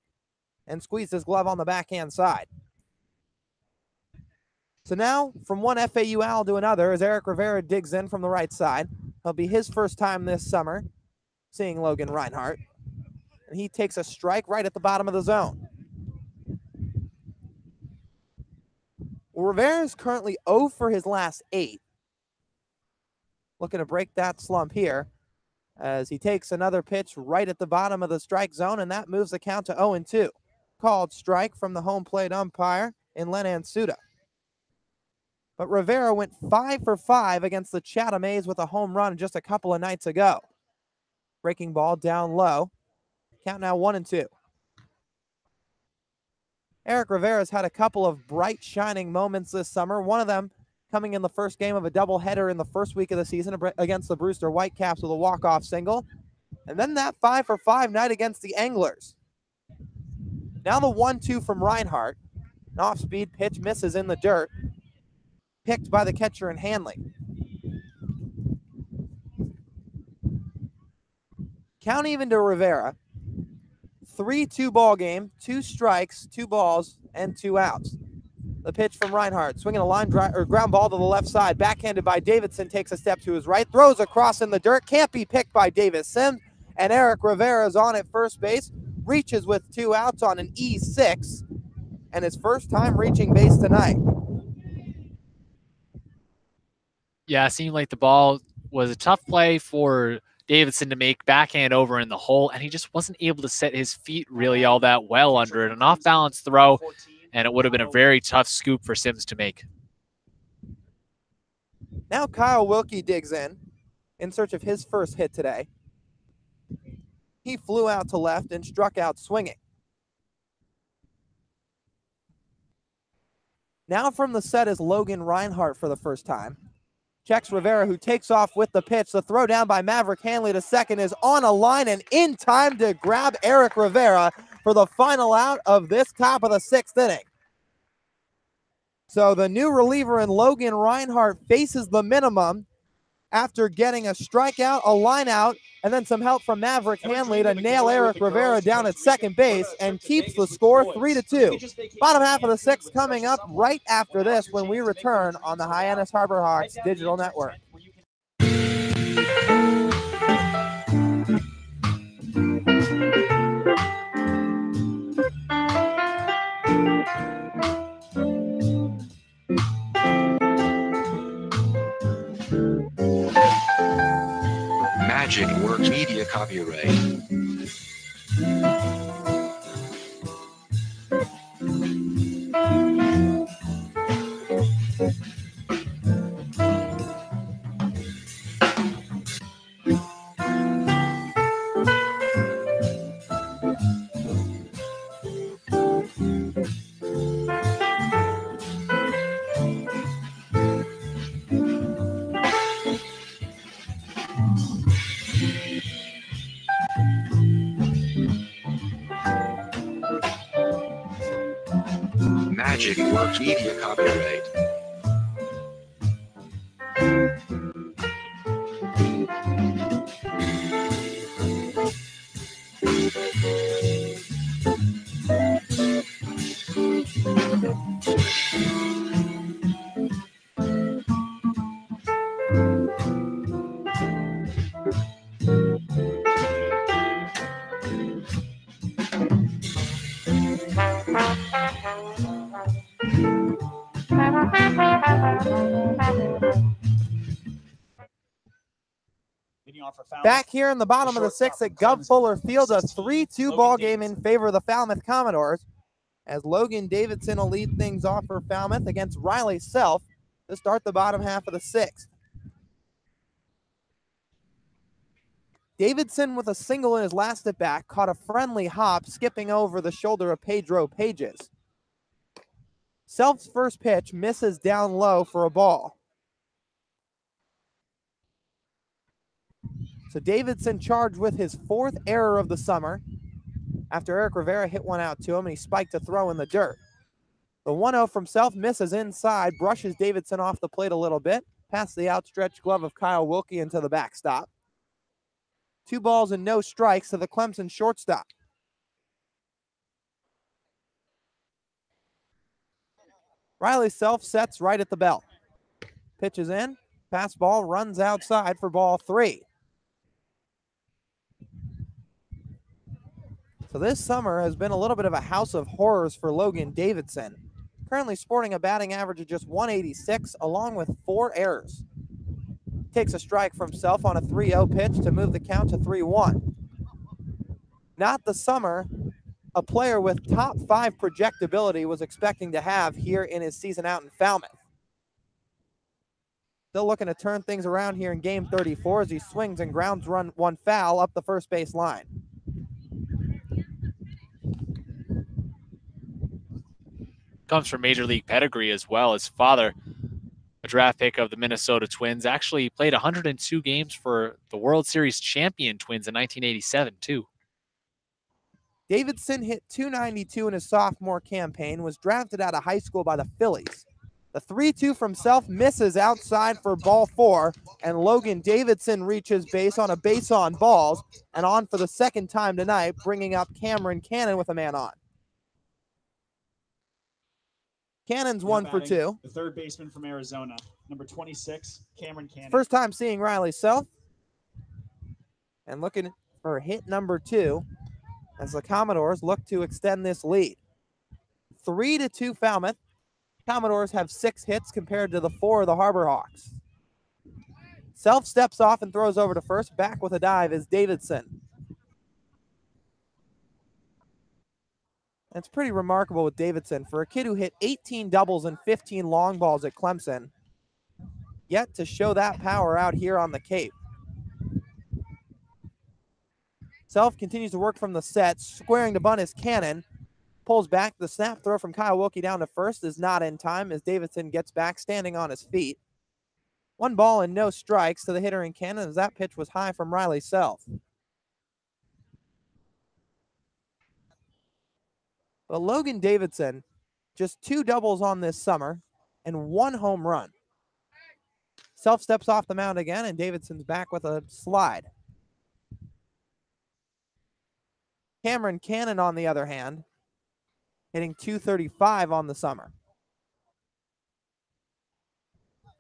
H: and squeezed his glove on the backhand side. So now, from one FAU Owl to another, as Eric Rivera digs in from the right side. It'll be his first time this summer seeing Logan Reinhart. And he takes a strike right at the bottom of the zone. Well, Rivera is currently 0 for his last 8. Looking to break that slump here as he takes another pitch right at the bottom of the strike zone, and that moves the count to 0-2. Called strike from the home plate umpire in Len Ansuda. But Rivera went 5 for 5 against the Chatham A's with a home run just a couple of nights ago. Breaking ball down low. Count now 1-2. Eric Rivera's had a couple of bright, shining moments this summer. One of them coming in the first game of a doubleheader in the first week of the season against the Brewster Whitecaps with a walk-off single. And then that 5 for 5 night against the Anglers. Now the 1-2 from Reinhart. An off-speed pitch misses in the dirt. Picked by the catcher in Hanley. Count even to Rivera. 3-2 ball game, 2 strikes, 2 balls, and 2 outs. The pitch from Reinhart, swinging a line drive or ground ball to the left side, backhanded by Davidson, takes a step to his right, throws across in the dirt, can't be picked by Davis Sims, and Eric Rivera is on at first base, reaches with 2 outs on an E6, and his first time reaching base tonight.
G: Yeah, it seemed like the ball was a tough play for Davidson to make backhand over in the hole, and he just wasn't able to set his feet really all that well under it. An off-balance throw, and it would have been a very tough scoop for Sims to make.
H: Now Kyle Wilkie digs in search of his first hit today. He flew out to left and struck out swinging. Now from the set is Logan Reinhart for the first time. Checks Rivera, who takes off with the pitch. The throw down by Maverick Hanley to second is on a line and in time to grab Eric Rivera for the final out of this top of the 6th inning. So the new reliever in Logan Reinhart faces the minimum after getting a strikeout, a line out, and then some help from Maverick Hanley to nail Eric Rivera down at second base and keeps the score 3-2. Bottom half of the 6th coming up right after this when we return on the Hyannis Harbor Hawks Digital Network.
E: Magic Works Media copyright. Magic Works Media copyright.
I: off for Falmouth.
H: Back here in the bottom of the sixth at Gov Fuller Field, a 3-2 ball game in favor of the Falmouth Commodores, as Logan Davidson will lead things off for Falmouth against Riley Self to start the bottom half of the sixth. Davidson with a single in his last at bat caught a friendly hop skipping over the shoulder of Pedro Pages. Self's first pitch misses down low for a ball. So Davidson charged with his fourth error of the summer after Eric Rivera hit one out to him and he spiked a throw in the dirt. The 1-0 from Self misses inside, brushes Davidson off the plate a little bit, past the outstretched glove of Kyle Wilkie into the backstop. 2 balls and no strikes to the Clemson shortstop. Riley Self sets right at the belt. Pitches in, fastball runs outside for ball 3. So this summer has been a little bit of a house of horrors for Logan Davidson, currently sporting a batting average of just 186 along with 4 errors. Takes a strike from Self on a 3-0 pitch to move the count to 3-1. Not the summer a player with top 5 projectability was expecting to have here in his season out in Falmouth. Still looking to turn things around here in game 34 as he swings and grounds run 1 foul up the first base line.
G: Comes from Major League pedigree as well. His father, a draft pick of the Minnesota Twins, actually played 102 games for the World Series champion Twins in 1987 too.
H: Davidson hit .292 in his sophomore campaign, was drafted out of high school by the Phillies. The 3-2 from Self misses outside for ball 4, and Logan Davidson reaches base on a base on balls, and on for the second time tonight, bringing up Cameron Cannon with a man on. Cannon's
I: Now
H: 1 for
I: batting,
H: 2.
I: The third baseman from Arizona, number 26, Cameron Cannon.
H: First time seeing Riley Self. And looking for hit number 2 as the Commodores look to extend this lead. 3-2 Falmouth. Commodores have 6 hits compared to the 4 of the Harbor Hawks. Self steps off and throws over to first. Back with a dive is Davidson. That's pretty remarkable with Davidson. For a kid who hit 18 doubles and 15 long balls at Clemson, yet to show that power out here on the Cape. Self continues to work from the set, squaring to bunt is Cannon. Pulls back. The snap throw from Kyle Wilkie down to first is not in time as Davidson gets back standing on his feet. 1 ball and no strikes to the hitter in Cannon as that pitch was high from Riley Self. But Logan Davidson, just 2 doubles on this summer and 1 home run. Self steps off the mound again, and Davidson's back with a slide. Cameron Cannon, on the other hand, hitting .235 on the summer.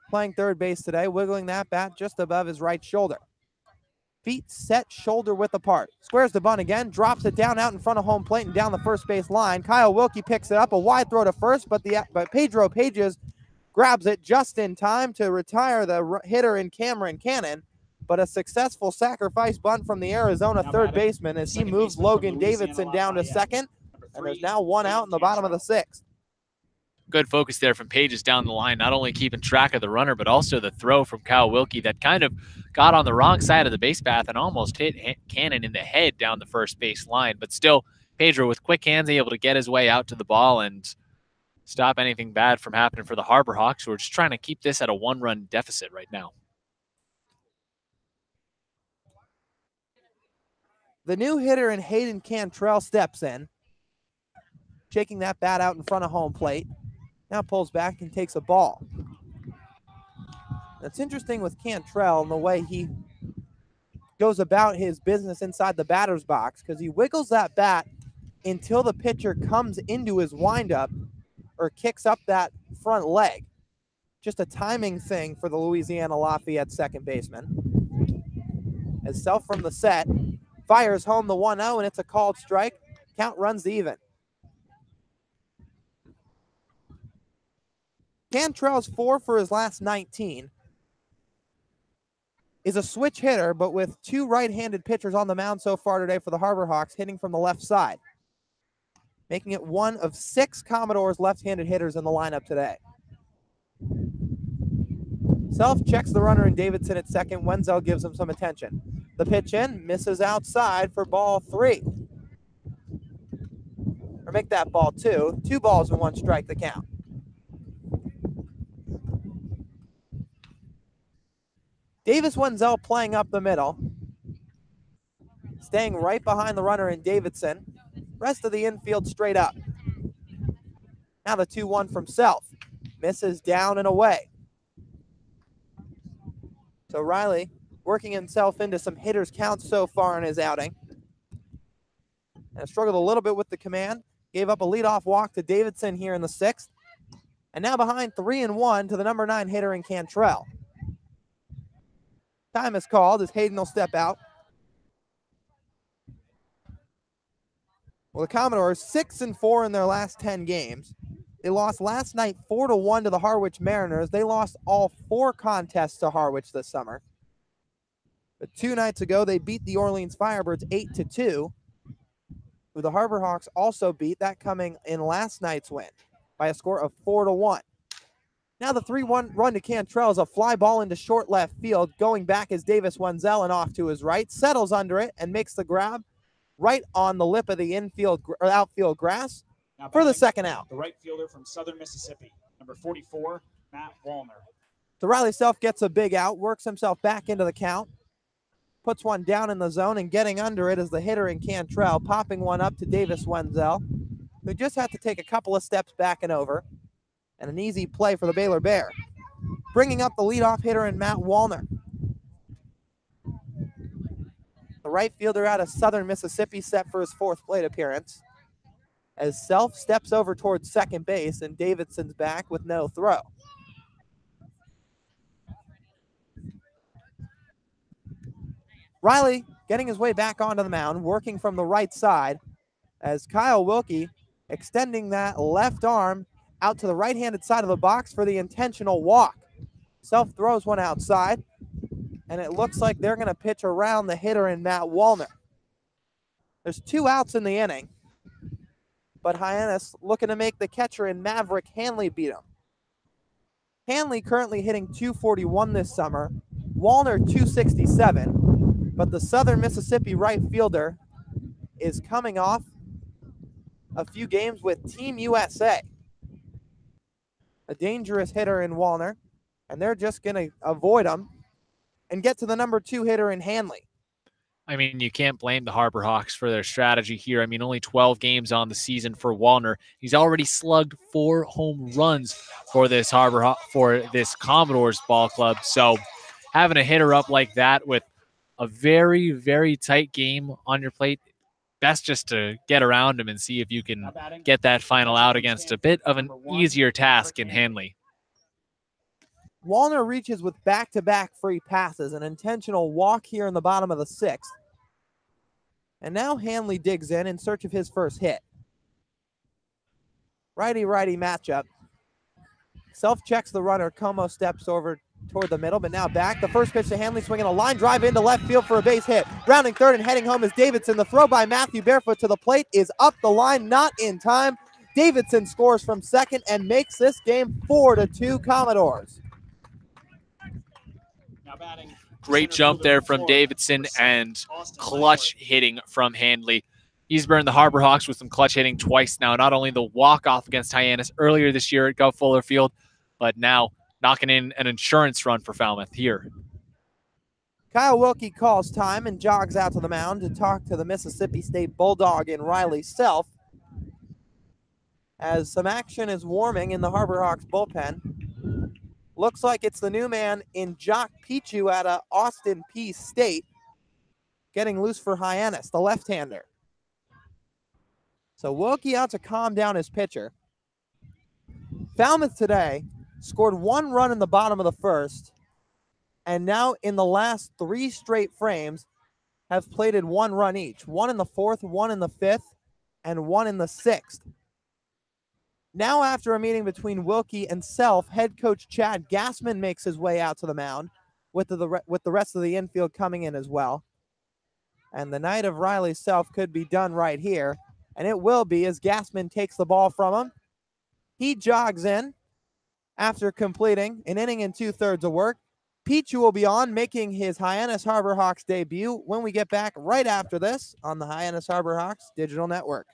H: Playing third base today, wiggling that bat just above his right shoulder. Feet set, shoulder width apart. Squares the bunt again, drops it down out in front of home plate and down the first base line. Kyle Wilkie picks it up, a wide throw to first, but Pedro Pages grabs it just in time to retire the hitter in Cameron Cannon. But a successful sacrifice bunt from the Arizona third baseman as he moves Logan Davidson down to second. And there's now 1 out in the bottom of the 6th.
G: Good focus there from Pages down the line, not only keeping track of the runner, but also the throw from Kyle Wilkie that kind of got on the wrong side of the base path and almost hit Cannon in the head down the first base line. But still, Pedro with quick hands able to get his way out to the ball and stop anything bad from happening for the Harbor Hawks, who are just trying to keep this at a 1-run deficit right now.
H: The new hitter in Hayden Cantrell steps in, shaking that bat out in front of home plate. Now pulls back and takes a ball. That's interesting with Cantrell and the way he goes about his business inside the batter's box, because he wiggles that bat until the pitcher comes into his windup or kicks up that front leg. Just a timing thing for the Louisiana Lafayette second baseman. As Self from the set fires home the 1-0, and it's a called strike. Count runs to even. Cantrell's 4 for his last 19. is a switch hitter, but with two right-handed pitchers on the mound so far today for the Harbor Hawks, hitting from the left side, making it one of 6 Commodores left-handed hitters in the lineup today. Self checks the runner in Davidson at second. Wenzel gives him some attention. The pitch in, misses outside for ball 3. Or make that ball 2. 2 balls and 1 strike the count. Davis Wenzel playing up the middle. Staying right behind the runner in Davidson. Rest of the infield straight up. Now the 2-1 from Self. Misses down and away. So Riley working himself into some hitters counts so far in his outing. And struggled a little bit with the command. Gave up a leadoff walk to Davidson here in the 6th. And now behind 3-1 to the number 9 hitter in Cantrell. Time is called as Hayden will step out. Well, the Commodores 6-4 in their last 10 games. They lost last night 4-1 to the Harwich Mariners. They lost all 4 contests to Harwich this summer. But 2 nights ago, they beat the Orleans Firebirds 8-2, who the Harbor Hawks also beat, that coming in last night's win by a score of 4-1. Now the 3-1 run to Cantrell is a fly ball into short left field. Going back is Davis Wenzel and off to his right. Settles under it and makes the grab right on the lip of the outfield grass for the second out.
I: The right fielder from Southern Mississippi, number 44, Matt Wallner.
H: So Riley Self gets a big out, works himself back into the count, puts one down in the zone, and getting under it is the hitter in Cantrell, popping one up to Davis Wenzel, who just had to take a couple of steps back and over. And an easy play for the Baylor Bear. Bringing up the leadoff hitter in Matt Wallner. The right fielder out of Southern Mississippi set for his 4th plate appearance. As Self steps over towards second base and Davidson's back with no throw. Riley getting his way back onto the mound, working from the right side as Kyle Wilkie extending that left arm out to the right-handed side of the box for the intentional walk. Self throws one outside, and it looks like they're going to pitch around the hitter in Matt Wallner. There's 2 outs in the inning, but Hyannis looking to make the catcher in Maverick Hanley beat him. Hanley currently hitting .241 this summer, Wallner .267, but the Southern Mississippi right fielder is coming off a few games with Team USA. A dangerous hitter in Wallner, and they're just going to avoid him and get to the number 2 hitter in Hanley.
G: I mean, you can't blame the Harbor Hawks for their strategy here. I mean, only 12 games on the season for Wallner. He's already slugged 4 home runs for this Commodores ball club. So having a hitter up like that with a very, very tight game on your plate, best just to get around him and see if you can get that final out against a bit of an easier task in Hanley.
H: Wallner reaches with back-to-back free passes, an intentional walk here in the bottom of the 6th. And now Hanley digs in search of his first hit. Righty-righty matchup. Self checks the runner. Como steps over toward the middle, but now back. The first pitch to Hanley, swinging a line drive into left field for a base hit. Rounding third and heading home is Davidson. The throw by Matthew Barefoot to the plate is up the line, not in time. Davidson scores from second and makes this game 4-2 Commodores.
G: Great jump there from Davidson and clutch hitting from Hanley. He's burned the Harbor Hawks with some clutch hitting twice now. Not only the walk-off against Hyannis earlier this year at Gov Fuller Field, but now knocking in an insurance run for Falmouth here.
H: Kyle Wilkie calls time and jogs out to the mound to talk to the Mississippi State Bulldog in Riley Self as some action is warming in the Harbor Hawks bullpen. Looks like it's the new man in Jock Pichu out of Austin Peay State getting loose for Hyannis, the left-hander. So Wilkie out to calm down his pitcher. Falmouth today scored 1 run in the bottom of the 1st, and now in the last 3 straight frames have plated 1 run each. 1 in the 4th, 1 in the 5th, and 1 in the 6th. Now after a meeting between Wilkie and Self, head coach Chad Gassman makes his way out to the mound with the rest of the infield coming in as well. And the night of Riley's Self could be done right here. And it will be as Gassman takes the ball from him. He jogs in after completing an inning and 2/3 of work. Pichu will be on, making his Hyannis Harbor Hawks debut when we get back right after this on the Hyannis Harbor Hawks Digital Network.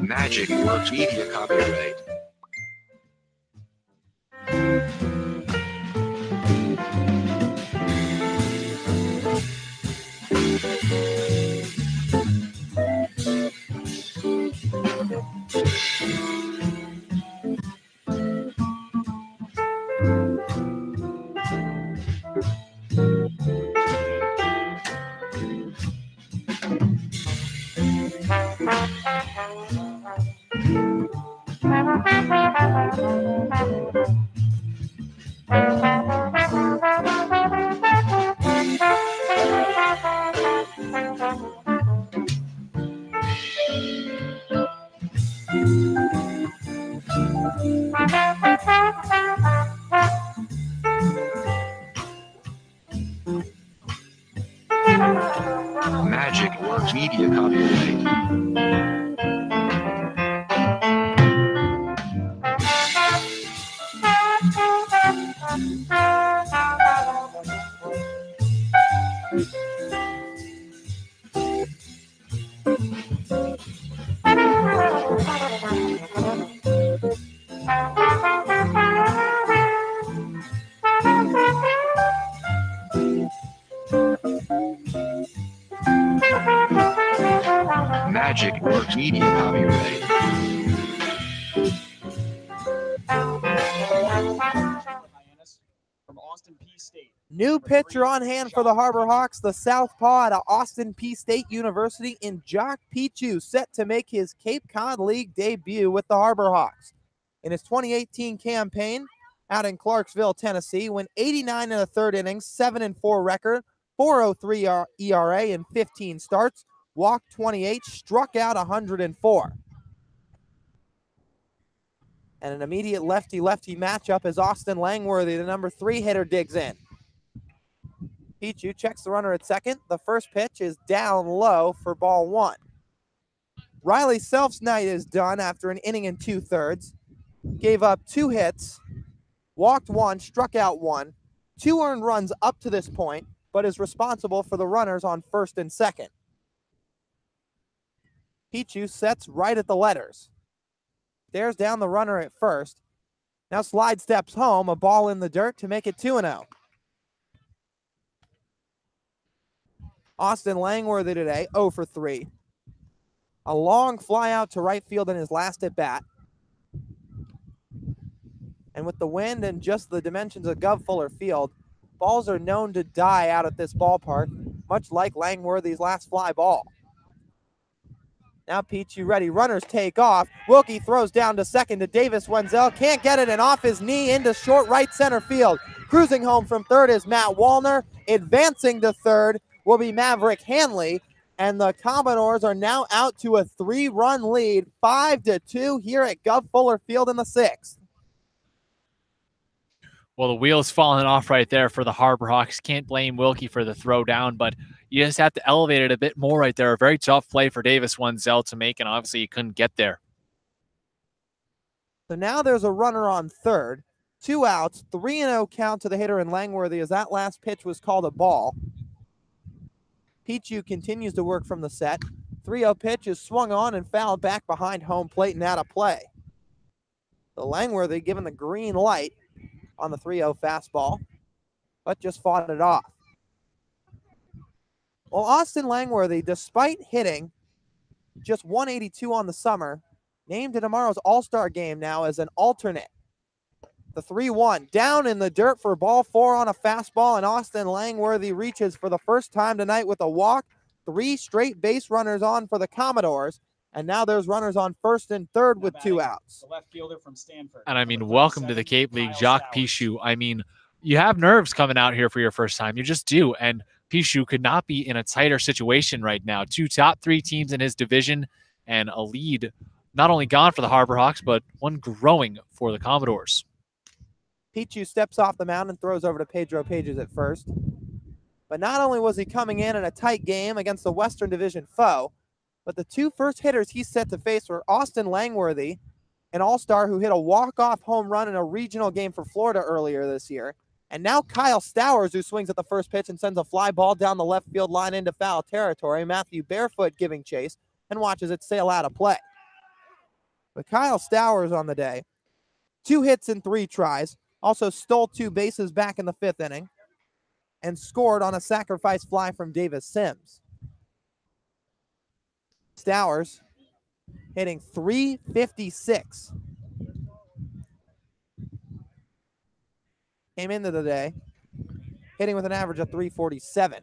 E: Magic Works Media copyright. Magic Works Media copyright. Magic Works Media copyright.
I: From Austin P State.
H: New pitcher on hand for the Harbor Hawks, the southpaw at Austin P State University in Jock Pichu, set to make his Cape Cod League debut with the Harbor Hawks. In his 2018 campaign out in Clarksville, Tennessee, went 89 1/3 innings, 7-4 record, 4.03 ERA in 15 starts, walked 28, struck out 104. And an immediate lefty-lefty matchup as Austin Langworthy, the number 3 hitter, digs in. Pichu checks the runner at second. The first pitch is down low for ball 1. Riley Self's night is done after an inning and 2/3. Gave up 2 hits, walked 1, struck out 1, 2 earned runs up to this point, but is responsible for the runners on first and second. Pichu sets right at the letters. Stares down the runner at first. Now slide steps home, a ball in the dirt to make it 2-0. Austin Langworthy today, 0 for 3. A long fly out to right field in his last at bat. And with the wind and just the dimensions of Gov Fuller Field, balls are known to die out at this ballpark, much like Langworthy's last fly ball. Now Pichu ready, runners take off. Wilkie throws down to second to Davis Wenzel, can't get it, and off his knee into short right center field. Cruising home from third is Matt Wallner. Advancing to third will be Maverick Hanley. And the Commodores are now out to a 3-run lead, 5-2 here at Gov Fuller Field in the 6th.
G: Well, the wheel's falling off right there for the Harbor Hawks. Can't blame Wilkie for the throw down, but you just have to elevate it a bit more right there. A very tough play for Davis Wenzel to make, and obviously he couldn't get there.
H: So now there's a runner on third. 2 outs, 3-0 count to the hitter in Langworthy as that last pitch was called a ball. Pichu continues to work from the set. 3-0 pitch is swung on and fouled back behind home plate and out of play. So Langworthy given the green light on the 3-0 fastball, but just fought it off. Well, Austin Langworthy, despite hitting just 182 on the summer, named to tomorrow's All-Star game now as an alternate. The 3-1 down in the dirt for ball 4 on a fastball, and Austin Langworthy reaches for the first time tonight with a walk. 3 straight base runners on for the Commodores, and now there's runners on first and third with 2 outs.
I: The left fielder from Stanford.
G: And I mean, welcome to the Cape League, Jacques Pichou. I mean, you have nerves coming out here for your first time. You just do. And Pichou could not be in a tighter situation right now. 2 top 3 teams in his division and a lead not only gone for the Harbor Hawks, but one growing for the Commodores.
H: Pichou steps off the mound and throws over to Pedro Pages at first. But not only was he coming in a tight game against a Western Division foe, but the 2 first hitters he's set to face were Austin Langworthy, an all-star who hit a walk-off home run in a regional game for Florida earlier this year, and now Kyle Stowers, who swings at the first pitch and sends a fly ball down the left field line into foul territory. Matthew Barefoot giving chase and watches it sail out of play. But Kyle Stowers on the day, 2 hits in 3 tries, also stole 2 bases back in the 5th inning, and scored on a sacrifice fly from Davis Sims. Stowers hitting .356. Came into the day hitting with an average of .347.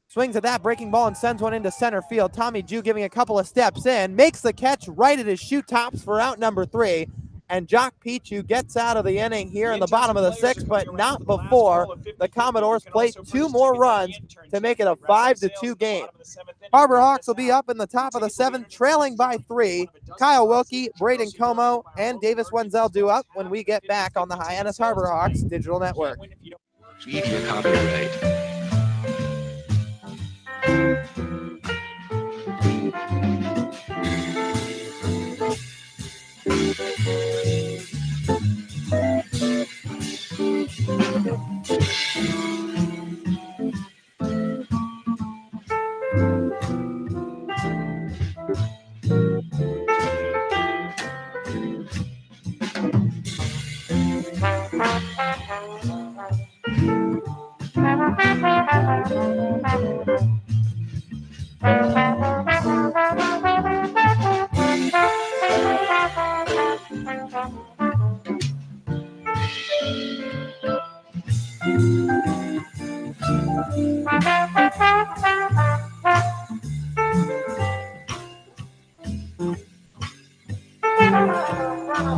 H: Swings at that breaking ball and sends one into center field. Tommy Jew giving a couple of steps in, makes the catch right at his shoe tops for out number 3. And Jacques Pichou gets out of the inning here in the bottom of the 6th, but not before the Commodores plate 2 more runs to make it a 5-2 game. Harbor Hawks will be up in the top of the 7th, trailing by 3. Kyle Wilkie, Braden Como, and Davis Wenzel do up when we get back on the Hyannis Harbor Hawks Digital Network.
E: Media copyright.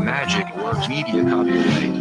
E: Magic Works Media copyright.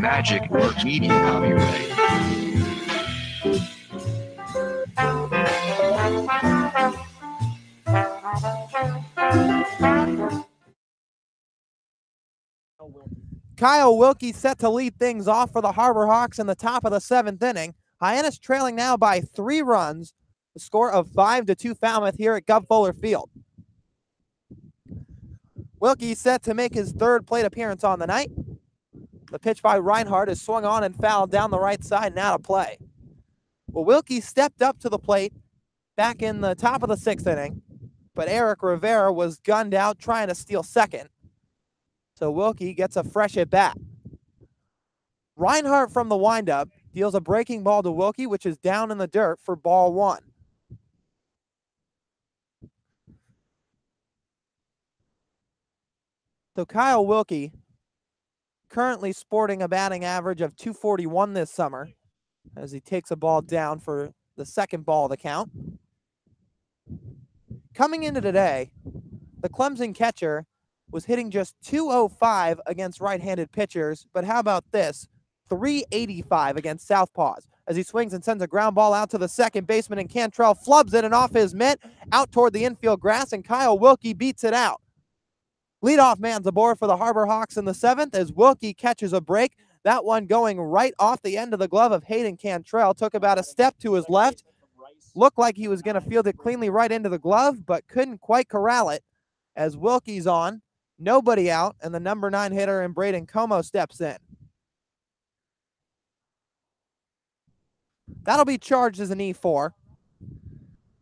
E: Magic Works Media copyright.
H: Kyle Wilkie set to lead things off for the Harbor Hawks in the top of the 7th inning. Hyannis trailing now by 3 runs, the score of 5-2 Falmouth here at Gov Fuller Field. Wilkie set to make his 3rd plate appearance on the night. The pitch by Reinhardt is swung on and fouled down the right side and out of play. Well, Wilkie stepped up to the plate back in the top of the 6th inning, but Eric Rivera was gunned out trying to steal second. So Wilkie gets a fresh at bat. Reinhardt from the windup deals a breaking ball to Wilkie, which is down in the dirt for ball 1. So Kyle Wilkie, currently sporting a batting average of .241 this summer, as he takes a ball down for the 2nd ball of the count. Coming into today, the Clemson catcher was hitting just .205 against right-handed pitchers, but how about this? .385 against southpaws, as he swings and sends a ground ball out to the second baseman, and Cantrell flubs it and off his mitt out toward the infield grass, and Kyle Wilkie beats it out. Leadoff man's aboard for the Harbor Hawks in the 7th as Wilkie catches a break. That one going right off the end of the glove of Hayden Cantrell. Took about a step to his left. Looked like he was going to field it cleanly right into the glove, but couldn't quite corral it as Wilkie's on. Nobody out, and the number 9 hitter in Braden Como steps in. That'll be charged as an E4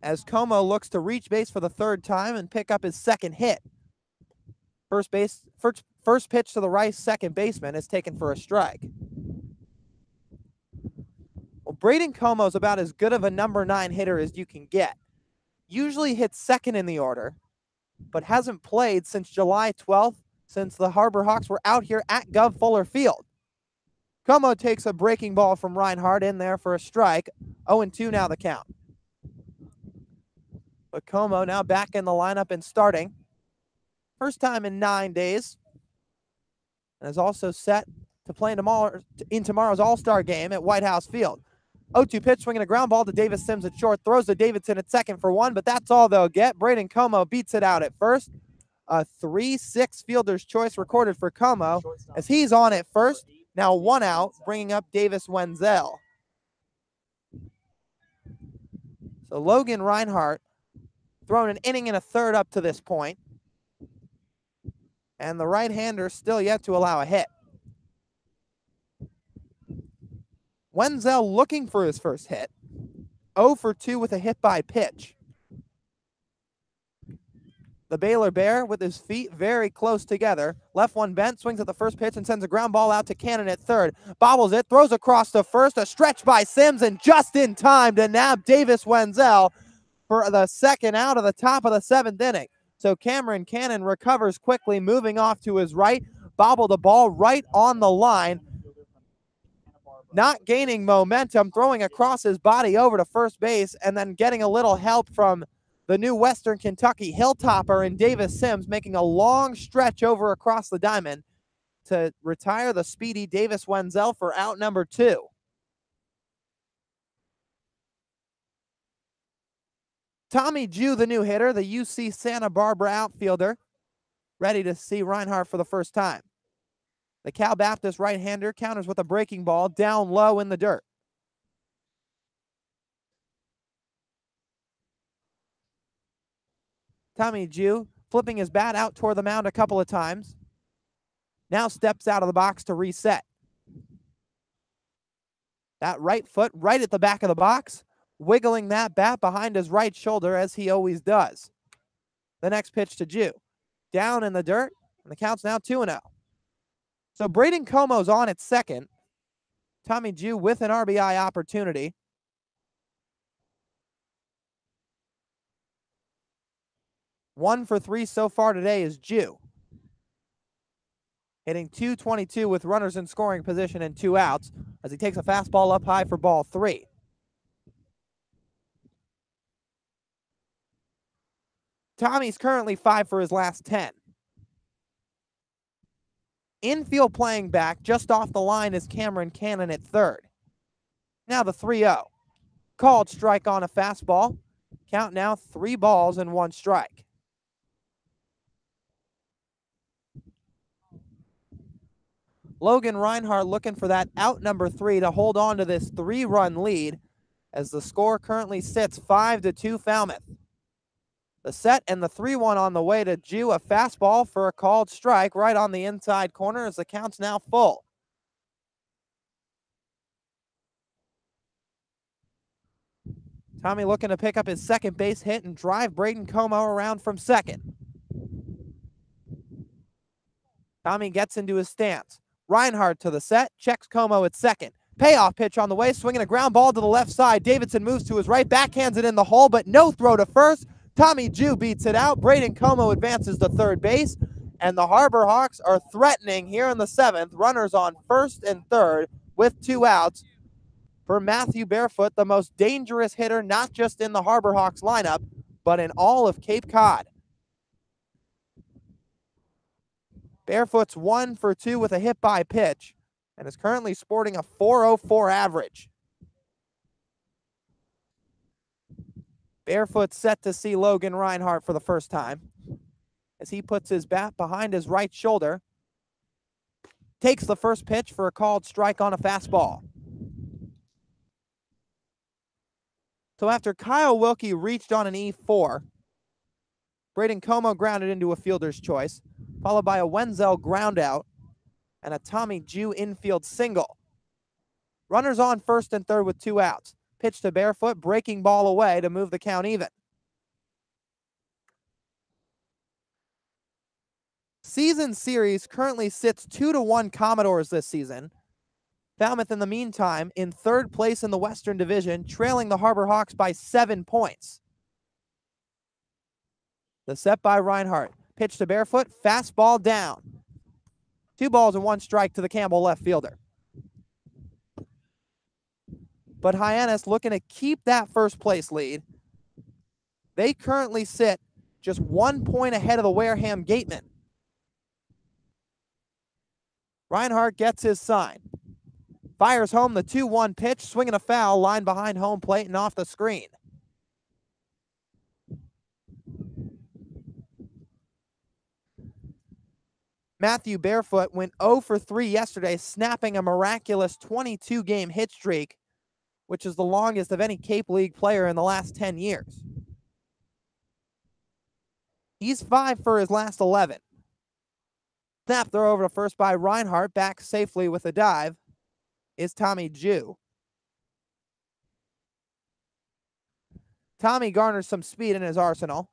H: as Como looks to reach base for the third time and pick up his second hit. First pitch to the right second baseman is taken for a strike. Well, Braden Como's about as good of a number 9 hitter as you can get. Usually hits second in the order, but hasn't played since July 12th, since the Harbor Hawks were out here at Gov Fuller Field. Como takes a breaking ball from Reinhardt in there for a strike. 0-2 now the count. But Como now back in the lineup and starting. First time in 9 days. And is also set to play in tomorrow's All-Star game at White House Field. 0-2 pitch, swinging a ground ball to Davis Sims at short. Throws to Davidson at second for 1, but that's all they'll get. Braden Como beats it out at first. A 3-6 fielder's choice recorded for Como as he's on at first. Now 1 out, bringing up Davis Wenzel. So Logan Reinhardt thrown an inning and a third up to this point. And the right-hander still yet to allow a hit. Wenzel looking for his first hit. 0 for 2 with a hit by pitch. The Baylor Bear with his feet very close together. Left one bent, swings at the first pitch and sends a ground ball out to Cannon at third. Bobbles it, throws across to first, a stretch by Sims, and just in time to nab Davis Wenzel for the second out of the top of the 7th inning. So Cameron Cannon recovers quickly, moving off to his right, bobbled the ball right on the line. Not gaining momentum, throwing across his body over to first base, and then getting a little help from the new Western Kentucky Hilltopper in Davis Sims, making a long stretch over across the diamond to retire the speedy Davis Wenzel for out number 2. Tommy Jew, the new hitter, the UC Santa Barbara outfielder, ready to see Reinhardt for the first time. The Cal Baptist right-hander counters with a breaking ball down low in the dirt. Tommy Jew flipping his bat out toward the mound a couple of times. Now steps out of the box to reset. That right foot right at the back of the box, wiggling that bat behind his right shoulder as he always does. The next pitch to Jew. Down in the dirt, and the count's now 2-0. So Braden Como's on at second. Tommy Jew with an RBI opportunity. One for 3 so far today is Jew. Hitting .222 with runners in scoring position and 2 outs as he takes a fastball up high for ball 3. Tommy's currently 5 for his last 10. Infield playing back just off the line is Cameron Cannon at third. Now the 3-0. Called strike on a fastball. Count now 3 balls and 1 strike. Logan Reinhardt looking for that out number 3 to hold on to this 3-run lead as the score currently sits 5-2 Falmouth. The set and the 3-1 on the way to Jew, a fastball for a called strike right on the inside corner as the count's now full. Tommy looking to pick up his second base hit and drive Braden Como around from second. Tommy gets into his stance. Reinhardt to the set, checks Como at second. Payoff pitch on the way, swinging a ground ball to the left side. Davidson moves to his right, backhands it in the hole, but no throw to first. Tommy Jew beats it out. Braden Como advances to third base, and the Harbor Hawks are threatening here in the 7th. Runners on first and third with 2 outs for Matthew Barefoot, the most dangerous hitter not just in the Harbor Hawks lineup, but in all of Cape Cod. Barefoot's 1 for 2 with a hit by pitch and is currently sporting a .404 average. Barefoot set to see Logan Reinhardt for the first time as he puts his bat behind his right shoulder. Takes the first pitch for a called strike on a fastball. So after Kyle Wilkie reached on an E4, Braden Como grounded into a fielder's choice, followed by a Wenzel ground out and a Tommy Jew infield single. Runners on first and third with 2 outs. Pitch to Barefoot, breaking ball away to move the count even. Season series currently sits 2-1 Commodores this season. Falmouth, in the meantime, in third place in the Western Division, trailing the Harbor Hawks by 7 points. The set by Reinhardt. Pitch to Barefoot, fastball down. 2 balls and 1 strike to the Campbell left fielder. But Hyannis looking to keep that first place lead. They currently sit just 1 point ahead of the Wareham Gatemen. Reinhardt gets his sign. Fires home the 2-1 pitch, swinging a foul, line behind home plate and off the screen. Matthew Barefoot went 0 for 3 yesterday, snapping a miraculous 22-game hit streak, which is the longest of any Cape League player in the last 10 years. He's 5 for his last 11. Snap throw over to first by Reinhardt, back safely with a dive is Tommy Jew. Tommy garners some speed in his arsenal.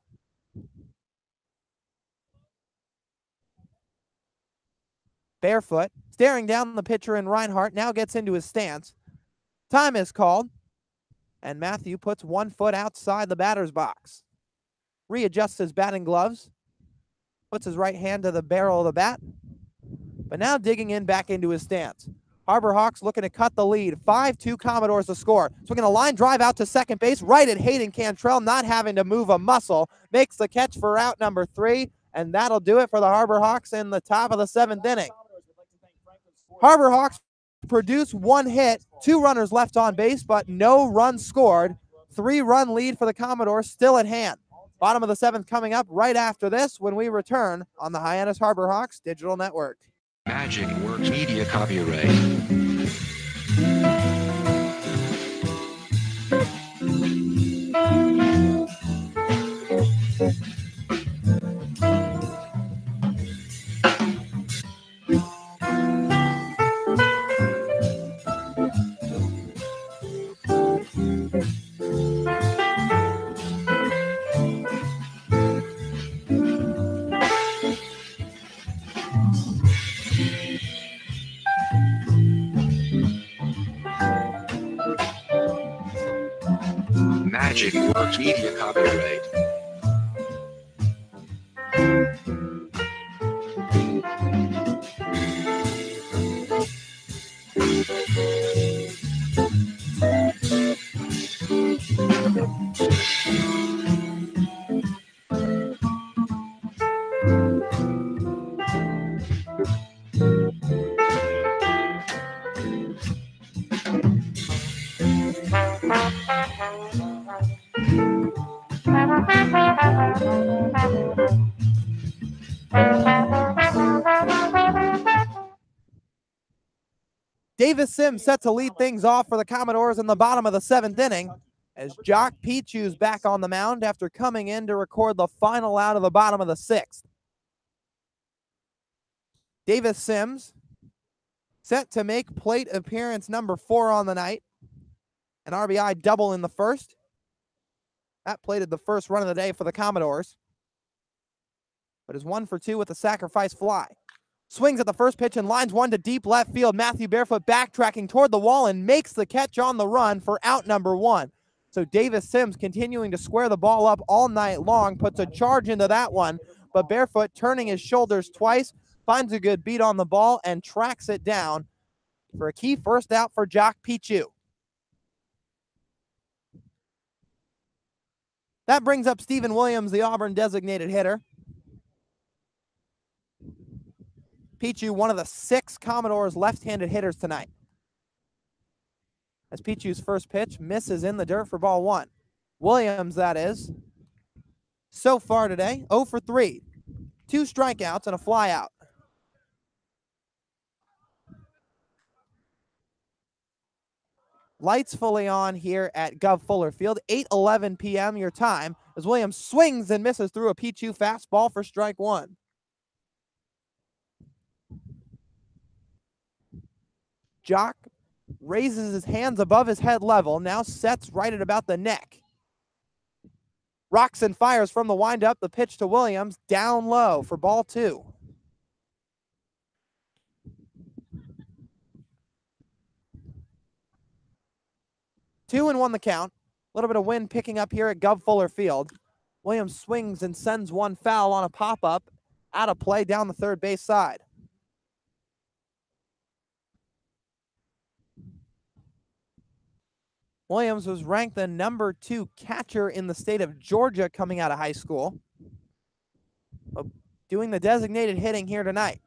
H: Barefoot, staring down the pitcher in Reinhardt, now gets into his stance. Time is called, and Matthew puts 1 foot outside the batter's box. Readjusts his batting gloves, puts his right hand to the barrel of the bat, but now digging in back into his stance. Harbor Hawks looking to cut the lead. 5-2 Commodores to score. Swinging a line drive out to second base, right at Hayden Cantrell, not having to move a muscle. Makes the catch for out number 3, and that'll do it for the Harbor Hawks in the top of the 7th inning. Harbor Hawks produce 1 hit, 2 runners left on base, but no runs scored. 3-run lead for the Commodores still at hand. Bottom of the 7th coming up right after this when we return on the Hyannis Harbor Hawks Digital Network.
E: Magic Works Media copyright. Magic Works Media copyright.
H: Davis Sims set to lead things off for the Commodores in the bottom of the 7th inning as Jock Pichu's back on the mound after coming in to record the final out of the bottom of the 6th. Davis Sims set to make plate appearance number 4 on the night. An RBI double in the first. That plated the first run of the day for the Commodores, but is 1 for 2 with a sacrifice fly. Swings at the first pitch and lines one to deep left field. Matthew Barefoot backtracking toward the wall and makes the catch on the run for out number 1. So Davis Sims continuing to square the ball up all night long, puts a charge into that one, but Barefoot turning his shoulders twice, finds a good beat on the ball and tracks it down for a key first out for Jock Pichu. That brings up Stephen Williams, the Auburn designated hitter. Pichu, one of the 6 Commodores left-handed hitters tonight. As Pichu's first pitch misses in the dirt for ball 1. Williams, that is, so far today, 0 for 3. 2 strikeouts and a fly out. Lights fully on here at Gov Fuller Field. 8:11 p.m. your time as Williams swings and misses through a Pichu fastball for strike 1. Jock raises his hands above his head level, now sets right at about the neck. Rocks and fires from the windup, the pitch to Williams, down low for ball 2. Two and 1 the count. A little bit of wind picking up here at Gov Fuller Field. Williams swings and sends one foul on a pop-up out of play down the third base side. Williams was ranked the number 2 catcher in the state of Georgia coming out of high school. Doing the designated hitting here tonight.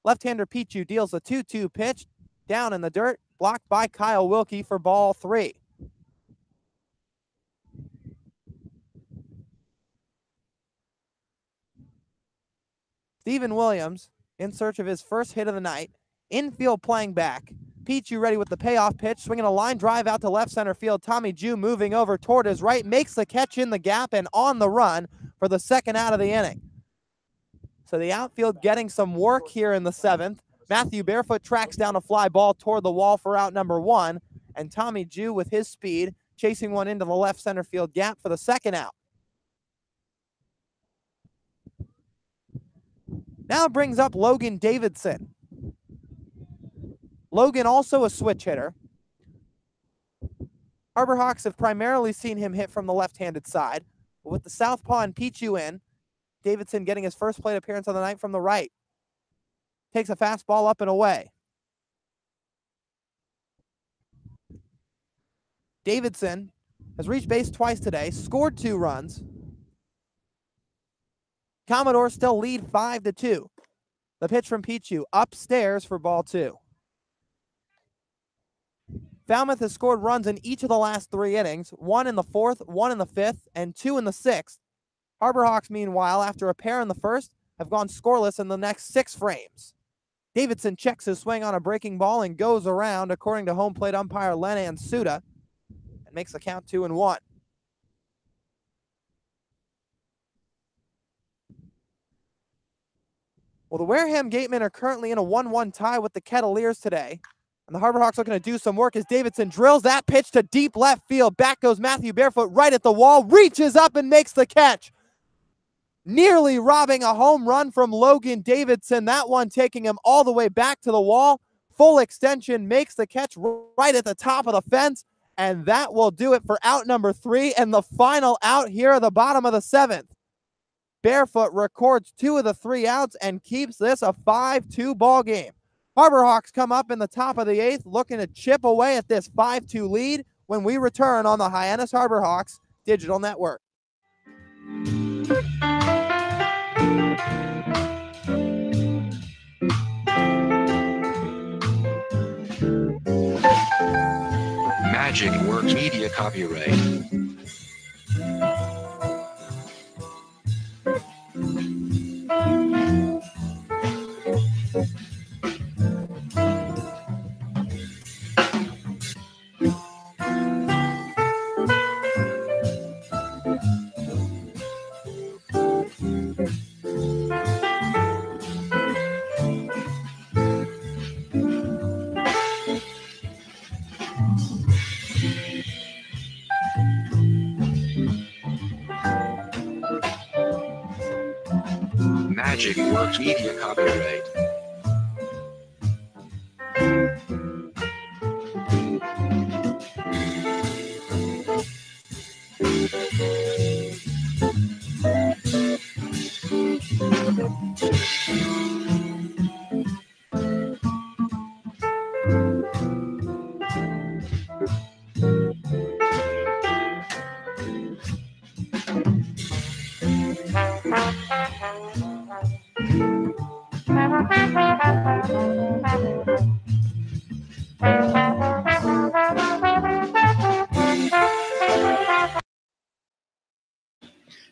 H: Left-hander Pichu deals a 2-2 pitch down in the dirt, blocked by Kyle Wilkie for ball 3. Steven Williams in search of his first hit of the night. Infield playing back. Pichu ready with the payoff pitch, swinging a line drive out to left center field. Tommy Jew moving over toward his right, makes the catch in the gap and on the run for the second out of the inning. So the outfield getting some work here in the 7th. Matthew Barefoot tracks down a fly ball toward the wall for out number 1, and Tommy Jew with his speed chasing one into the left center field gap for the second out. Now brings up Logan Davidson. Logan also a switch hitter. Harbor Hawks have primarily seen him hit from the left-handed side. But with the southpaw and Pichu in, Davidson getting his first plate appearance of the night from the right. Takes a fastball up and away. Davidson has reached base twice today, scored 2 runs. Commodores still lead 5-2. The pitch from Pichu upstairs for ball 2. Falmouth has scored runs in each of the last 3 innings, 1 in the 4th, 1 in the 5th, and 2 in the 6th. Harbor Hawks, meanwhile, after a pair in the 1st, have gone scoreless in the next 6 frames. Davidson checks his swing on a breaking ball and goes around, according to home plate umpire Len Ansuda, and makes the count 2-1. Well, the Wareham Gatemen are currently in a 1-1 tie with the Kettleers today. And the Harbor Hawks looking to do some work as Davidson drills that pitch to deep left field. Back goes Matthew Barefoot right at the wall, reaches up and makes the catch. Nearly robbing a home run from Logan Davidson. That one taking him all the way back to the wall. Full extension, makes the catch right at the top of the fence. And that will do it for out number 3 and the final out here at the bottom of the 7th. Barefoot records 2 of the 3 outs and keeps this a 5-2 ball game. Harbor Hawks come up in the top of the 8th, looking to chip away at this 5-2 lead when we return on the Hyannis Harbor Hawks Digital Network.
E: Magic Works Media copyright. Magic Works Media copyright.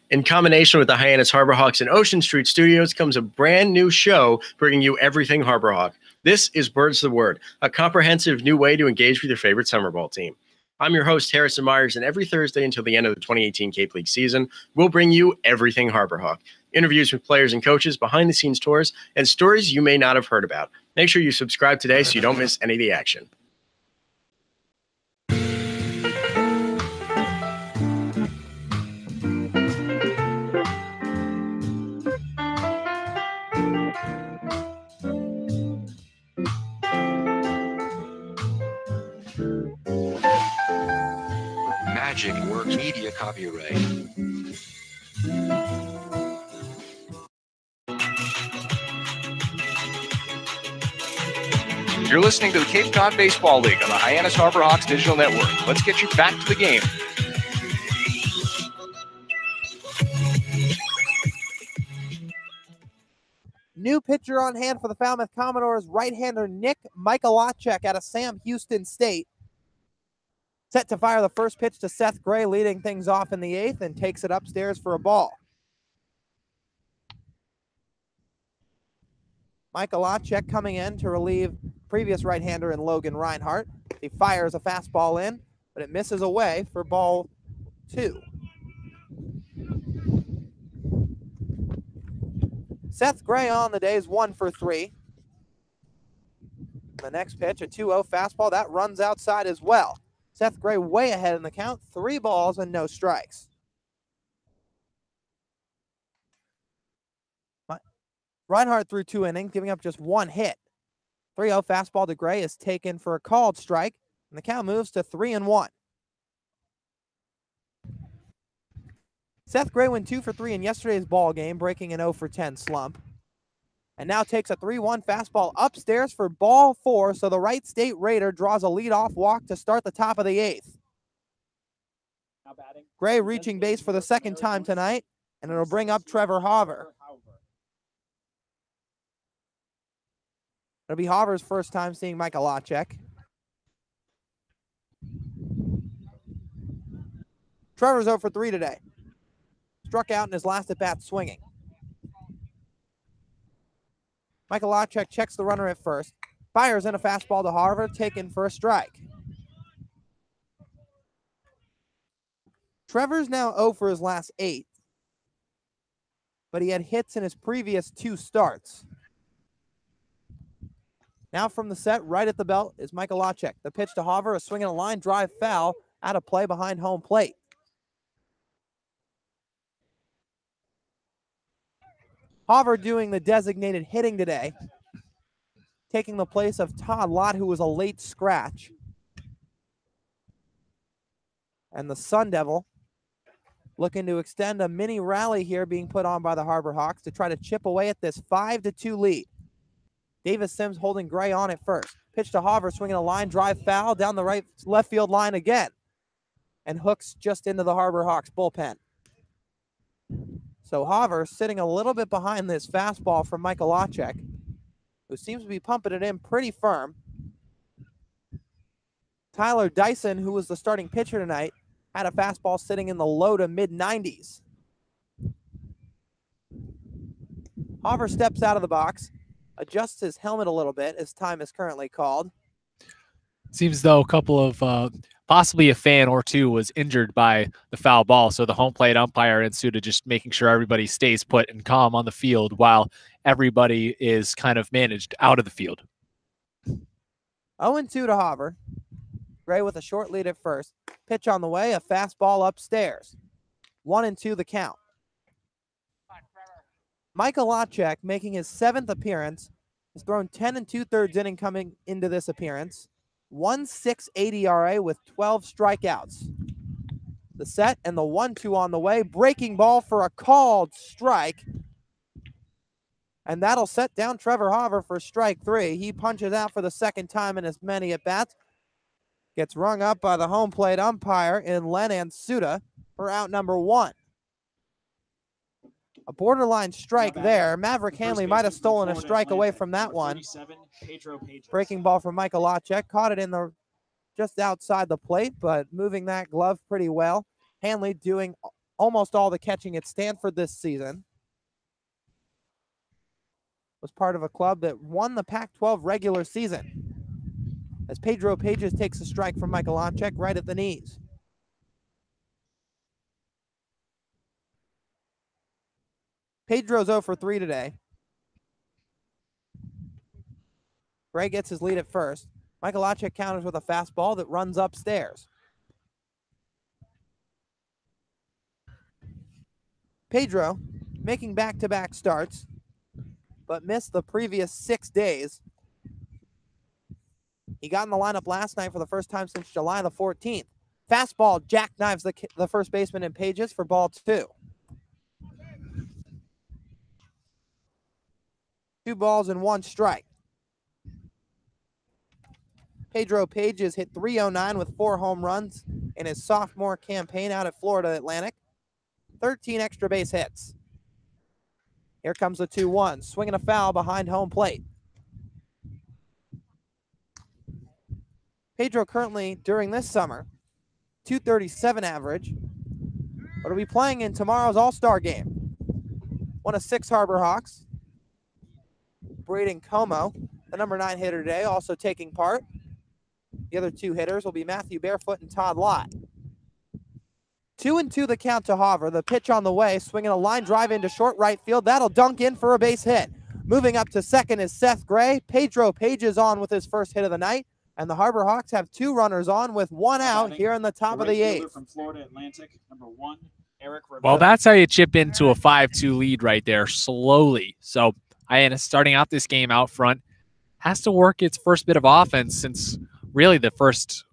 J: In combination with the Hyannis Harbor Hawks and Ocean Street Studios comes a brand new show bringing you everything Harbor Hawk. This is Birds the Word, a comprehensive new way to engage with your favorite summer ball team. I'm your host, Harrison Myers, and every Thursday until the end of the 2018 Cape League season, we'll bring you everything Harbor Hawk. Interviews with players and coaches, behind-the-scenes tours, and stories you may not have heard about. Make sure you subscribe today so you don't miss any of the action.
E: Magic Works Media copyright.
F: You're listening to the Cape Cod Baseball League on the Hyannis Harbor Hawks Digital Network. Let's get you back to the game.
H: New pitcher on hand for the Falmouth Commodores, right-hander Nick Michalacek out of Sam Houston State. Set to fire the first pitch to Seth Gray, leading things off in the 8th, and takes it upstairs for a ball. Michalacek coming in to relieve previous right-hander in Logan Reinhart. He fires a fastball in, but it misses away for ball 2. Seth Gray on the day is 1 for 3. The next pitch, a 2-0 fastball, that runs outside as well. Seth Gray way ahead in the count, 3 balls and no strikes. Reinhart threw 2 innings, giving up just 1 hit. 3-0 fastball to Gray is taken for a called strike, and the count moves to 3-1. Seth Gray went 2 for 3 in yesterday's ball game, breaking an 0 for 10 slump. And now takes a 3-1 fastball upstairs for ball 4, so the Wright State Raider draws a leadoff walk to start the top of the 8th. Gray reaching base for the second time tonight, and it'll bring up Trevor Hauver. It'll be Hauver's first time seeing Michalacek. Trevor's 0 for 3 today. Struck out in his last at-bat swinging. Michalacek checks the runner at first. Fires in a fastball to Hauver, taken for a strike. Trevor's now 0 for his last 8. But he had hits in his previous 2 starts. Now from the set, right at the belt, is Michalacek. The pitch to Hauver, a swing and a line drive foul, out of play behind home plate. Hauver doing the designated hitting today, taking the place of Todd Lott, who was a late scratch. And the Sun Devil looking to extend a mini rally here being put on by the Harbor Hawks to try to chip away at this 5-2 lead. Davis Sims holding Gray on at first. Pitch to Hauver, swinging a line drive foul down the left field line again. And hooks just into the Harbor Hawks bullpen. So Hauver sitting a little bit behind this fastball from Michalacek, who seems to be pumping it in pretty firm. Tyler Dyson, who was the starting pitcher tonight, had a fastball sitting in the low to mid-90s. Hauver steps out of the box, adjusts his helmet a little bit as time is currently called.
G: Seems though a couple of possibly a fan or two was injured by the foul ball, so the home plate umpire and Suda just making sure everybody stays put and calm on the field while everybody is kind of managed out of the field.
H: 0-2 to Hauver. Gray with a short lead at first. Pitch on the way, a fastball upstairs. 1-2 the count. Michalacek making his 7th appearance. Has thrown 10 2/3 inning coming into this appearance. 1.68 ERA with 12 strikeouts. The set and the 1-2 on the way. Breaking ball for a called strike. And that'll set down Trevor Hauver for strike 3. He punches out for the second time in as many at-bats. Gets rung up by the home plate umpire in Len Ansuda for out number 1. A borderline strike there. Maverick Hanley might have stolen a strike away from that one. Breaking ball from Michalacek. Caught it in the just outside the plate, but moving that glove pretty well. Hanley doing almost all the catching at Stanford this season. Was part of a club that won the Pac-12 regular season. As Pedro Pages takes a strike from Michalacek right at the knees. Pedro's 0 for 3 today. Gray gets his lead at first. Michalacek counters with a fastball that runs upstairs. Pedro making back-to-back starts, but missed the previous 6 days. He got in the lineup last night for the first time since July the 14th. Fastball jackknives the first baseman in Pages for ball 2. 2 balls and 1 strike. Pedro Pages hit .309 with 4 home runs in his sophomore campaign out at Florida Atlantic. 13 extra base hits. Here comes the 2-1, swinging a foul behind home plate. Pedro currently, during this summer, .237 average, but will be playing in tomorrow's All-Star game. One of 6 Harbor Hawks. Braden Como, the number 9 hitter today, also taking part. The other 2 hitters will be Matthew Barefoot and Todd Lott. 2-2 the count to Hauver. The pitch on the way, swinging a line drive into short right field. That'll dunk in for a base hit. Moving up to second is Seth Gray. Pedro Pages on with his first hit of the night. And the Harbor Hawks have 2 runners on with 1 out here in the top of the 8th.
I: From Florida Atlantic, number 1, Eric Rivera.
G: Well, that's how you chip into a 5-2 lead right there, slowly. So Hyannis starting out this game out front has to work its first bit of offense since really the first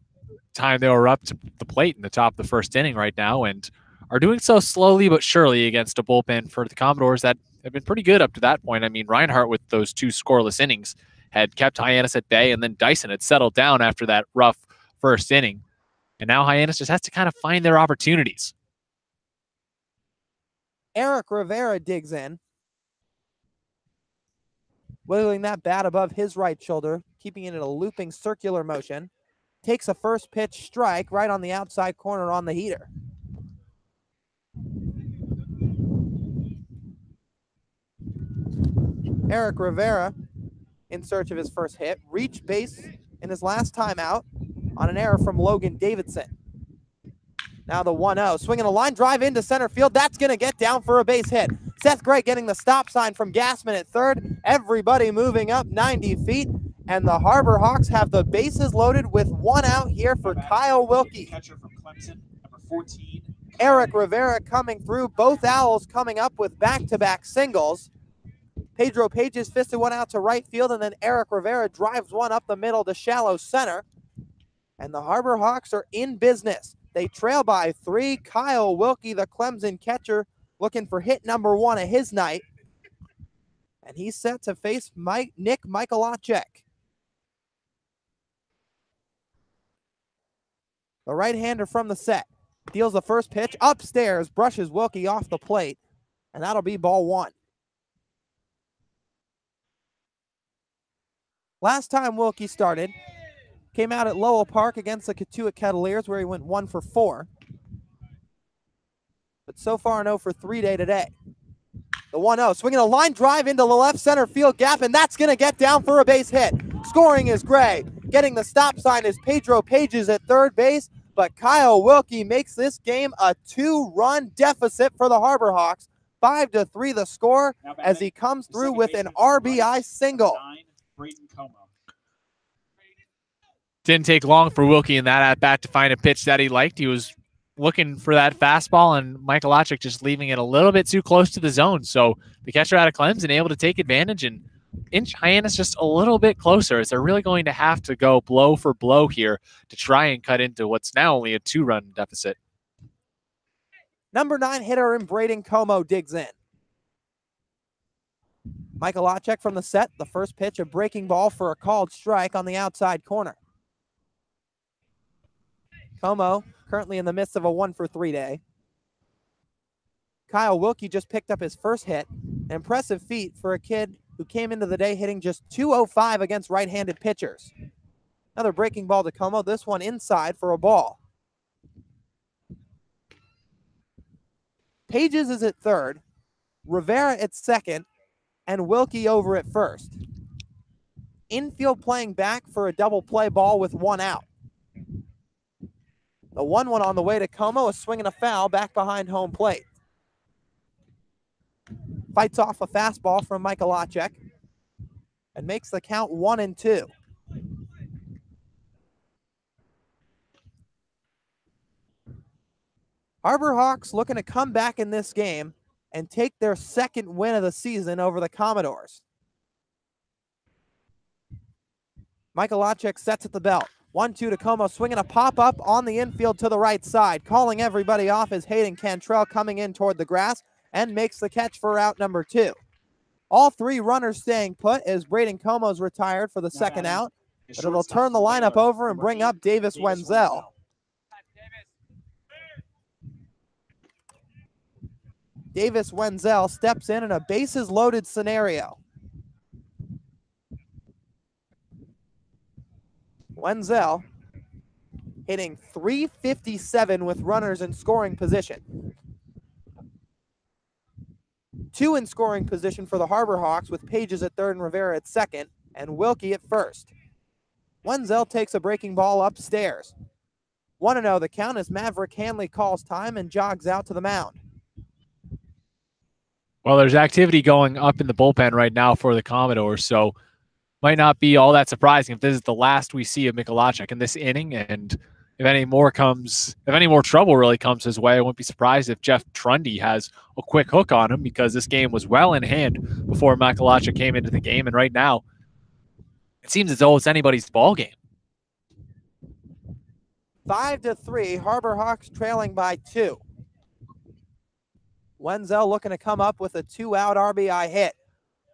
G: time they were up to the plate in the top of the first inning right now, and are doing so slowly but surely against a bullpen for the Commodores that have been pretty good up to that point. I mean, Reinhardt with those 2 scoreless innings had kept Hyannis at bay, and then Dyson had settled down after that rough first inning. And now Hyannis just has to kind of find their opportunities.
H: Eric Rivera digs in, wiggling that bat above his right shoulder, keeping it in a looping circular motion. Takes a first pitch strike right on the outside corner on the heater. Eric Rivera, in search of his first hit, reached base in his last time out on an error from Logan Davidson. Now the 1-0, swinging a line drive into center field. That's going to get down for a base hit. Seth Gray getting the stop sign from Gassman at third. Everybody moving up 90 feet. And the Harbor Hawks have the bases loaded with 1 out here for Kyle Wilkie.
I: Catcher from Clemson, number 14.
H: Eric Rivera coming through. Both Owls coming up with back-to-back singles. Pedro Pages fisted 1 out to right field, and then Eric Rivera drives 1 up the middle to shallow center. And the Harbor Hawks are in business. They trail by 3. Kyle Wilkie, the Clemson catcher, looking for hit number 1 of his night. And he's set to face Nick Michalacek. The right-hander from the set deals the first pitch upstairs, brushes Wilkie off the plate, and that'll be ball 1. Last time Wilkie started, came out at Lowell Park against the Katuitt Kettleers, where he went 1 for 4. But so far, 0 for 3 day today. The 1-0, swinging a line drive into the left center field gap, and that's going to get down for a base hit. Scoring is Gray. Getting the stop sign is Pedro Pages at third base, but Kyle Wilkie makes this game a 2-run deficit for the Harbor Hawks. 5-3 the score as he comes through with an RBI single.
G: Didn't take long for Wilkie in that at-bat to find a pitch that he liked. He was looking for that fastball, and Michalacek just leaving it a little bit too close to the zone. So the catcher out of Clemson able to take advantage and inch Hyannis just a little bit closer, as they're really going to have to go blow for blow here to try and cut into what's now only a 2-run deficit.
H: Number 9 hitter in Braden Como digs in. Michalacek from the set. The first pitch, a breaking ball for a called strike on the outside corner. Como currently in the midst of a 1 for 3 day. Kyle Wilkie just picked up his first hit. An impressive feat for a kid who came into the day hitting just .205 against right-handed pitchers. Another breaking ball to Como, this one inside for a ball. Pages is at third, Rivera at second, and Wilkie over at first. Infield playing back for a double play ball with 1 out. The 1-1 on the way to Como, a swing and a foul back behind home plate. Fights off a fastball from Michalacek and makes the count 1-2. Harbor Hawks looking to come back in this game and take their second win of the season over the Commodores. Michalacek sets at the belt. 1-2 to Como, swinging a pop-up on the infield to the right side. Calling everybody off is Hayden Cantrell, coming in toward the grass and makes the catch for out number 2. All 3 runners staying put as Braden Como's retired for the second out, but it'll turn the lineup over and bring up Davis Wenzel. Davis Wenzel steps in a bases-loaded scenario. Wenzel hitting .357 with runners in scoring position. 2 in scoring position for the Harbor Hawks with Pages at third and Rivera at second, and Wilkie at first. Wenzel takes a breaking ball upstairs. 1-0 the count as Maverick Hanley calls time and jogs out to the mound.
G: Well, there's activity going up in the bullpen right now for the Commodores, so might not be all that surprising if this is the last we see of Michalacek in this inning. And if any more trouble really comes his way, I wouldn't be surprised if Jeff Trundy has a quick hook on him, because this game was well in hand before Michalacek came into the game. And right now, it seems as though it's anybody's ball game.
H: 5-3, Harbor Hawks trailing by 2. Wenzel looking to come up with a 2-out RBI hit.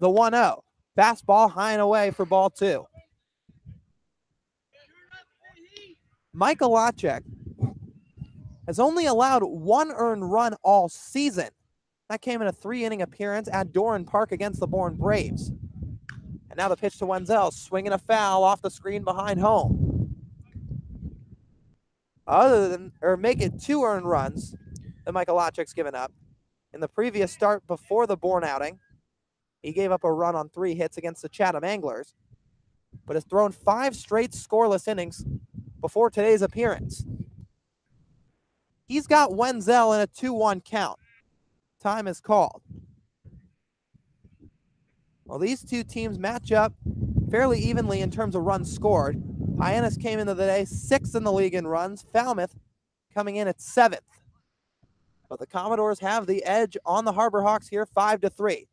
H: The 1-0. Fastball high and away for ball 2. Michalacek has only allowed 1 earned run all season. That came in a 3-inning appearance at Doran Park against the Bourne Braves. And now the pitch to Wenzel, swinging a foul off the screen behind home. Make it 2 earned runs that Michalacek's given up. In the previous start before the Bourne outing, he gave up a run on 3 hits against the Chatham Anglers, but has thrown 5 straight scoreless innings before today's appearance. He's got Wenzel in a 2-1 count. Time is called. Well, these 2 teams match up fairly evenly in terms of runs scored. Hyannis came into the day 6th in the league in runs. Falmouth coming in at 7th. But the Commodores have the edge on the Harbor Hawks here, 5-3.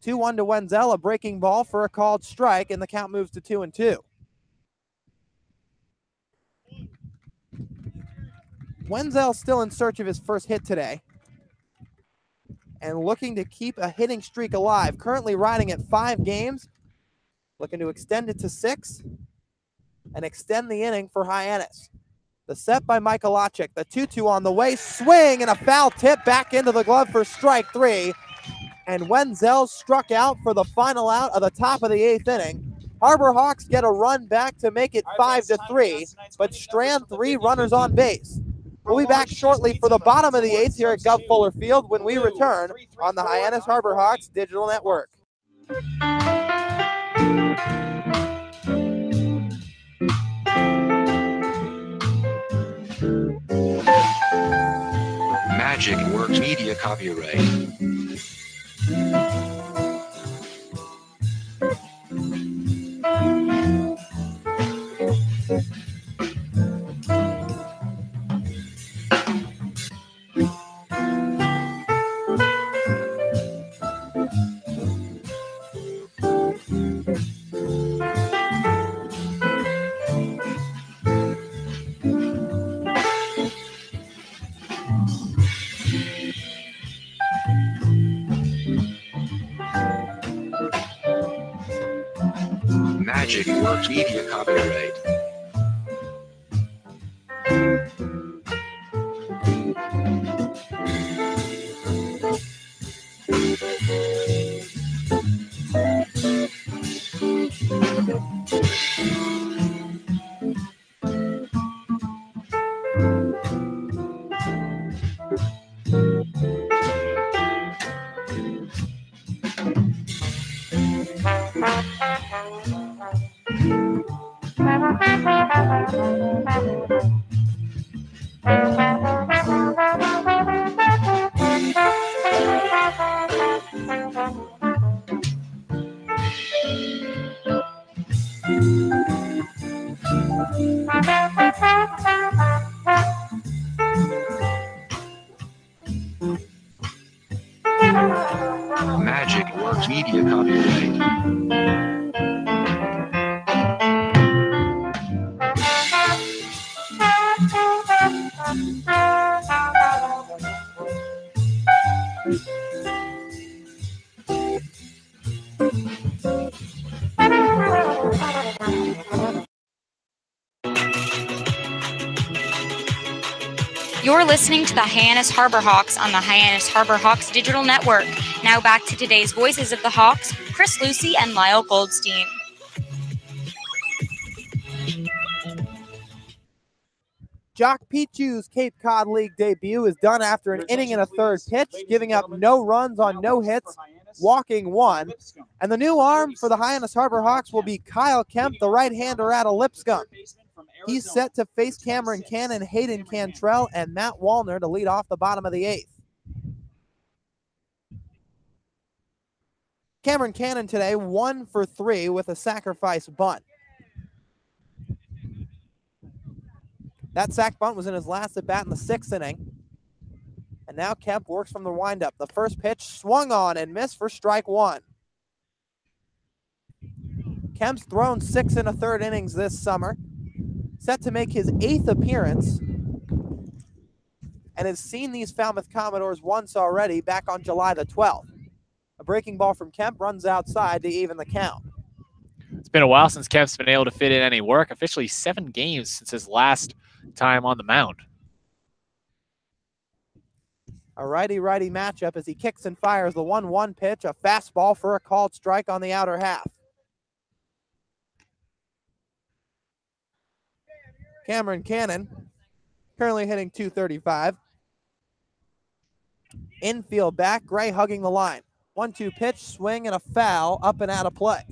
H: 2-1 to Wenzel, a breaking ball for a called strike, and the count moves to 2-2. Wenzel still in search of his first hit today and looking to keep a hitting streak alive. Currently riding at 5 games, looking to extend it to 6 and extend the inning for Hyannis. The set by Michalacek, the 2-2 on the way, swing and a foul tip back into the glove for strike 3. And Wenzel struck out for the final out of the top of the 8th inning. Harbor Hawks get a run back to make it 5-3, but strand 3 runners on base. We'll be back shortly for the bottom of the 8th here at Gov Fuller Field when we return on the Hyannis Harbor Hawks Digital Network.
E: Magic Works Media copyright. Magic Works Media copyright. Magic Works Media copyright.
B: You're listening to the Hyannis Harbor Hawks on the Hyannis Harbor Hawks Digital Network. Now back to today's voices of the Hawks, Chris Lucey and Lyle Goldstein.
H: Jock Pichu's Cape Cod League debut is done after an inning and a third pitch, giving up no runs on no hits, walking one. And the new arm for the Hyannis Harbor Hawks will be Kyle Kemp, the right-hander out of Lipscomb. He's set to face Cameron Cannon, Hayden Cantrell, and Matt Wallner to lead off the bottom of the eighth. Cameron Cannon today 1 for 3 with a sacrifice bunt. That sac bunt was in his last at bat in the 6th inning. And now Kemp works from the windup. The first pitch swung on and missed for strike one. Kemp's thrown 6 1/3 innings this summer. Set to make his 8th appearance. And has seen these Falmouth Commodores once already back on July the 12th. A breaking ball from Kemp runs outside to even the count.
G: It's been a while since Kemp's been able to fit in any work. Officially 7 games since his last time on the mound.
H: A righty-righty matchup as he kicks and fires the 1-1 pitch, a fastball for a called strike on the outer half. Cameron Cannon currently hitting .235. Infield back, Gray hugging the line. 1-2 pitch, swing and a foul, up and out of play.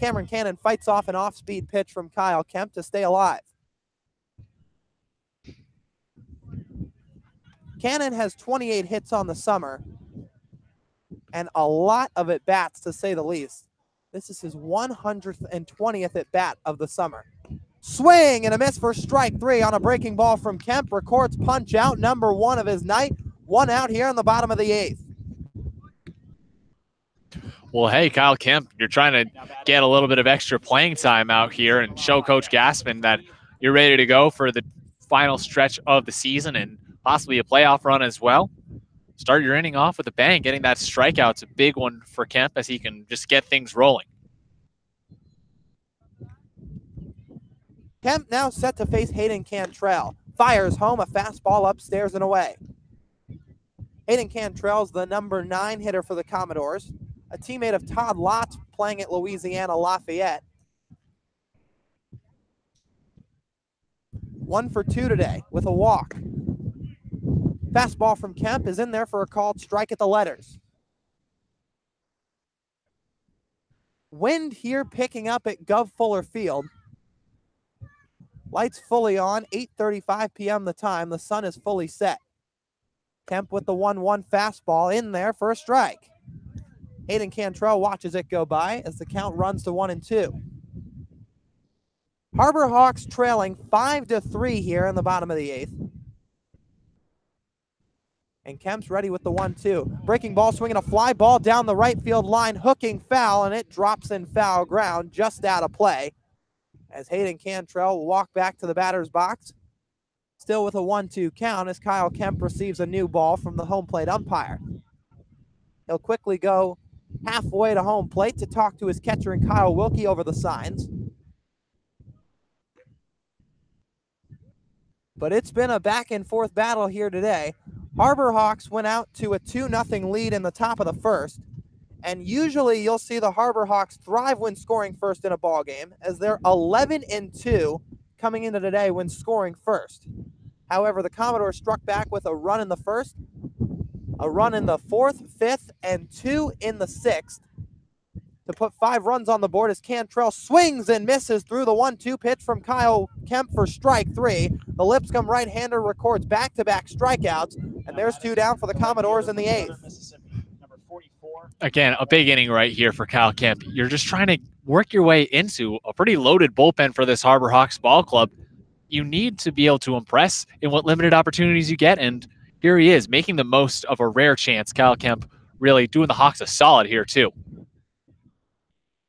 H: Cameron Cannon fights off an off-speed pitch from Kyle Kemp to stay alive. Cannon has 28 hits on the summer and a lot of at-bats, to say the least. This is his 120th at-bat of the summer. Swing and a miss for strike 3 on a breaking ball from Kemp. Records punch out, number 1 of his night. 1 out here in the bottom of the 8th.
G: Well, hey, Kyle Kemp, you're trying to get a little bit of extra playing time out here and show Coach Gassman that you're ready to go for the final stretch of the season and possibly a playoff run as well. Start your inning off with a bang. Getting that strikeout's a big one for Kemp as he can just get things rolling.
H: Kemp now set to face Hayden Cantrell. Fires home a fastball upstairs and away. Hayden Cantrell's the number 9 hitter for the Commodores, a teammate of Todd Lott playing at Louisiana Lafayette. 1 for 2 today with a walk. Fastball from Kemp is in there for a called strike at the letters. Wind here picking up at Gov Fuller Field. Lights fully on, 8:35 p.m. the time. The sun is fully set. Kemp with the 1-1 fastball in there for a strike. Hayden Cantrell watches it go by as the count runs to 1-2. Harbor Hawks trailing 5-3 here in the bottom of the 8th. And Kemp's ready with the 1-2. Breaking ball, swinging a fly ball down the right field line, hooking foul, and it drops in foul ground just out of play. As Hayden Cantrell will walk back to the batter's box. Still with a 1-2 count as Kyle Kemp receives a new ball from the home plate umpire. He'll quickly go halfway to home plate to talk to his catcher and Kyle Wilkie over the signs. But it's been a back and forth battle here today. Harbor Hawks went out to a 2-0 lead in the top of the first. And usually you'll see the Harbor Hawks thrive when scoring first in a ball game, as they're 11-2 coming into today when scoring first. However, the Commodores struck back with a run in the first, a run in the 4th, 5th, and 2 in the 6th to put 5 runs on the board as Cantrell swings and misses through the 1-2 pitch from Kyle Kemp for strike 3. The Lipscomb right-hander records back-to-back strikeouts, and there's 2 down for the Commodores in the 8th.
G: Again, a big inning right here for Kyle Kemp. You're just trying to work your way into a pretty loaded bullpen for this Harbor Hawks ball club. You need to be able to impress in what limited opportunities you get, and here he is, making the most of a rare chance. Kyle Kemp really doing the Hawks a solid here, too.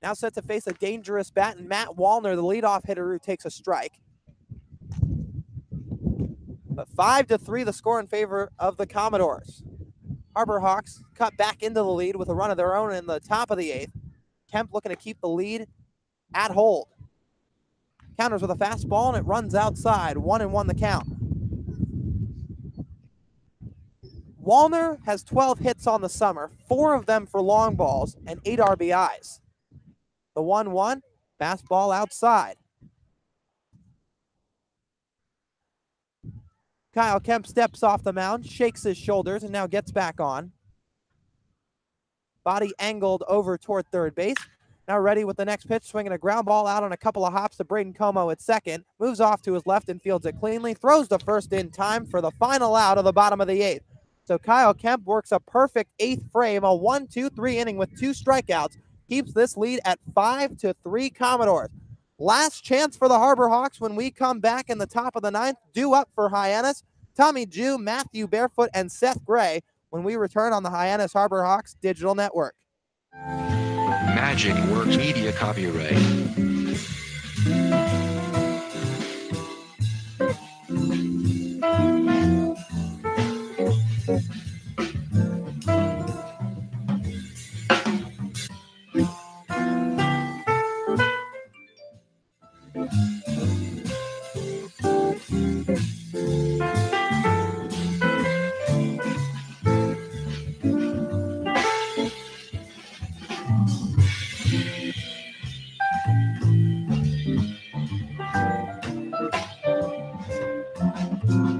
H: Now set to face a dangerous bat, and Matt Wallner, the leadoff hitter, who takes a strike. But 5-3 the score in favor of the Commodores. Harbor Hawks cut back into the lead with a run of their own in the top of the 8th. Kemp looking to keep the lead at hold. Counters with a fastball, and it runs outside. 1-1 the count. Wallner has 12 hits on the summer, 4 of them for long balls and 8 RBIs. The 1-1, fastball outside. Kyle Kemp steps off the mound, shakes his shoulders, and now gets back on. Body angled over toward third base. Now ready with the next pitch, swinging a ground ball out on a couple of hops to Braden Como at second. Moves off to his left and fields it cleanly. Throws the first in time for the final out of the bottom of the 8th. So Kyle Kemp works a perfect 8th frame, a 1-2-3 inning with 2 strikeouts. Keeps this lead at 5-3 Commodores. Last chance for the Harbor Hawks when we come back in the top of the 9th. Due up for Hyannis, Tommy Jew, Matthew Barefoot, and Seth Gray when we return on the Hyannis Harbor Hawks Digital Network.
E: Magic Works Media copyright.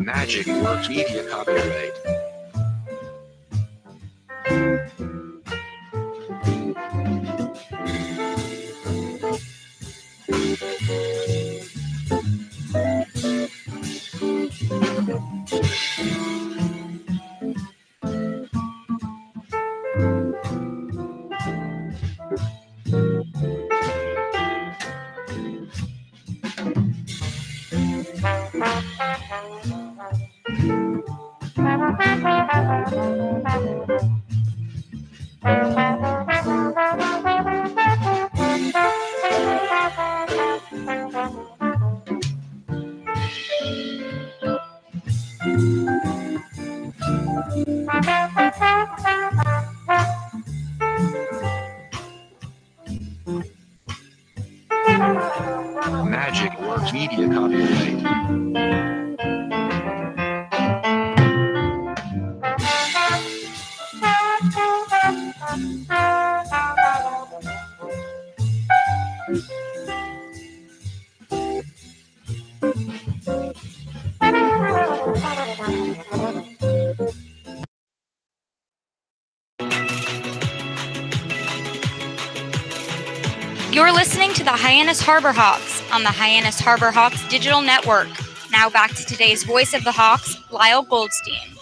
E: Magic Works Media copyright. Magic Works Media copyright.
B: You're listening to the Hyannis Harbor Hawks on the Hyannis Harbor Hawks Digital Network. Now back to today's voice of the Hawks, Lyle Goldstein.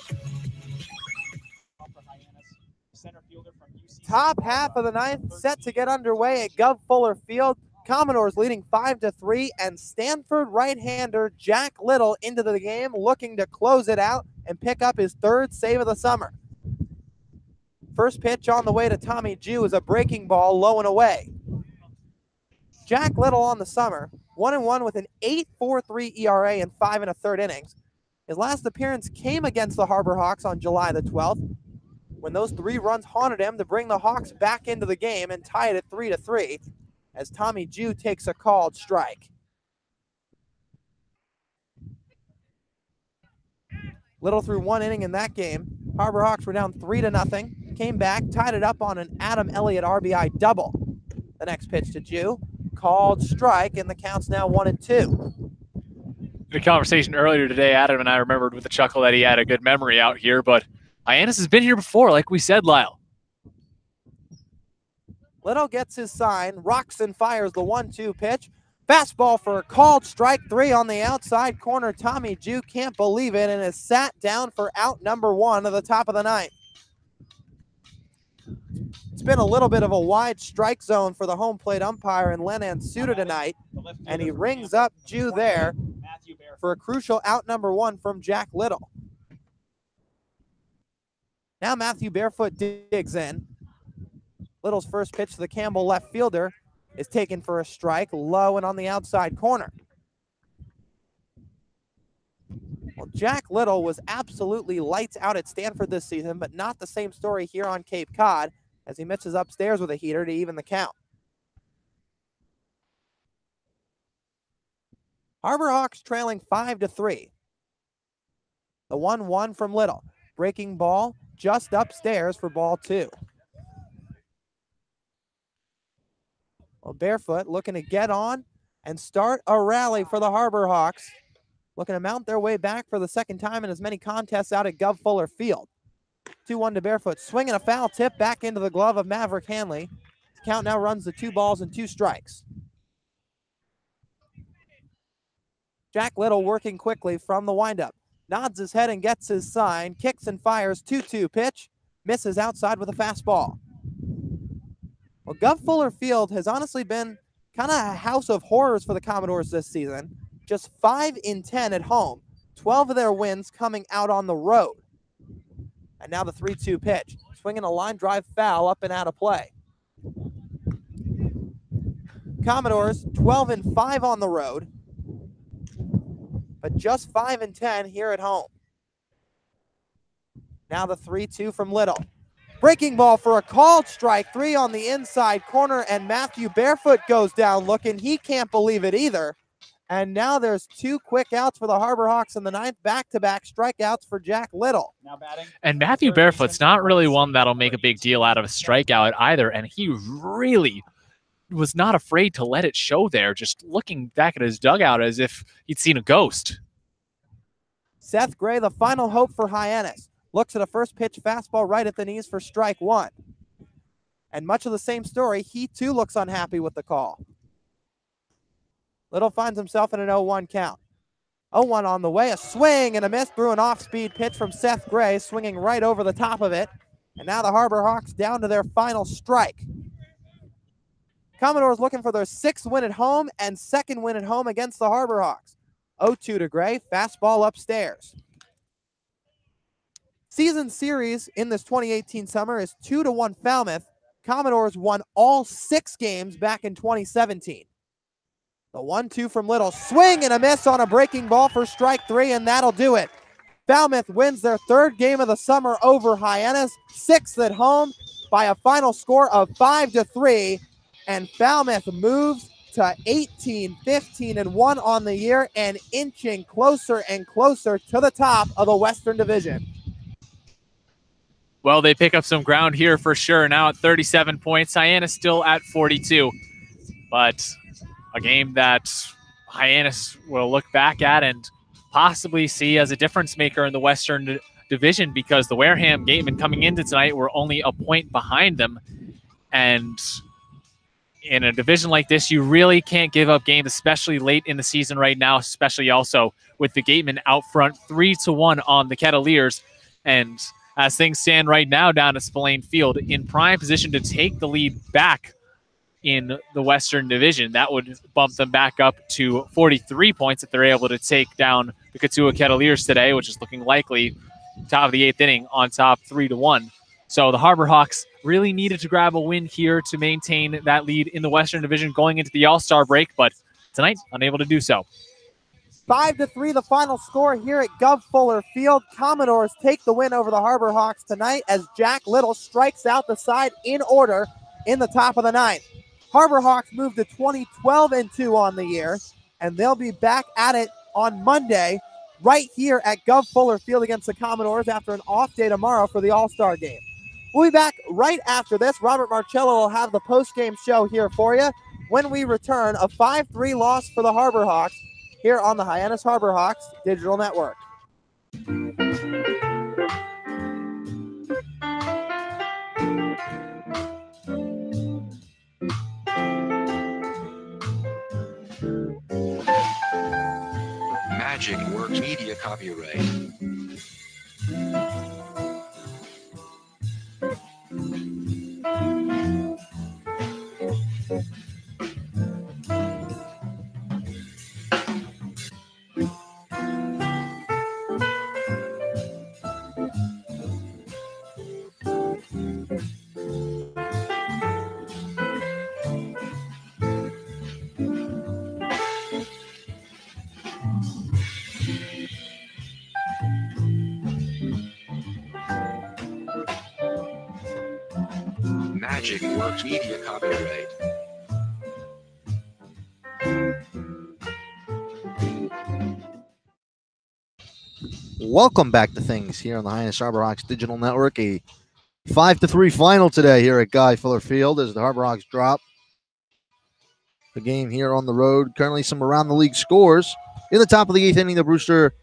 H: Top half of the 9th set to get underway at Gov Fuller Field. Commodores leading 5-3, and Stanford right-hander Jack Little into the game, looking to close it out and pick up his 3rd save of the summer. First pitch on the way to Tommy Jew is a breaking ball low and away. Jack Little on the summer, 1-1 with an 8.43 ERA in 5 1/3 innings. His last appearance came against the Harbor Hawks on July the 12th, when those 3 runs haunted him to bring the Hawks back into the game and tie it at 3-3 as Tommy Jew takes a called strike. Little threw 1 inning in that game. Harbor Hawks were down 3-0, came back, tied it up on an Adam Elliott RBI double. The next pitch to Jew, called strike, and the count's now 1-2.
G: In a conversation earlier today, Adam and I remembered with a chuckle that he had a good memory out here, but Hyannis has been here before, like we said, Lyle.
H: Little gets his sign, rocks and fires the 1-2 pitch. Fastball for a called strike 3 on the outside corner. Tommy Jew can't believe it and is sat down for out number 1 of the top of the 9th. It's been a little bit of a wide strike zone for the home plate umpire in Len Ansuta tonight, and he rings up Jew there for a crucial out number 1 from Jack Little. Now Matthew Barefoot digs in. Little's first pitch to the Campbell left fielder is taken for a strike, low and on the outside corner. Well, Jack Little was absolutely lights out at Stanford this season, but not the same story here on Cape Cod as he misses upstairs with a heater to even the count. Harbor Hawks trailing 5-3. The 1-1 from Little. Breaking ball just upstairs for ball 2. Well, Barefoot looking to get on and start a rally for the Harbor Hawks, looking to mount their way back for the second time in as many contests out at Gov Fuller Field. 2-1 to Barefoot, swinging a foul tip back into the glove of Maverick Hanley. Count now runs to 2 balls and 2 strikes. Jack Little working quickly from the windup. Nods his head and gets his sign. Kicks and fires 2-2 pitch. Misses outside with a fastball. Well, Gov Fuller Field has honestly been kind of a house of horrors for the Commodores this season. Just 5 in 10 at home. 12 of their wins coming out on the road. And now the 3-2 pitch. Swinging a line drive foul up and out of play. Commodores 12 and 5 on the road, but just 5 and 10 here at home. Now the 3-2 from Little. Breaking ball for a called strike 3 on the inside corner, and Matthew Barefoot goes down looking. He can't believe it either. And now there's 2 quick outs for the Harbor Hawks in the 9th, back-to-back strikeouts for Jack Little.
I: Now batting.
G: And Matthew Barefoot's not really one that'll make a big deal out of a strikeout either, and he really was not afraid to let it show there, just looking back at his dugout as if he'd seen a ghost.
H: Seth Gray, the final hope for Hyannis. Looks at a first pitch fastball right at the knees for strike 1. And much of the same story, he too looks unhappy with the call. Little finds himself in an 0-1 count. 0-1 on the way, a swing and a miss through an off-speed pitch from Seth Gray, swinging right over the top of it. And now the Harbor Hawks down to their final strike. Commodores looking for their 6th win at home and 2nd win at home against the Harbor Hawks. 0-2 to Gray, fastball upstairs. Season series in this 2018 summer is 2-1 Falmouth. Commodores won all 6 games back in 2017. The 1-2 from Little, swing and a miss on a breaking ball for strike 3, and that'll do it. Falmouth wins their 3rd game of the summer over Hyannis, 6th at home by a final score of 5-3. And Falmouth moves to 18-15-1 on the year and inching closer and closer to the top of the Western Division.
G: Well, they pick up some ground here for sure. Now at 37 points, Hyannis still at 42. But a game that Hyannis will look back at and possibly see as a difference maker in the Western Division, because the Wareham Gatemen coming into tonight were only a point behind them. And in a division like this, you really can't give up games, especially late in the season right now, especially also with the Gatemen out front 3-1 on the Kettleers. And as things stand right now down at Spillane Field, in prime position to take the lead back in the Western Division. That would bump them back up to 43 points if they're able to take down the Katua Kettleers today, which is looking likely top of the 8th inning on top 3-1. So the Harbor Hawks really needed to grab a win here to maintain that lead in the Western Division going into the All-Star break, but tonight, unable to do so.
H: 5-3 the final score here at Gov Fuller Field. Commodores take the win over the Harbor Hawks tonight as Jack Little strikes out the side in order in the top of the 9th. Harbor Hawks move to 20-12-2 on the year, and they'll be back at it on Monday right here at Gov Fuller Field against the Commodores after an off day tomorrow for the All-Star game. We'll be back right after this. Robert Marcello will have the post-game show here for you when we return. A 5-3 loss for the Harbor Hawks here on the Hyannis Harbor Hawks Digital Network.
E: Magic Works Media copyright. Magic Works Media copyright.
A: Welcome back to things here on the Hyannis Harborhawks Digital Network. A 5-3 final today here at Guy Fuller Field as the Harborhawks drop the game here on the road. Currently some around the league scores. In the top of the 8th inning, the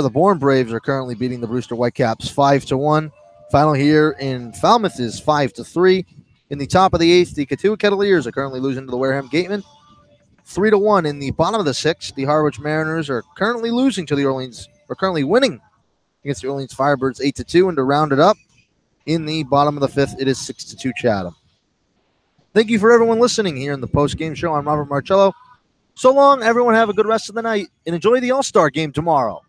A: Bourne Braves are currently beating the Brewster Whitecaps 5-1. Final here in Falmouth is 5-3. In the top of the 8th, the Katua Kettleers are currently losing to the Wareham Gatemen 3-1. In the bottom of the 6th, the Harwich Mariners are currently losing to the currently winning against the Orleans Firebirds 8-2. And to round it up, in the bottom of the 5th, it is 6-2 Chatham. Thank you for everyone listening here in the post-game show. I'm Robert Marcello. So long, everyone. Have a good rest of the night and enjoy the All-Star game tomorrow.